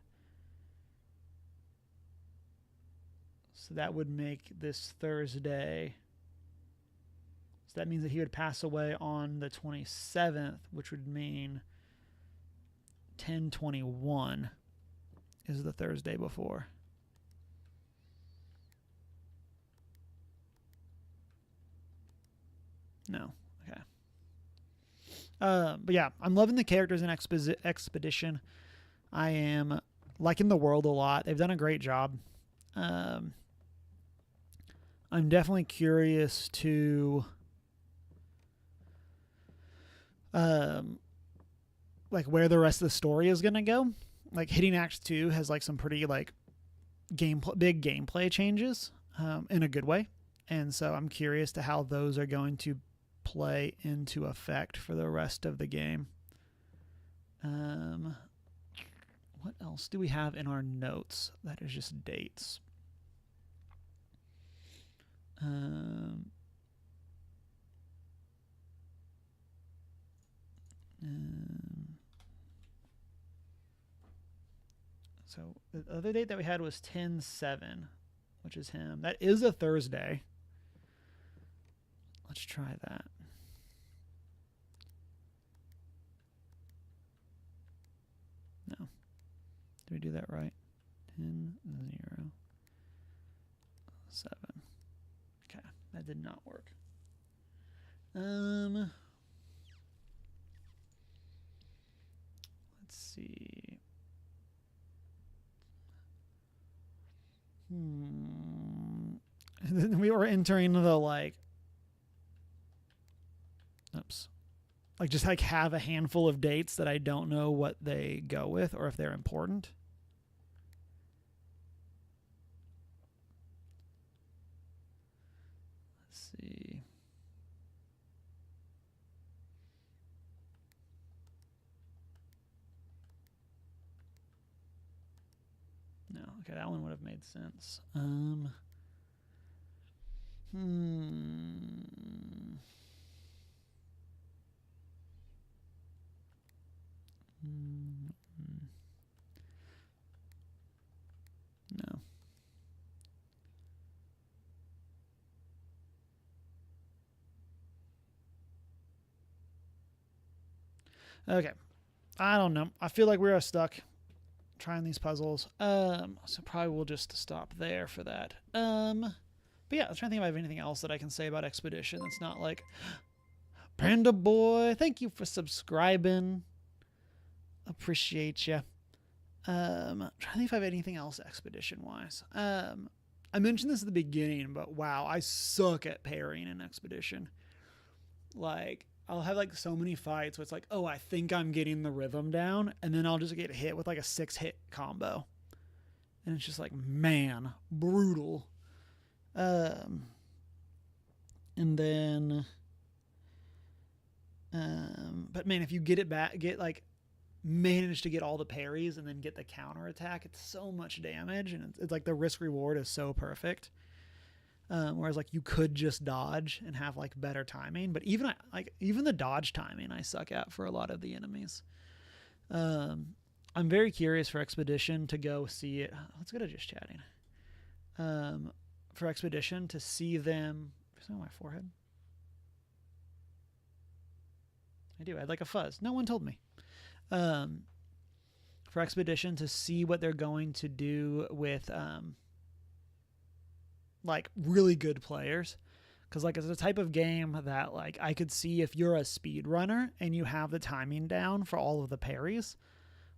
So that would make this Thursday. So that means that he would pass away on the 27th, which would mean 10/21 is the Thursday before. No. Okay. But yeah, I'm loving the characters in Expedition. I am liking the world a lot. They've done a great job. I'm definitely curious to like where the rest of the story is gonna go. Like hitting Act 2 has like some pretty like big gameplay changes in a good way, and so I'm curious to how those are going to play into effect for the rest of the game. What else do we have in our notes that is just dates? So the other date that we had was 10/7, which is him. That is a Thursday. Let's try that. No. Did we do that right? 10/0/7. Okay, that did not work. Let's see. And then we were entering the like, oops, like just like have a handful of dates that I don't know what they go with or if they're important. Let's see. No, okay, that one would have made sense. Okay. I don't know. I feel like we're stuck trying these puzzles. So probably we'll just stop there for that. But yeah, I was trying to think if I have anything else that I can say about Expedition that's not like, Panda Boy, thank you for subscribing. Appreciate you. Trying to think if I have anything else Expedition wise. I mentioned this at the beginning, but wow, I suck at parrying in Expedition. Like, I'll have like so many fights where it's like, oh, I think I'm getting the rhythm down, and then I'll just get hit with like a 6-hit combo. And it's just like, man, brutal. And then, but man, if you get it back, manage to get all the parries and then get the counter attack, it's so much damage, and it's like the risk reward is so perfect. Whereas like you could just dodge and have like better timing, but even the dodge timing I suck at for a lot of the enemies. I'm very curious for Expedition to go see it. Let's go to just chatting. For Expedition to see them. Is that on my forehead? I do. I had like a fuzz. No one told me. For Expedition to see what they're going to do with like really good players, because like it's a type of game that like I could see if you're a speed runner and you have the timing down for all of the parries,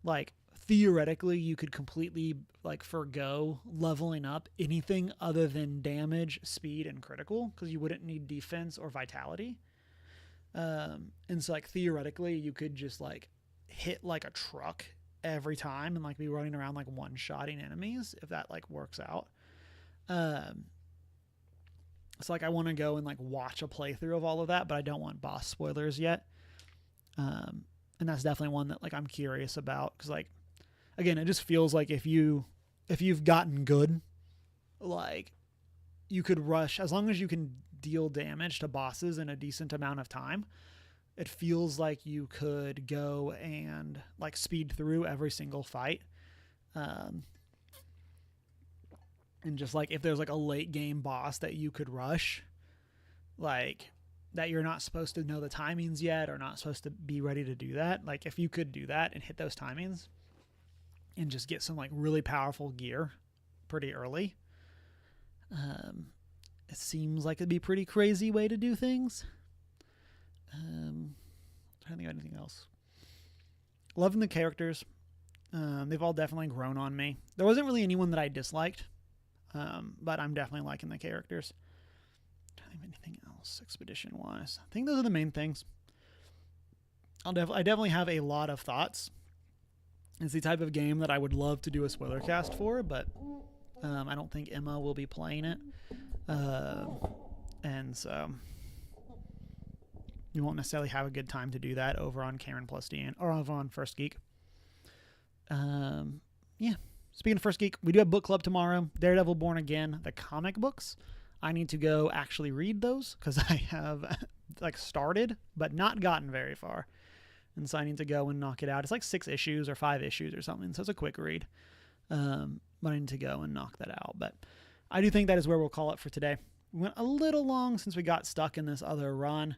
like theoretically you could completely like forgo leveling up anything other than damage, speed, and critical, because you wouldn't need defense or vitality. And so like theoretically you could just like hit like a truck every time and like be running around like one-shotting enemies if that like works out. So like I want to go and like watch a playthrough of all of that, but I don't want boss spoilers yet. And that's definitely one that like I'm curious about, because like again, it just feels like if you've gotten good, like you could rush as long as you can deal damage to bosses in a decent amount of time. It feels like you could go and like speed through every single fight. And just like if there's like a late game boss that you could rush, like that you're not supposed to know the timings yet or not supposed to be ready to do that. Like if you could do that and hit those timings and just get some like really powerful gear pretty early, it seems like it'd be a pretty crazy way to do things. Trying to think of anything else. Loving the characters. They've all definitely grown on me. There wasn't really anyone that I disliked, but I'm definitely liking the characters. Trying to think of anything else Expedition-wise. I think those are the main things. I definitely have a lot of thoughts. It's the type of game that I would love to do a spoiler cast for, but I don't think Emma will be playing it. And so you won't necessarily have a good time to do that over on Cameron+Deanna or over on First Geek. Yeah. Speaking of First Geek, we do have book club tomorrow. Daredevil Born Again, the comic books. I need to go actually read those because I have like started but not gotten very far. And so I need to go and knock it out. It's like 6 issues or 5 issues or something. So it's a quick read. But I need to go and knock that out. But I do think that is where we'll call it for today. We went a little long since we got stuck in this other run.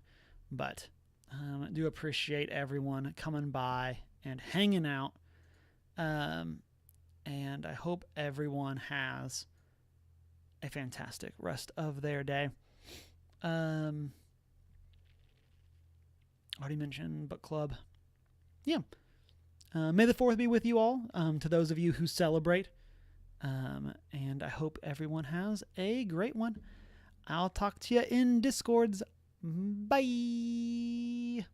But I do appreciate everyone coming by and hanging out. And I hope everyone has a fantastic rest of their day. I already mentioned book club. Yeah. May the 4th be with you all, to those of you who celebrate. And I hope everyone has a great one. I'll talk to you in Discords. Bye.